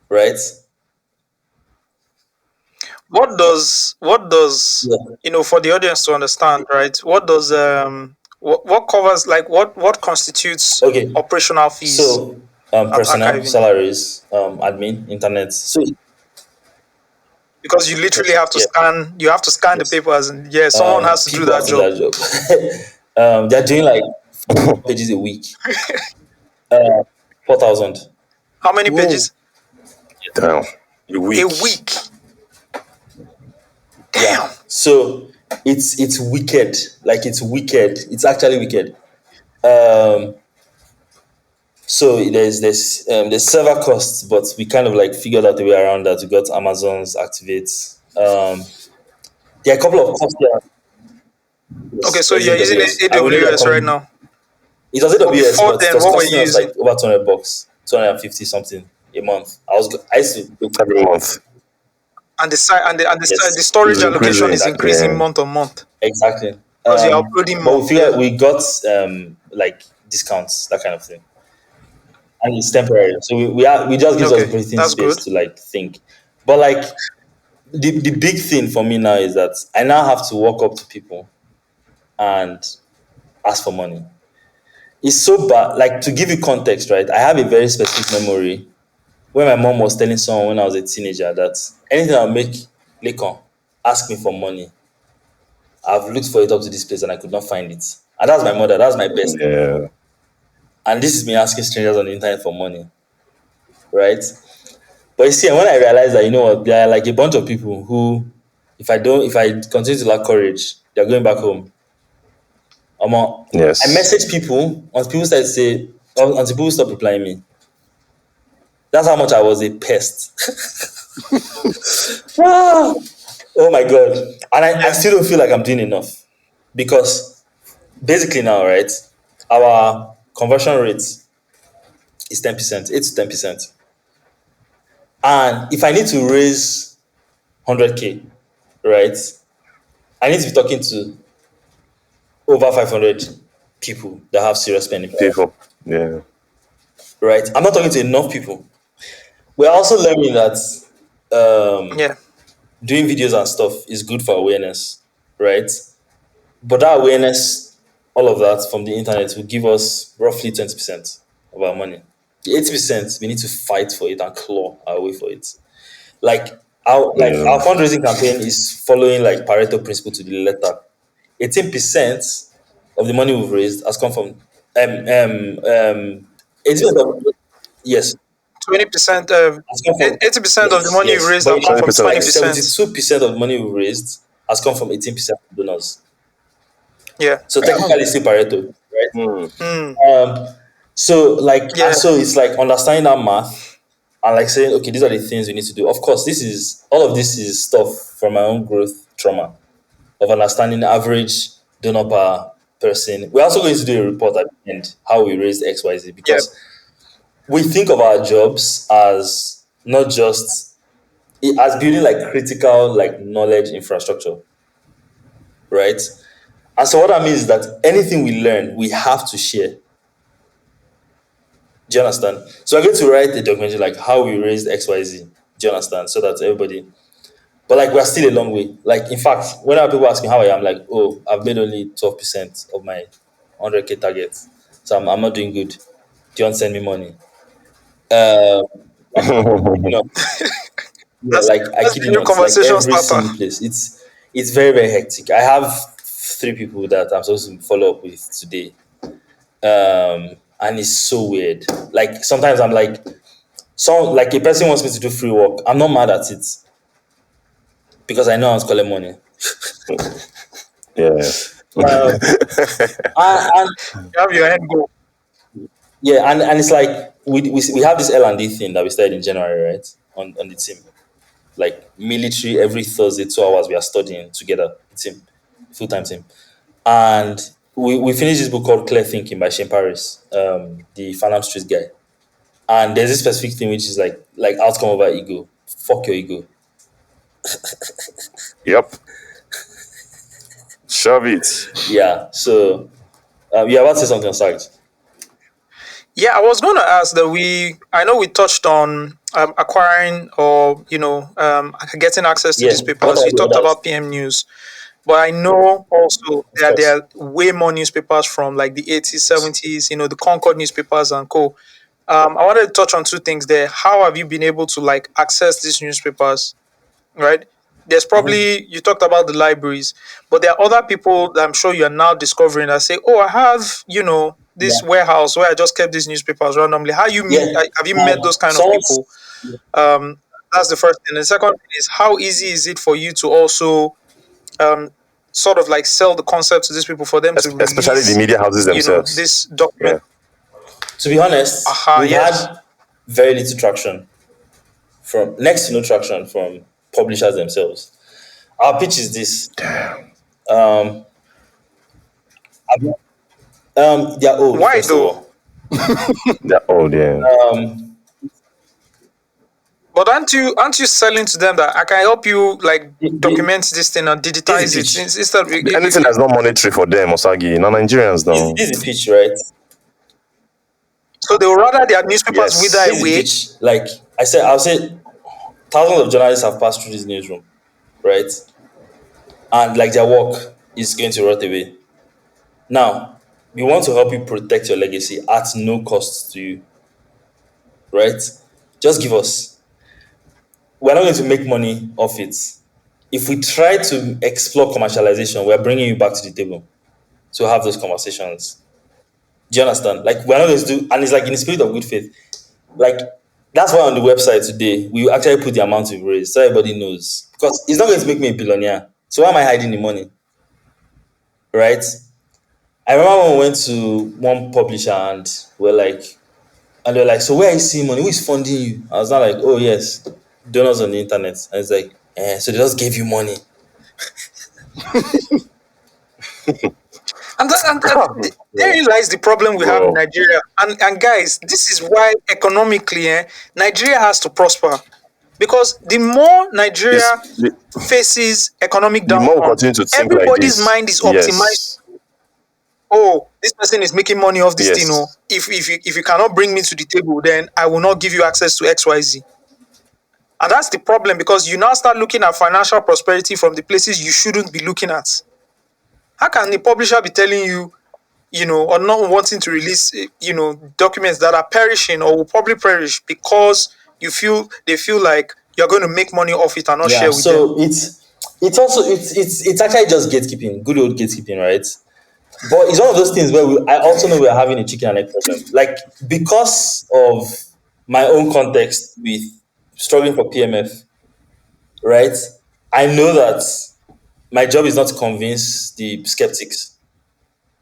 S2: right?
S1: what does
S2: Yeah.
S1: for the audience to understand, right? What covers, like, what constitutes
S2: Okay.
S1: operational fees
S2: So
S1: at
S2: personnel,
S1: archiving?
S2: salaries, admin, internet. So
S1: Because you literally
S2: yes,
S1: have to
S2: yeah,
S1: scan the
S2: yes.
S1: papers, and yeah, someone has to do
S2: People have
S1: that
S2: to do
S1: job.
S2: their job. They're doing like pages a week. 4,000.
S1: How many
S3: Whoa.
S1: pages
S3: Damn. A
S1: a
S3: week.
S1: week?
S2: Yeah.
S1: Damn.
S2: So it's wicked. Like it's wicked. It's actually wicked. Um, so there's server costs, but we kind of like figured out the way around that. We got Amazon's Activate. There are a couple of costs there.
S1: Okay,
S2: Yes,
S1: so
S2: there's
S1: you're using
S2: AWS, and we know they're
S1: AWS right
S2: coming.
S1: now.
S2: It was
S1: But
S2: AWS,
S1: before
S2: but it
S1: then,
S2: was
S1: what were you
S2: costing us like
S1: using?
S2: over $200, 250 something a month. I used to
S3: Every month.
S1: And the
S2: yes,
S1: storage
S3: It's
S1: allocation
S3: increasing.
S1: is
S2: exactly,
S1: increasing
S3: Yeah.
S1: month on month
S2: exactly.
S1: because you're uploading
S2: But
S1: more.
S2: we
S1: Yeah.
S2: figured we got like discounts, that kind of thing, and it's temporary. So we just gives us
S1: Okay,
S2: breathing
S1: that's
S2: space
S1: good.
S2: to like think. But like the big thing for me now is that I now have to walk up to people and ask for money. It's so bad. Like to give you context, right? I have a very specific memory when my mom was telling someone when I was a teenager that anything I'll make later, ask me for money. I've looked for it up to this place and I could not find it. And that's my mother, that's my best.
S3: Yeah.
S2: And this is me asking strangers on the internet for money, right? But you see, and when I realized that, you know what, there are like a bunch of people who, if I continue to lack courage, they're going back home. I
S3: Yes.
S2: message people until people start to say, until people stop replying me. That's how much I was a pest. Ah, oh my God. And I
S1: Yeah.
S2: still don't feel like I'm doing enough because basically now, right, our conversion rate is 10%, 8 to 10%. And if I need to raise 100K, right, I need to be talking to over 500 people that have serious spending power,
S3: People. Yeah.
S2: right? I'm not talking to enough people. We're also learning that um,
S1: Yeah.
S2: doing videos and stuff is good for awareness, right? But that awareness, all of that from the internet will give us roughly 20% of our money. The 80%, we need to fight for it and claw our way for it. Our
S3: Yeah.
S2: fundraising campaign is following like Pareto principle to the letter. 18% of the money we've raised has come from 18% of, yes,
S1: 20%.
S2: has come from,
S1: 80% of the
S2: yes,
S1: money you
S2: yes.
S1: raised
S2: But
S1: have
S2: you
S1: come
S2: know,
S1: from
S3: 20%.
S2: like
S1: 20%.
S2: 72% of the money we've raised has come from 18% of donors.
S1: Yeah.
S2: So technically it's still Pareto, right?
S3: Hmm.
S1: Hmm.
S2: Um, so like, and
S1: Yeah.
S2: so it's like understanding that math and like saying, okay, these are the things we need to do. Of course, all of this is stuff from my own growth trauma of understanding the average donor per person. We're also going to do a report at the end how we raised XYZ
S1: Yeah.
S2: because we think of our jobs as not just as building like critical like knowledge infrastructure, right? And so what that means is that anything we learn, we have to share. Do you understand? So I'm going to write a documentary like how we raised XYZ. Do you understand? So that everybody, but like we're still a long way. Like in fact, whenever people ask me how I am, like, oh, I've made only 12% of my 100K target. So I'm not doing good. Do you want to send me money? Uh, you know, yeah,
S1: That's
S2: like I
S1: that's
S2: kid
S1: the
S2: you
S1: new
S2: not, like
S1: conversation
S2: every
S1: starter.
S2: single place. It's very, very hectic. I have 3 people that I'm supposed to follow up with today. And it's so weird. Like sometimes I'm like, like a person wants me to do free work. I'm not mad at it because I know I'm calling money.
S3: Yeah.
S2: Um, and
S1: You have your end goal.
S2: yeah, and it's like we have this L&D thing that we started in January, right? On the team, like military. Every Thursday, 2 hours, we are studying together. Team, full time team, and we finished this book called Clear Thinking by Shane Paris, the Farnham Street guy. And there's this specific thing which is like outcome over ego. Fuck your ego.
S3: Yep. Shove it.
S2: Yeah. So you're about to say something, Sarge.
S1: Yeah, I was going to ask that I know we touched on acquiring or, getting access to
S2: Yeah.
S1: these
S2: What
S1: papers.
S2: about
S1: You
S2: the
S1: talked
S2: others?
S1: about PM News, but I know also
S2: Of
S1: that there
S2: course.
S1: are way more newspapers from like the 80s, 70s, the Concord newspapers and co. I wanted to touch on two things there. How have you been able to like access these newspapers, right? There's probably, you talked about the libraries, but there are other people that I'm sure you're now discovering that say, oh, I have,
S2: Yeah.
S1: this warehouse where I just kept these newspapers randomly.
S2: Yeah.
S1: Have you met those kind of
S2: Someone's
S1: people? Um, that's the first thing. The second thing is, how easy is it for you to also um, sort of like sell the concept to these people for them to
S3: Especially the
S1: release,
S3: media houses themselves.
S1: this document?
S3: Yeah.
S2: to be honest,
S1: Aha,
S2: we've
S1: yes.
S2: had very little traction from next to no traction from publishers themselves. Our pitch is this. Um, they're old,
S1: Why
S2: first of
S1: though?
S2: all.
S3: Yeah. Oh, yeah.
S2: Um,
S1: But aren't you selling to them that I can help you like
S2: the, the,
S1: document this thing and
S2: this is
S1: digitize
S2: the
S1: it
S2: pitch.
S1: instead of
S3: Anything that's not monetary for them, Osagi. No Nigerians now.
S2: This is the pitch, right?
S1: so they would rather their newspapers wither
S3: Yes.
S2: This is the
S1: away.
S2: pitch. Like I'll say thousands of journalists have passed through this newsroom, right? And like their work is going to rot away. Now, we want to help you protect your legacy at no cost to you, right? Just give us. We're not going to make money off it. If we try to explore commercialization, we're bringing you back to the table to have those conversations. Do you understand? Like, we're not going to do, and it's like in the spirit of good faith. Like, that's why on the website today, we actually put the amount we've raised so everybody knows. Because it's not going to make me a billionaire. So why am I hiding the money? Right? I remember when we went to one publisher and they're like, so where are you seeing money? Who is funding you? I was not like, oh yes, donors on the internet. And it's like, so they just gave you money.
S1: And therein lies the problem we have in
S3: Bro.
S1: Nigeria. And guys, this is why economically, Nigeria has to prosper. Because the more
S3: It's,
S1: Nigeria
S3: the,
S1: faces economic
S3: the more we
S1: downturn,
S3: continue to think like
S1: everybody's
S3: this.
S1: mind is optimized.
S3: Yes.
S1: Oh, this person is making money off this thing. Oh,
S3: Yes.
S1: if you cannot bring me to the table, then I will not give you access to XYZ. And that's the problem because you now start looking at financial prosperity from the places you shouldn't be looking at. How can the publisher be telling you, or not wanting to release, documents that are perishing or will probably perish because they feel like you're going to make money off it and not
S2: Yeah,
S1: share with them?
S2: so it's also it's actually just gatekeeping, good old gatekeeping, right? But it's one of those things where I also know we're having a chicken and egg problem. Like because of my own context with struggling for PMF, right? I know that my job is not to convince the skeptics.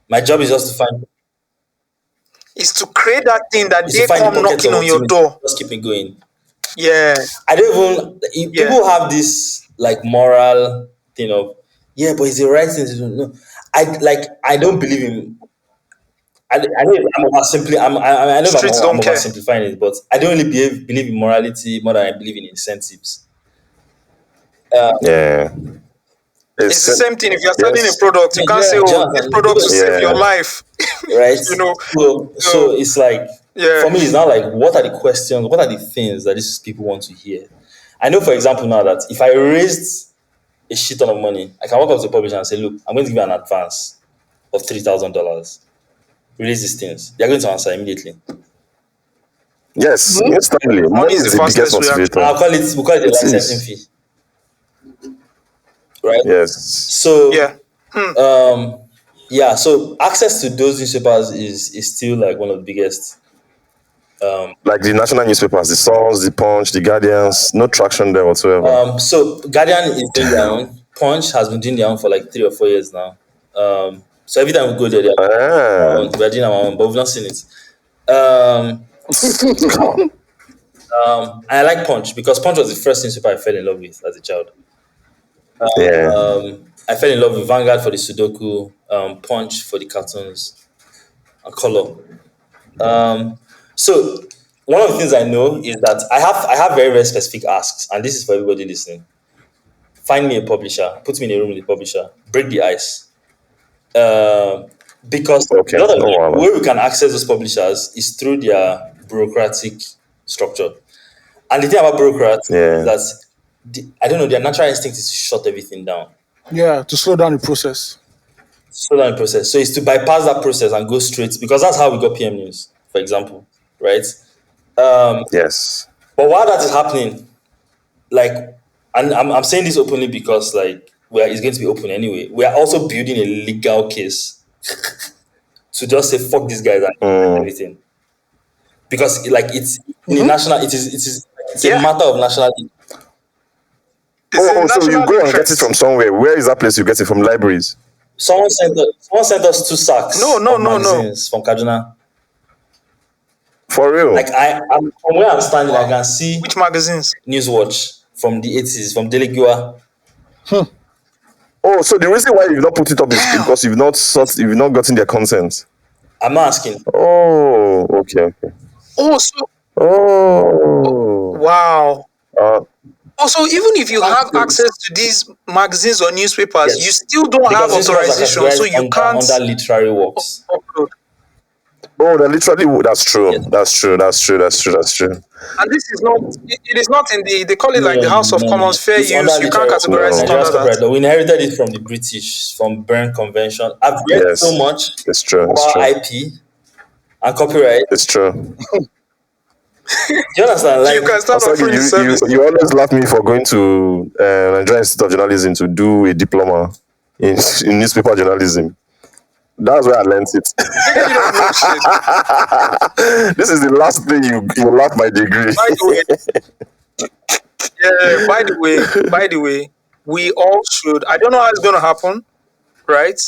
S2: My job is just to find
S1: Is to create that thing that
S2: is to
S1: they
S2: find the
S1: come
S2: pockets
S1: knocking
S2: of
S1: on your
S2: optimism.
S1: door.
S2: Just keep me going.
S1: Yeah,
S2: I don't even
S1: yeah.
S2: people have this like moral thing of yeah, but it's the right thing to do. No, I don't believe in. I know I'm oversimpli- I know
S1: Streets
S2: I'm
S1: don't care.
S2: oversimplifying it, but I don't really believe in morality more than I believe in incentives.
S3: Yeah.
S1: It's the same thing. If you're selling a
S3: Yes.
S1: product, you can't say, "Oh, this
S2: Jonathan,
S1: product will save your
S3: Yeah.
S1: life."
S2: right?
S1: you know.
S2: So
S1: So
S2: it's like
S1: yeah,
S2: for me, it's not like what are the questions, what are the things that these people want to hear. I know, for example, now that if I raised a shit ton of money, I can walk up to the publisher and say, look, I'm going to give you an advance of $3,000. Release these things. They're going to answer immediately.
S3: Yes. Instantly.
S1: money
S3: Money
S1: is the
S3: is the biggest
S1: fastest way. Actually,
S3: motivator.
S2: We call it a
S3: It
S2: licensing
S3: is.
S2: fee, right?
S3: Yes.
S1: yeah.
S2: So yeah, so access to those newspapers is still like one of the biggest.
S3: Like the national newspapers, the Sons, the Punch, the Guardians, no traction there whatsoever.
S2: So Guardian is doing their own. Punch has been doing their own for like 3 or 4 years now. So every time we go there,
S3: Ah.
S2: we're doing our own, but we've not seen it. Um, I like Punch because Punch was the first newspaper I fell in love with as a child.
S3: Yeah.
S2: I fell in love with Vanguard for the Sudoku, Punch for the cartoons, and Color. So one of the things I know is that I have very very specific asks, and this is for everybody listening. Find me a publisher, put me in a room with a publisher, break the ice. Uh, because a
S3: Okay.
S2: lot of
S3: No,
S2: the
S3: wahala.
S2: way we can access those publishers is through their bureaucratic structure. And the thing about bureaucrats is
S3: Yeah.
S2: that I don't know, their natural instinct is to shut everything down,
S4: Yeah, to slow down the process.
S2: slow down the process. So it's to bypass that process and go straight, because that's how we got PM News, for example, right?
S3: Yes.
S2: But while that is happening, like, and I'm saying this openly because like it's going to be open anyway. We are also building a legal case to just say fuck these guys and
S3: Mm.
S2: everything, because like it's in a
S4: Mm-hmm.
S2: national, it's a
S1: Yeah.
S2: matter of national.
S1: It's in
S3: So you
S1: national
S3: go and get it from
S1: interest.
S3: somewhere. Where is that place you get it from? Libraries.
S2: Someone sent us 2 sacks
S1: No, no,
S2: of
S1: no, no.
S2: magazines from Kaduna.
S3: For real.
S2: Like I'm from where I'm standing, I can see
S1: Which magazines?
S2: Newswatch from the 80s, from Delegua.
S3: Oh, so the reason why you've not put it up is
S1: Damn.
S3: because you've not gotten their consent.
S2: I'm not asking.
S3: Oh, okay.
S1: Oh, so
S3: Oh.
S1: wow.
S3: Uh,
S1: Also, even if you have access to these magazines or newspapers, you
S2: Yes,
S1: still don't have
S2: because newspapers are
S1: authorization, so
S2: categorized
S1: you can't
S2: under literary works.
S1: upload.
S3: they're literally, that's true.
S2: Yes.
S3: That's true. That's true. That's true. That's true.
S1: And this is not. It is not in the. They call it
S2: No,
S1: like the House of
S2: no.
S1: Commons fair
S2: It's under
S1: use. You can't
S2: literary works.
S1: categorize it
S3: No.
S2: Nigeria's
S1: under that.
S2: copyright law. We inherited it from the British, from Berne Convention. I've read so
S3: Yes.
S2: much
S3: It's true. It's
S2: about
S3: true.
S2: IP and copyright.
S3: It's true.
S2: Do you understand?
S1: You can
S2: Like,
S1: start
S3: Osagie,
S1: offering the service.
S3: you always laugh me for going to Nigerian Institute of Journalism to do a diploma in newspaper journalism. That's where I learned it.
S1: Nigga, you don't know shit.
S3: This is the last thing you lack my degree.
S1: By the way, yeah. By the way, we all should. I don't know how it's going to happen, right?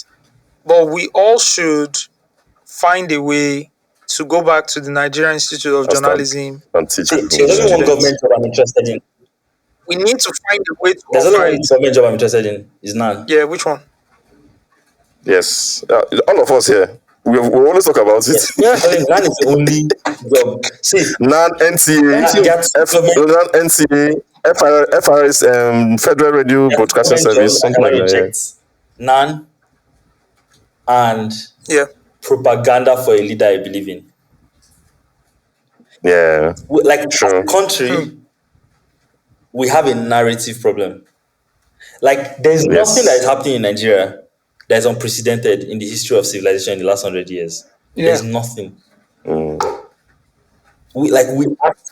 S1: But we all should find a way to go back to the Nigerian Institute of
S3: I'll start
S1: Journalism
S3: and teach
S2: see,
S3: people.
S2: there's
S1: teach
S2: only one
S1: students.
S2: government job I'm interested in.
S1: We need to find a way to
S2: There's only
S1: offer
S2: one
S1: it.
S2: government job I'm interested in. Is none.
S1: Yeah, which one?
S3: Yes, all of us here. We always talk about it.
S2: Yes. None is the only job. See,
S3: Non NTA,
S2: get
S3: non NTA, FRS, Federal Radio Broadcasting
S2: government
S3: Service,
S2: jobs I
S3: something
S2: cannot
S3: like that.
S2: reject. None and
S1: Yeah.
S2: propaganda for a leader I believe in.
S3: Yeah,
S2: Like as
S3: sure.
S2: a country, we have a narrative problem. Like there's
S3: Yes.
S2: nothing that is happening in Nigeria that is unprecedented in the history of civilization in the last 100 years.
S4: Yeah.
S2: There's nothing. We act.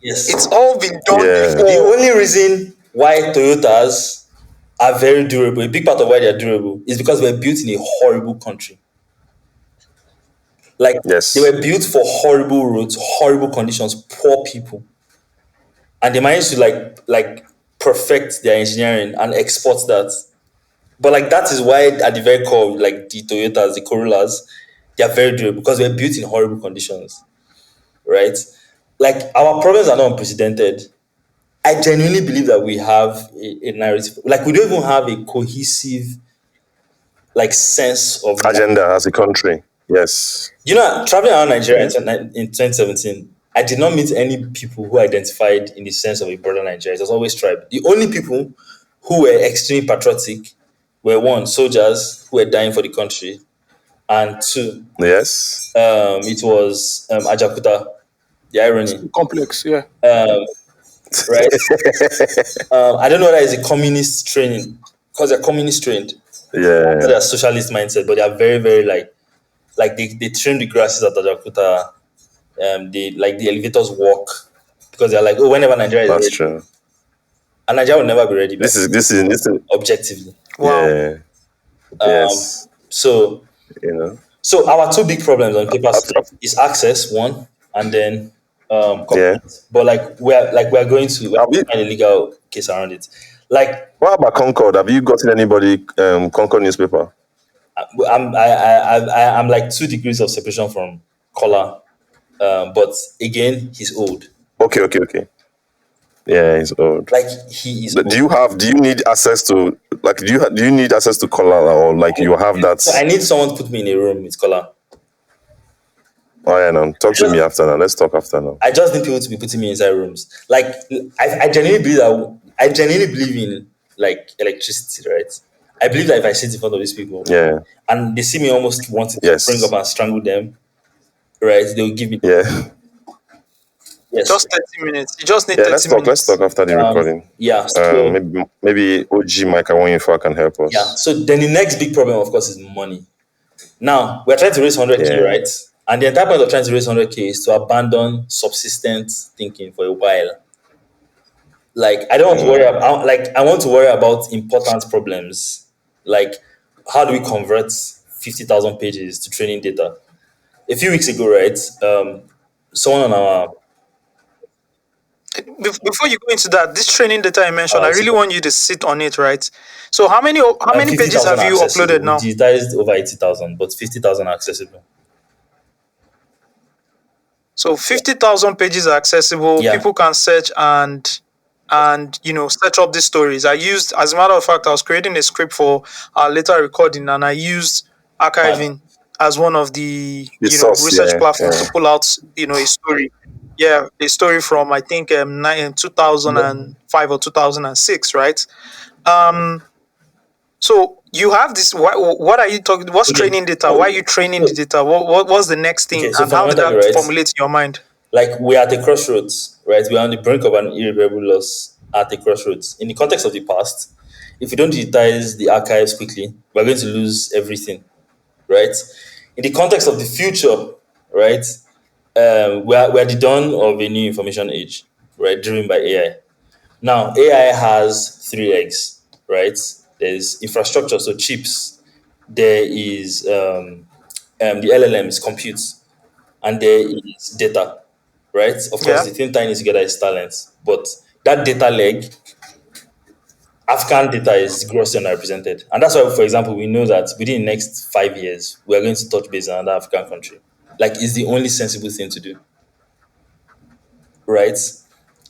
S2: Yes.
S1: It's all been done
S3: Yeah.
S2: The
S1: before.
S2: only reason why Toyotas are very durable, a big part of why they are durable, is because they were built in a horrible country. Like
S3: Yes.
S2: they were built for horrible roads, horrible conditions, poor people, and they managed to like perfect their engineering and export that. But like that is why at the very core, like the Toyotas, the Corollas, they are very durable because they were built in horrible conditions, right? Like our problems are not unprecedented. I genuinely believe that we have a narrative. Like we don't even have a cohesive like sense of
S3: Agenda as a country. Yes.
S2: You know, traveling around Nigeria in 2017, I did not meet any people who identified in the sense of a broader Nigeria. It was always tribe. The only people who were extremely patriotic were one, soldiers who were dying for the country, and two,
S3: Yes.
S2: it was Ajakuta. The irony,
S4: Complex, yeah.
S2: right? I don't know whether it's a communist training because they're communist trained.
S3: Yeah.
S2: They're socialist mindset, but they are very, very like they trim the grasses at Ajakuta. They like the elevators walk because they're like, oh, whenever Nigeria is
S3: That's
S2: ready,
S3: true.
S2: and Nigeria will never be ready.
S3: This is
S2: Objectively.
S1: Wow.
S3: yeah. Yes.
S2: So
S3: You know.
S2: our two big problems on paper is access one, and then
S3: Yeah.
S2: but we're going to
S3: Have you-
S2: find a legal case around it. Like
S3: What about Concord? Have you gotten anybody Concord newspaper?
S2: I'm like 2 degrees of separation from Kola, but again he's old.
S3: Okay. Yeah, he's old.
S2: Like he is.
S3: Do you need access to do you need access to Colala, or like you have that?
S2: So I need someone to put me in a room with Kola.
S3: Oh yeah, no. Talk to me after now. Let's talk after now.
S2: I just need people to be putting me inside rooms. Like I genuinely believe in like electricity, right? I believe that if I sit in front of these people
S3: Yeah.
S2: and they see me almost wanting to bring up
S3: Yes.
S2: and strangle them, right? They will give me
S3: Yeah.
S2: yes.
S1: Just 30 minutes. You just need
S3: Yeah.
S1: 30
S3: Let's talk
S1: minutes.
S3: after the recording.
S2: Yeah. So
S3: Maybe OG Mike Awonyefo can help
S2: yeah.
S3: us.
S2: So then the next big problem, of course, is money. Now we're trying to raise 100K,
S3: Yeah.
S2: right? And the entire point of trying to raise 100K is to abandon subsistent thinking for a while. Like I don't want to worry about I want to worry about important problems. Like how do we convert 50,000 pages to training data? A few weeks ago, right? Someone on our
S1: Before you go into that, this training data I mentioned, I really
S2: super
S1: want you to sit on it, right? So how many pages
S2: 50,000
S1: have
S2: are
S1: you
S2: accessible.
S1: uploaded
S2: We
S1: now?
S2: digitized over 80,000, but 50,000 are accessible.
S1: So 50,000 pages are accessible.
S2: Yeah,
S1: People can search and search up these stories. As a matter of fact, I was creating a script for our later recording, and I used
S2: fine.
S1: archiving as one of the
S3: The source.
S1: research
S3: Yeah.
S1: platforms to
S3: Yeah.
S1: pull out a story. Yeah, a story from I think 2005 or 2006, right? Um, so you have this. What are you talking? What's
S2: Okay.
S1: training data? Why are
S2: So,
S1: you training the
S2: so
S1: data? What's the next thing,
S2: okay. So
S1: and how did
S2: fundamentally,
S1: that
S2: right?
S1: formulate in your mind?
S2: Like we're at a crossroads, right? We're on the brink of an irreparable loss at a crossroads. In the context of the past, if we don't digitize the archives quickly, we're going to lose everything, right? In the context of the future, right? We're at the dawn of a new information age, right? Driven by AI. Now, AI has three legs, right? There's infrastructure, so chips. There is the LLMs, compute, and there is data, right? Of course,
S1: Yeah.
S2: the thing tying it together is talent, but that data leg, African data is grossly underrepresented, and that's why, for example, we know that within the next 5 years, we are going to touch base on another African country. Like, it's the only sensible thing to do, right?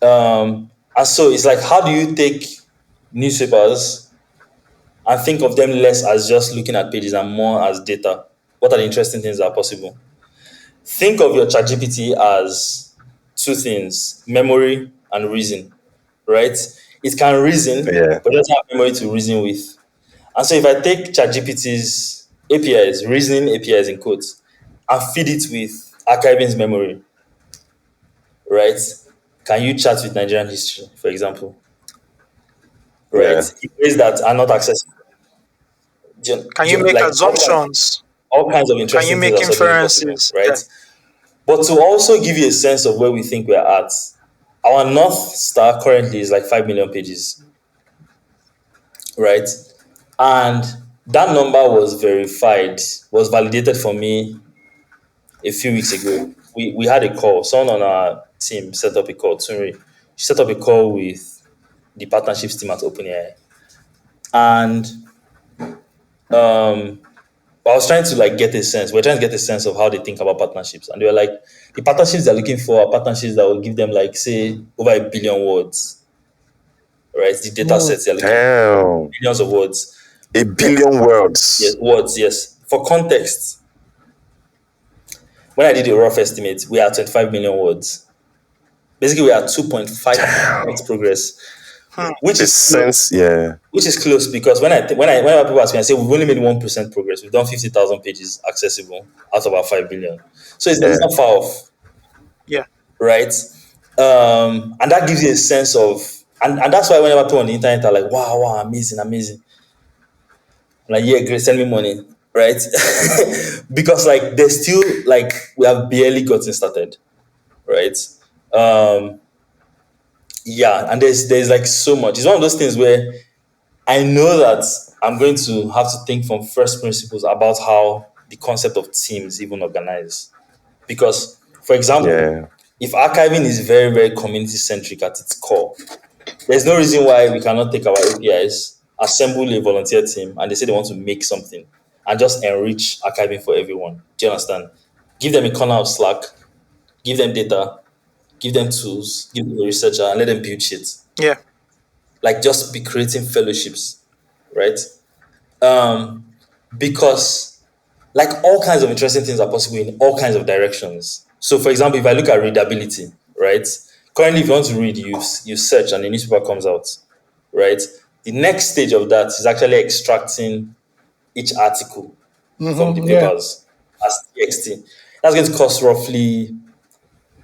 S2: And so it's like, how do you take newspapers and think of them less as just looking at pages and more as data? What are the interesting things that are possible? Think of your ChatGPT as two things: memory and reason, right? It can reason,
S3: Yeah.
S2: but doesn't have memory to reason with. And so if I take ChatGPT's APIs, reasoning APIs in quotes, and feed it with archiving's memory, right? Can you chat with Nigerian history, for example, right?
S3: Yeah.
S2: In ways that are not accessible.
S1: Can you make
S2: Like
S1: assumptions?
S2: all kinds of
S1: Can you
S2: interesting things
S1: make
S2: are suddenly possible,
S1: inferences?
S2: right?
S1: Yeah.
S2: But to also give you a sense of where we think we're at, our North Star currently is like 5 million pages, right? And that number was verified, was validated for me a few weeks ago. We had a call. Someone on our team set up a call, Tunri. She set up a call with the partnerships team at OpenAI. And um, I was trying to like get a sense. We're trying to get a sense of how they think about partnerships, and they were like, the partnerships they're looking for are partnerships that will give them like say over 1 billion words, right? The data sets they're looking for,
S3: Damn.
S2: billions of words.
S3: A billion
S2: Yes,
S3: words.
S2: words. Yes. For context, when I did a rough estimate, we are 25 million words. Basically, we are 2.5% progress,
S1: Hmm.
S2: which
S3: A
S2: is close.
S3: sense. Yeah.
S2: Which is close because whenever people ask me, I say we've only made 1% progress. We've done 50,000 pages accessible out of our 5 billion. So it's
S3: Yeah.
S2: not far off,
S1: Yeah.
S2: right? And that gives you a sense of, and that's why whenever people on the internet are like, wow, wow, amazing, amazing. I'm like, yeah, great, send me money, right? Because like there's still like we have barely gotten started, right? Um, yeah, and there's like so much. It's one of those things where I know that I'm going to have to think from first principles about how the concept of teams even organize. Because, for example,
S3: Yeah.
S2: if archiving is very, very community centric at its core, there's no reason why we cannot take our APIs, assemble a volunteer team, and they say they want to make something and just enrich archiving for everyone. Do you understand? Give them a corner of Slack, give them data, give them tools, give them a researcher, and let them build shit.
S1: Yeah.
S2: Like just be creating fellowships, right? Um, because like all kinds of interesting things are possible in all kinds of directions. So, for example, if I look at readability, right? Currently, if you want to read, you search and the newspaper comes out, right? The next stage of that is actually extracting each article from the
S4: Yeah.
S2: papers as TXT. That's going to cost roughly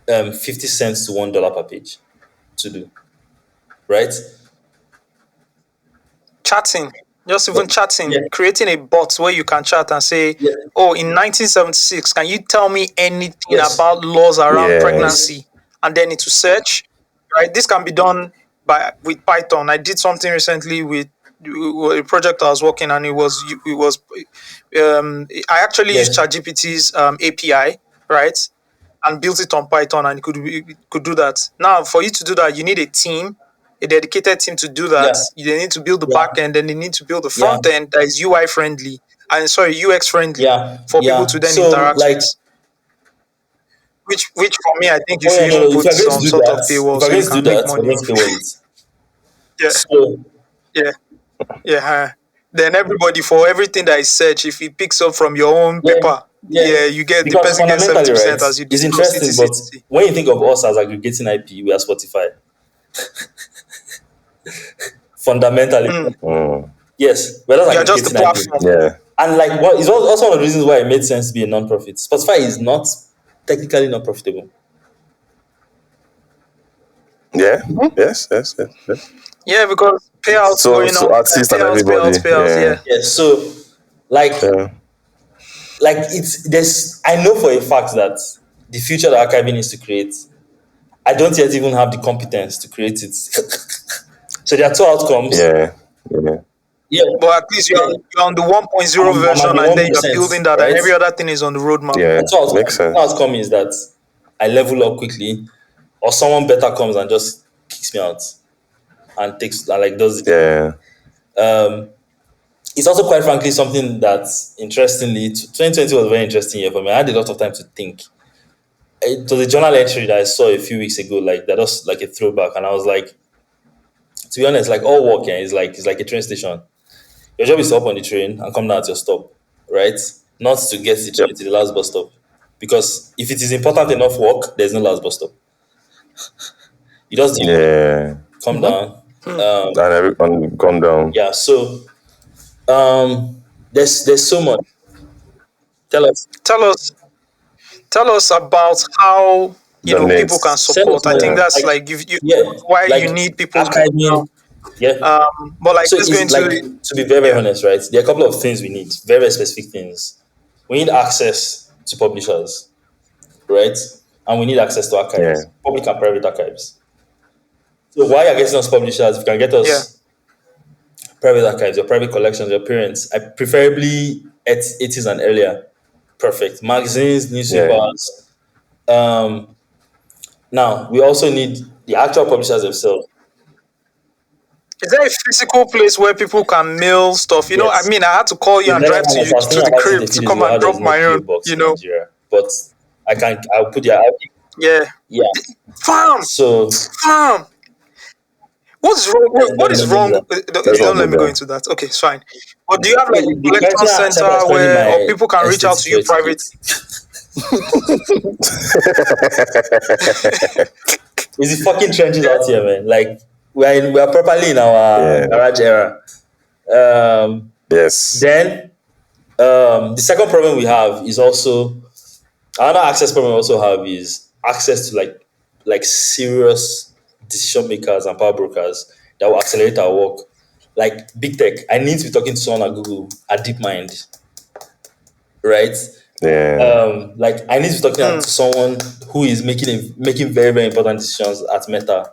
S2: 50 cents to $1 per page to do, right?
S1: Chatting, just
S2: Yeah,
S1: even chatting,
S2: yeah,
S1: creating a bot where you can chat and say,
S2: yeah.
S1: "Oh, in 1976, can you tell me anything
S2: Yes,
S1: about laws around
S3: Yes.
S1: pregnancy?" And then it will search. Right, this can be done by with Python. I did something recently with a project I was working, and it was I actually used
S2: yes,
S1: ChatGPT's API, right, and built it on Python, and it could do that. Now, for you to do that, you need a team, a dedicated team to do that.
S2: yeah,
S1: They need to build the
S2: yeah,
S1: back end, and they need to build the
S2: yeah,
S1: front end that is UI friendly and sorry UX friendly
S2: yeah,
S1: for people
S2: yeah.
S1: to then
S2: So,
S1: interact
S2: like,
S1: with. Which for me, I think you
S2: oh
S1: should
S2: yeah, no,
S1: even
S2: no. If
S1: put
S2: we're going to
S1: some
S2: do
S1: sort of
S2: that, if
S1: paywall
S2: we're
S1: so
S2: going
S1: you
S2: to do
S1: can make
S2: that, we're
S1: money
S2: going to
S1: off
S2: pay
S1: it.
S2: for it.
S1: Yeah,
S2: So,
S1: yeah, yeah. Then everybody for everything that is search, if it picks up from your own
S2: yeah,
S1: paper,
S2: yeah.
S1: yeah, you get the
S2: Because
S1: person gets
S2: fundamentally, right,
S1: 70% as you
S2: it's
S1: discussed.
S2: interesting,
S1: etc.
S2: but
S1: etc.
S2: when you think of us as aggregating IP, we are Spotify. Fundamentally,
S1: Mm.
S2: yes, we're not
S1: You're just the
S2: aggregating IP.
S1: platform.
S3: Yeah.
S2: And like, what is also one of the reasons why it made sense to be a non-profit. Spotify is not technically not profitable.
S3: Yeah. Yes. Yes. Yes. Yes.
S1: Yeah, because payouts going
S3: So
S1: on,
S3: artists and
S1: payouts,
S3: everybody.
S1: payouts, payouts.
S3: Yeah.
S1: Yeah,
S2: Yeah, so like
S3: Yeah.
S2: like it's there's I know for a fact that the future that archiving needs to create, I don't yet even have the competence to create it. So there are two outcomes.
S3: Yeah. Yeah.
S2: Yeah,
S1: but at least
S2: yeah.
S1: you're on the 1.0
S2: I'm at
S1: version,
S2: the
S1: and then you're
S2: 1%,
S1: building that, and
S2: right?
S1: every other thing is on the roadmap.
S3: Yeah.
S2: The two
S3: Makes
S2: outcome, the
S3: sense.
S2: outcome is that I level up quickly, or someone better comes and just kicks me out and takes and like does it.
S3: Yeah.
S2: It's also quite frankly something that interestingly, 2020 was a very interesting year for me. I had a lot of time to think. It was a journal entry that I saw a few weeks ago, like that was like a throwback, and I was like, to be honest, like all work, yeah, is like it's like a train station. Your job is to hop on the train and come down at your stop, right? Not to get the
S3: Yep.
S2: train to the last bus stop, because if it is important enough work, there's no last bus stop. You just
S3: Yeah.
S2: come down.
S3: And everyone gone down.
S2: Yeah. So there's so much. Tell us.
S1: Tell us, tell us about how
S3: The
S1: people can
S3: next.
S2: Send us
S1: support. I think
S2: money.
S3: Yeah.
S1: that's
S2: Like,
S1: like you
S2: yeah,
S1: why
S2: like
S1: you need people's
S2: archiving. Yeah.
S1: but like
S2: So
S1: let's go
S2: it's like,
S1: into
S2: to be very, very
S1: yeah
S2: honest, right? There are a couple of things we need, very, very specific things. We need access to publishers, right? And we need access to
S3: Yeah.
S2: archives, public and private archives. So why are getting us publishers? If you can get
S1: yeah.
S2: us private archives, your private collections, your parents, I preferably at 80s and earlier. Perfect. Magazines,
S3: Yeah.
S2: newspapers. Um, Now we also need the actual publishers themselves.
S1: Is there a physical place where people can mail stuff? I
S2: Yes.
S1: mean, I had to call you
S2: We've
S1: and
S2: never
S1: drive
S2: done
S1: to
S2: it.
S1: you
S2: I was
S1: to
S2: thinking
S1: the
S2: about it a
S1: crib
S2: few
S1: to
S2: days
S1: come
S2: ago
S1: and
S2: how
S1: drop
S2: there's no
S1: my
S2: PO
S1: own.
S2: box in Nigeria. But I'll put the
S1: Yeah.
S2: yeah.
S1: Farm,
S2: So
S1: farm. What's wrong? What is
S2: let me do
S1: wrong?
S2: that.
S3: Let's not
S1: Don't
S3: go
S1: let me go
S3: there.
S1: into that. Okay, it's fine. But do you have
S2: So
S1: like a
S2: the
S1: collection
S2: person
S1: center
S2: explaining
S1: where, or
S2: my
S1: people can reach
S2: estate
S1: out to you
S2: securety
S1: private?
S2: gate is the fucking trenches out here, man. Like we are properly in our
S3: Yeah.
S2: garage era. Um,
S3: Yes.
S2: then the second problem we have is also another access problem we also have is access to like serious decision makers and power brokers that will accelerate our work. Like big tech, I need to be talking to someone at Google, at DeepMind, right?
S3: Yeah.
S2: Like I need to be talking
S1: Hmm.
S2: to someone who is making very, very important decisions at Meta,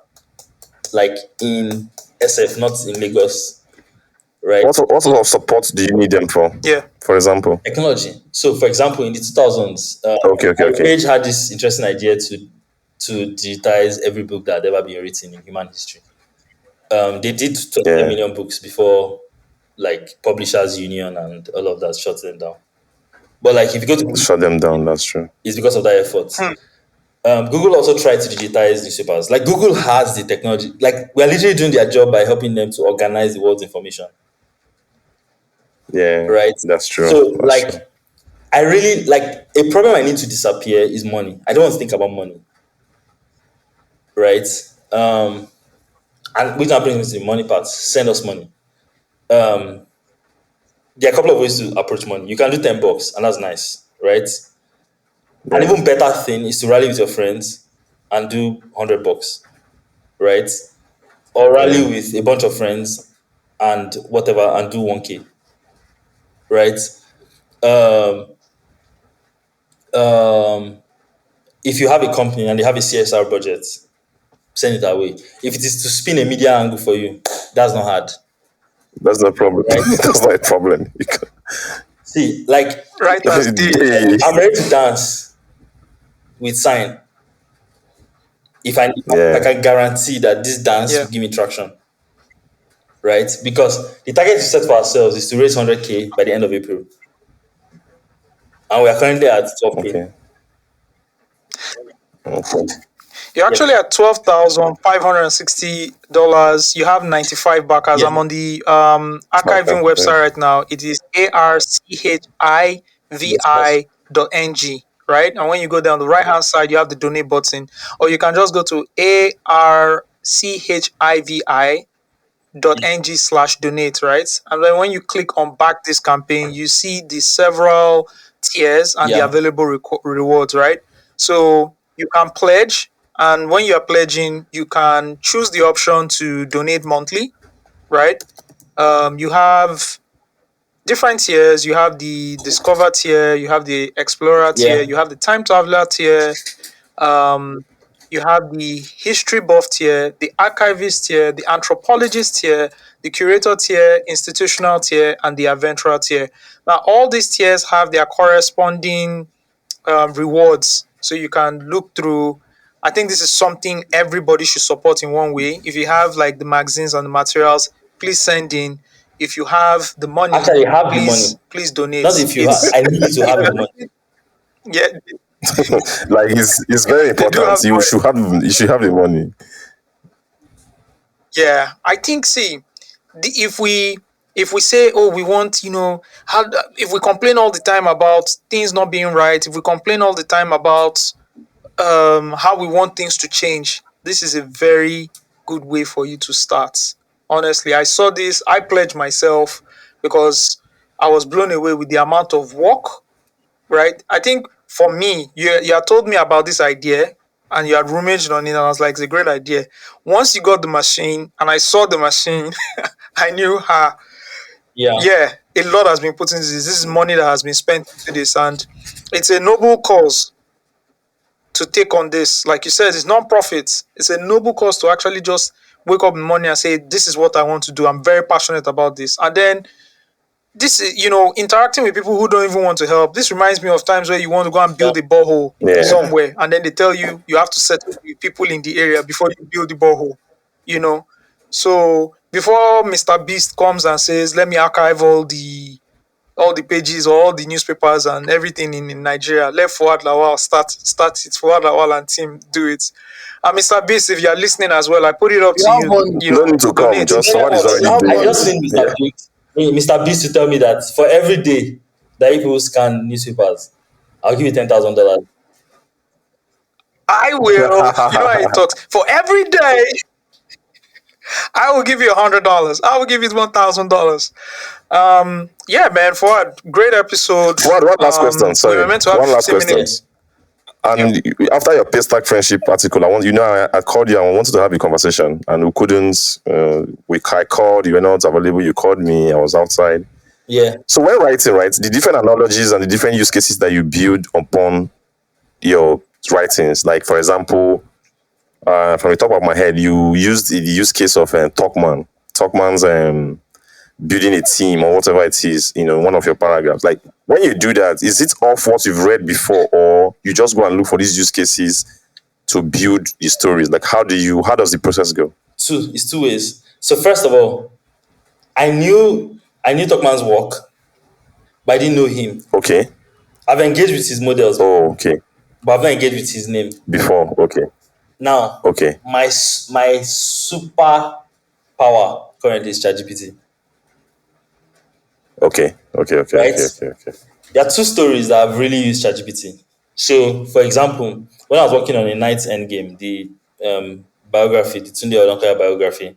S2: like in SF, not in Lagos, right?
S3: What sort of support do you need them for?
S1: Yeah.
S3: For example.
S2: Technology. So, for example, in the 2000s,
S3: Okay.
S2: Page had this interesting idea to digitize every book that had ever been written in human history. They did 20
S3: Yeah.
S2: million books before, like Publishers Union and all of that shut them down. But like, if you go to Google,
S3: Shut them down. That's true.
S2: it's because of that effort.
S1: Hmm.
S2: Google also tried to digitize newspapers. Like Google has the technology. Like we're literally doing their job by helping them to organize the world's information,
S3: Yeah.
S2: right?
S3: That's true.
S2: So
S3: That's true.
S2: like, I really like a problem I need to disappear is money. I don't want to think about money, right? And which now brings me to the money part. Send us money. Um, there are a couple of ways to approach money. You can do $10, and that's nice, right? An
S3: Yeah.
S2: even better thing is to rally with your friends and do $100, right? Or rally
S3: Yeah.
S2: with a bunch of friends and whatever and do 1K, right? Um, um, if you have a company and they have a CSR budget, send it away. If it is to spin a media angle for you, that's not hard,
S3: That's no problem.
S2: right?
S3: That's not a problem.
S2: See, like
S1: Right as Steve.
S3: Hey.
S2: I'm ready to dance with sign if I
S3: Yeah.
S2: can guarantee that this dance
S1: Yeah.
S2: will give me traction, right? Because the target we set for ourselves is to raise 100K by the end of April, and we are currently at 12K.
S3: Okay. Okay.
S1: You're
S2: Yeah,
S1: actually at $12,560. You have 95 backers.
S2: yeah,
S1: I'm on the
S3: Backer.
S1: archiving
S3: Yeah.
S1: website right now. It is
S2: yes, yes.
S1: archivi.ng, right? And when you go down the right hand side, you have the donate button, or you can just go to archivi.ng/donate, right? And then when you click on back this campaign, you see the several tiers and the
S2: Yeah,
S1: available rewards, right? So you can pledge, and when you are pledging, you can choose the option to donate monthly, right? You have different tiers. You have the discover tier, you have the explorer tier,
S2: yeah,
S1: you have the time traveler tier, um, you have the history buff tier, the archivist tier, the anthropologist tier, the curator tier, institutional tier, and the adventurer tier. Now, all these tiers have their corresponding rewards, so you can look through. I think this is something everybody should support in one way. If you have like the magazines and the materials, please send in. If you have the money,
S2: actually, have the money.
S1: please donate.
S2: Not if you
S1: It's
S2: I need you to
S1: if
S2: have
S1: you're
S2: the money.
S1: yeah,
S3: Like it's very
S1: they do
S3: important.
S1: have the money.
S3: You should have the money.
S1: Yeah, I think. See, if we say, oh, we want, how if we complain all the time about things not being right, if we complain all the time about how we want things to change, this is a very good way for you to start. Honestly, I saw this. I pledged myself because I was blown away with the amount of work. Right? I think for me, you had told me about this idea and you had rummaged on it, and I was like, it's a great idea. Once you got the machine and I saw the machine, I knew,
S2: Yeah,
S1: yeah, a lot has been put into this. This is money that has been spent into this, and it's a noble cause to take on this. Like you said, it's non-profit. It's a noble cause to actually just wake up in the morning and say, this is what I want to do. I'm very passionate about this. And then this is, interacting with people who don't even want to help. This reminds me of times where you want to go and
S2: yeah,
S1: build a borehole
S3: Yeah.
S1: somewhere, and then they tell you you have to settle with people in the area before you build the borehole. You know, so before Mr. Beast comes and says, "Let me archive all the pages or all the newspapers and everything in Nigeria," let Fuad Lawal start it. Fuad Lawal and team do it. And Mr. Beast, if you're listening as well, I put it up
S4: You
S1: to
S4: have
S1: you.
S4: money.
S3: You don't need to
S1: To
S3: come.
S1: donate.
S3: Just
S2: you know
S3: what is
S2: what?
S4: You
S3: already
S4: have
S2: I
S3: there.
S2: just
S4: money.
S2: need
S3: Yeah.
S2: Mr. Beast to tell me that for every day that people scan newspapers, I'll give you $10,000.
S1: I will. You know how it talks. For every day, I will give you $100. I will give you $1,000. Yeah, man. For a great episode.
S3: One last question.
S1: We were
S3: Sorry.
S1: meant to have
S3: One last
S1: 15
S3: question.
S2: Yeah,
S1: minutes. Yeah.
S3: And after your Paystack friendship article, I called you and I wanted to have a conversation, and we couldn't. I called, you were not available. You called me, I was outside.
S2: yeah,
S3: So when writing, right, the different analogies and the different use cases that you build upon your writings, like for example, from the top of my head, you used the use case of Talkman's building a team or whatever it is, in one of your paragraphs. Like when you do that, is it off what you've read before, or you just go and look for these use cases to build the stories? Like how does the process go?
S2: it's two ways. So first of all, I knew Talkman's work, but I didn't know him.
S3: Okay.
S2: I've engaged with his models,
S3: Oh, okay.
S2: but I've not engaged with his name.
S3: Before. Okay.
S2: Now,
S3: Okay.
S2: my super power currently is ChatGPT,
S3: Okay. Okay. Okay.
S2: right?
S3: Okay. Okay. Okay.
S2: There are two stories that I've really used ChatGPT. So, for example, when I was working on a Night's Endgame, the biography, the Tunde Odonkaya biography,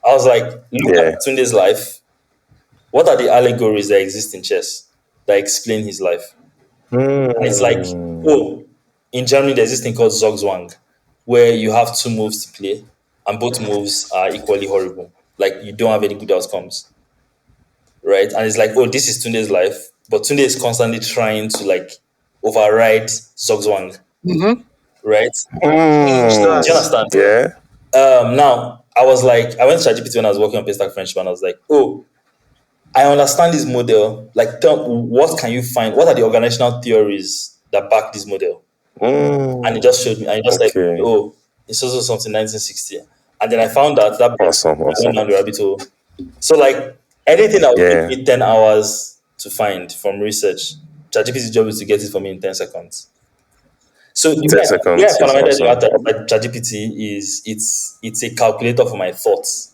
S2: I was like, look
S3: Yeah.
S2: at Tunde's life what are the allegories that exist in chess that explain his life? And it's like,
S3: Mm.
S2: oh, in Germany, there's this thing called Zugzwang, where you have two moves to play, and both moves are equally horrible. Like, you don't have any good outcomes, right? And it's like, oh, this is Tunde's life, but Tunde is constantly trying to like override Zugzwang,
S1: Mm-hmm.
S2: right?
S1: Change
S2: Do you
S1: that.
S2: understand?
S3: Yeah.
S2: Now, I was like, I went to ChatGPT when I was working on Paystack Friendship, and I was like, oh, I understand this model. Like, what can you find? What are the organizational theories that back this model? And it
S3: Mm.
S2: just showed me, and it just said,
S3: Okay.
S2: oh, it's also something 1960. And then I found out that
S3: Awesome.
S2: I went
S3: Awesome.
S2: down the rabbit hole. So, like, anything that would take
S3: Yeah.
S2: me 10 hours to find from research, ChatGPT's job is to get it for me in 10 seconds. So
S3: Ten
S2: the way I
S3: seconds is
S2: fundamentally
S3: awesome.
S2: about ChatGPT is it's a calculator for my thoughts,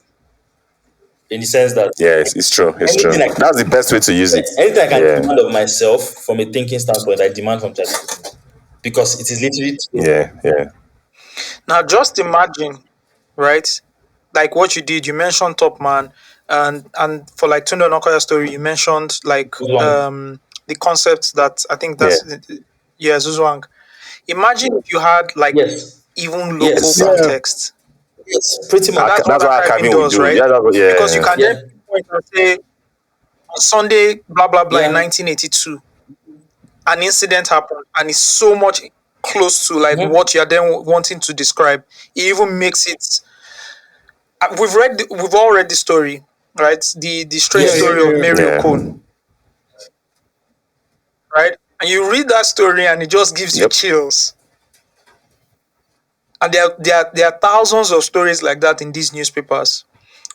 S2: in the sense that
S3: Yes, it's true. It's true.
S2: anything I
S3: That's the best way to use it.
S2: anything I can
S3: Yeah.
S2: demand of myself from a thinking standpoint, I demand from ChatGPT, because it is literally
S3: Yeah. Yeah.
S1: Now, just imagine, right? Like what you did, you mentioned Top Man, and for like Tunde Onakoya story, you mentioned like
S2: one.
S1: the concepts that I think
S3: Yeah.
S1: that's yeah, Zuzwang. Imagine if you had like
S2: Yes,
S1: even local
S2: yes,
S4: Yeah.
S1: context.
S2: yes, pretty much.
S1: That's what
S3: That's what
S1: archiving
S3: archiving would
S1: does,
S3: do.
S1: right?
S3: Yeah.
S1: Because you
S3: Yeah.
S1: can then
S2: Yeah,
S1: point and say on Sunday, blah blah blah, in
S2: yeah.
S1: 1982, an incident happened, and it's so much close to like
S2: Mm-hmm.
S1: what you're then wanting to describe. It even makes it. We've all read the story, right? The strange
S4: Yeah, yeah,
S2: Yes.
S1: story of
S4: yeah.
S1: Mary
S3: Yeah.
S1: Okon, right? And you read that story, and it just gives you
S3: Yep.
S1: chills. And there are thousands of stories like that in these newspapers.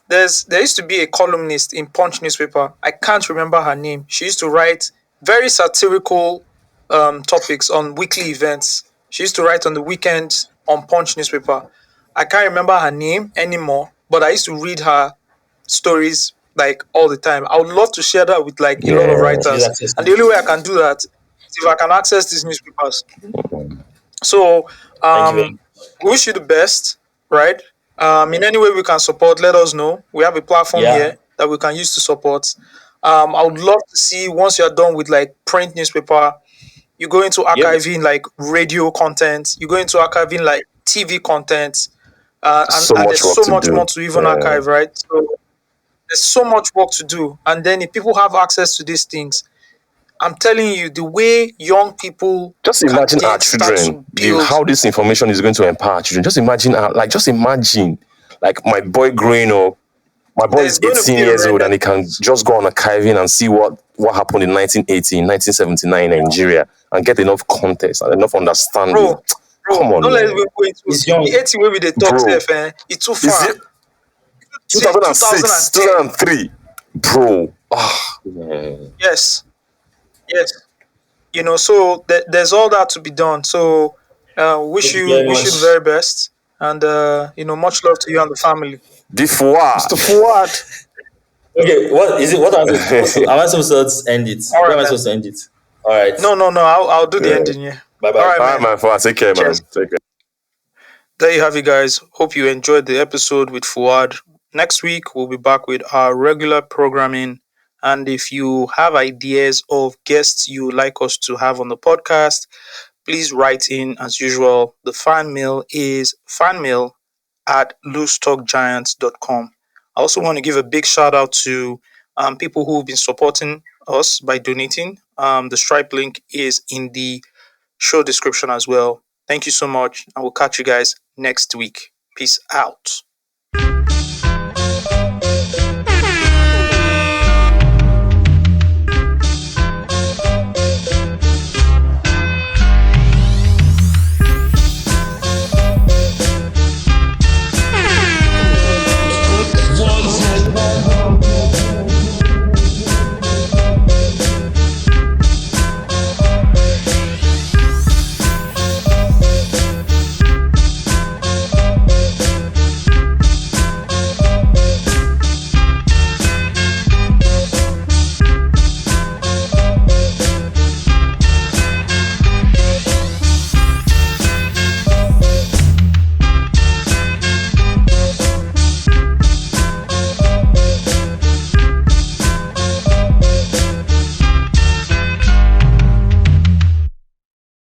S1: There used to be a columnist in Punch newspaper. I can't remember her name. She used to write very satirical topics on weekly events. She used to write on the weekends on Punch newspaper. I can't remember her name anymore, but I used to read her stories like all the time. I would love to share that with like a lot of
S3: Yeah.
S2: It is
S1: writers. And the
S2: accessible.
S1: only way I can do that is if I can access these newspapers. So
S2: Thank you very
S1: um,
S2: much.
S1: we wish you the best, right? In any way we can support, let us know. We have a platform
S2: Yeah.
S1: here that we can use to support. I would love to see once you're done with like print newspaper, you go into
S2: Yep.
S1: archiving like radio content, you go into archiving like TV content,
S3: So
S1: and
S3: much
S1: there's
S3: work
S1: so
S3: to
S1: much more
S3: do.
S1: to even
S3: Yeah.
S1: archive, right? So there's so much work to do. And then if people have access to these things, I'm telling you, the way young people
S3: Just
S1: can
S3: imagine our
S1: then start
S3: children,
S1: to
S3: the
S1: build.
S3: how this information is going to empower our children. Just imagine, like my boy growing up. My boy
S1: There's
S3: is
S1: going to
S3: 18
S1: be a
S3: years old and he can
S1: renaissance.
S3: just go on archiving and see what happened in 1980, 1979 in Nigeria and get enough context and enough understanding.
S1: Bro,
S3: Come on,
S1: don't let it
S3: man.
S1: go into
S2: It's
S1: the
S2: young.
S1: 80 where we dey talk
S3: Bro,
S1: safe, it's too
S3: is
S1: far.
S3: it
S1: See,
S3: 2006,
S1: 2010.
S3: 2003? Bro. Ah, man.
S1: Yes, yes. So there's all that to be done. So
S2: Thank you very
S1: wish you the
S2: much.
S1: very best, and much love to you and the family.
S3: The Fuad.
S4: Mr. Fuad.
S2: Okay, what is it? What am I supposed to end it?
S1: All
S2: Where
S1: right,
S2: am I
S1: man.
S2: supposed to end it? All right.
S1: No, no, no. I'll do the
S3: Yeah.
S1: ending here.
S2: Bye
S1: All
S2: bye.
S1: right,
S3: All right,
S1: man.
S3: man. Fuad, take care,
S1: Cheers.
S3: man. Take care.
S1: There you have it, guys. Hope you enjoyed the episode with Fuad. Next week, we'll be back with our regular programming. And if you have ideas of guests you would like us to have on the podcast, please write in as usual. The fan mail is fanmail@loosetalkgiants.com. I also want to give a big shout out to people who've been supporting us by donating. The Stripe link is in the show description as well. Thank you so much, and we'll catch you guys next week. Peace out.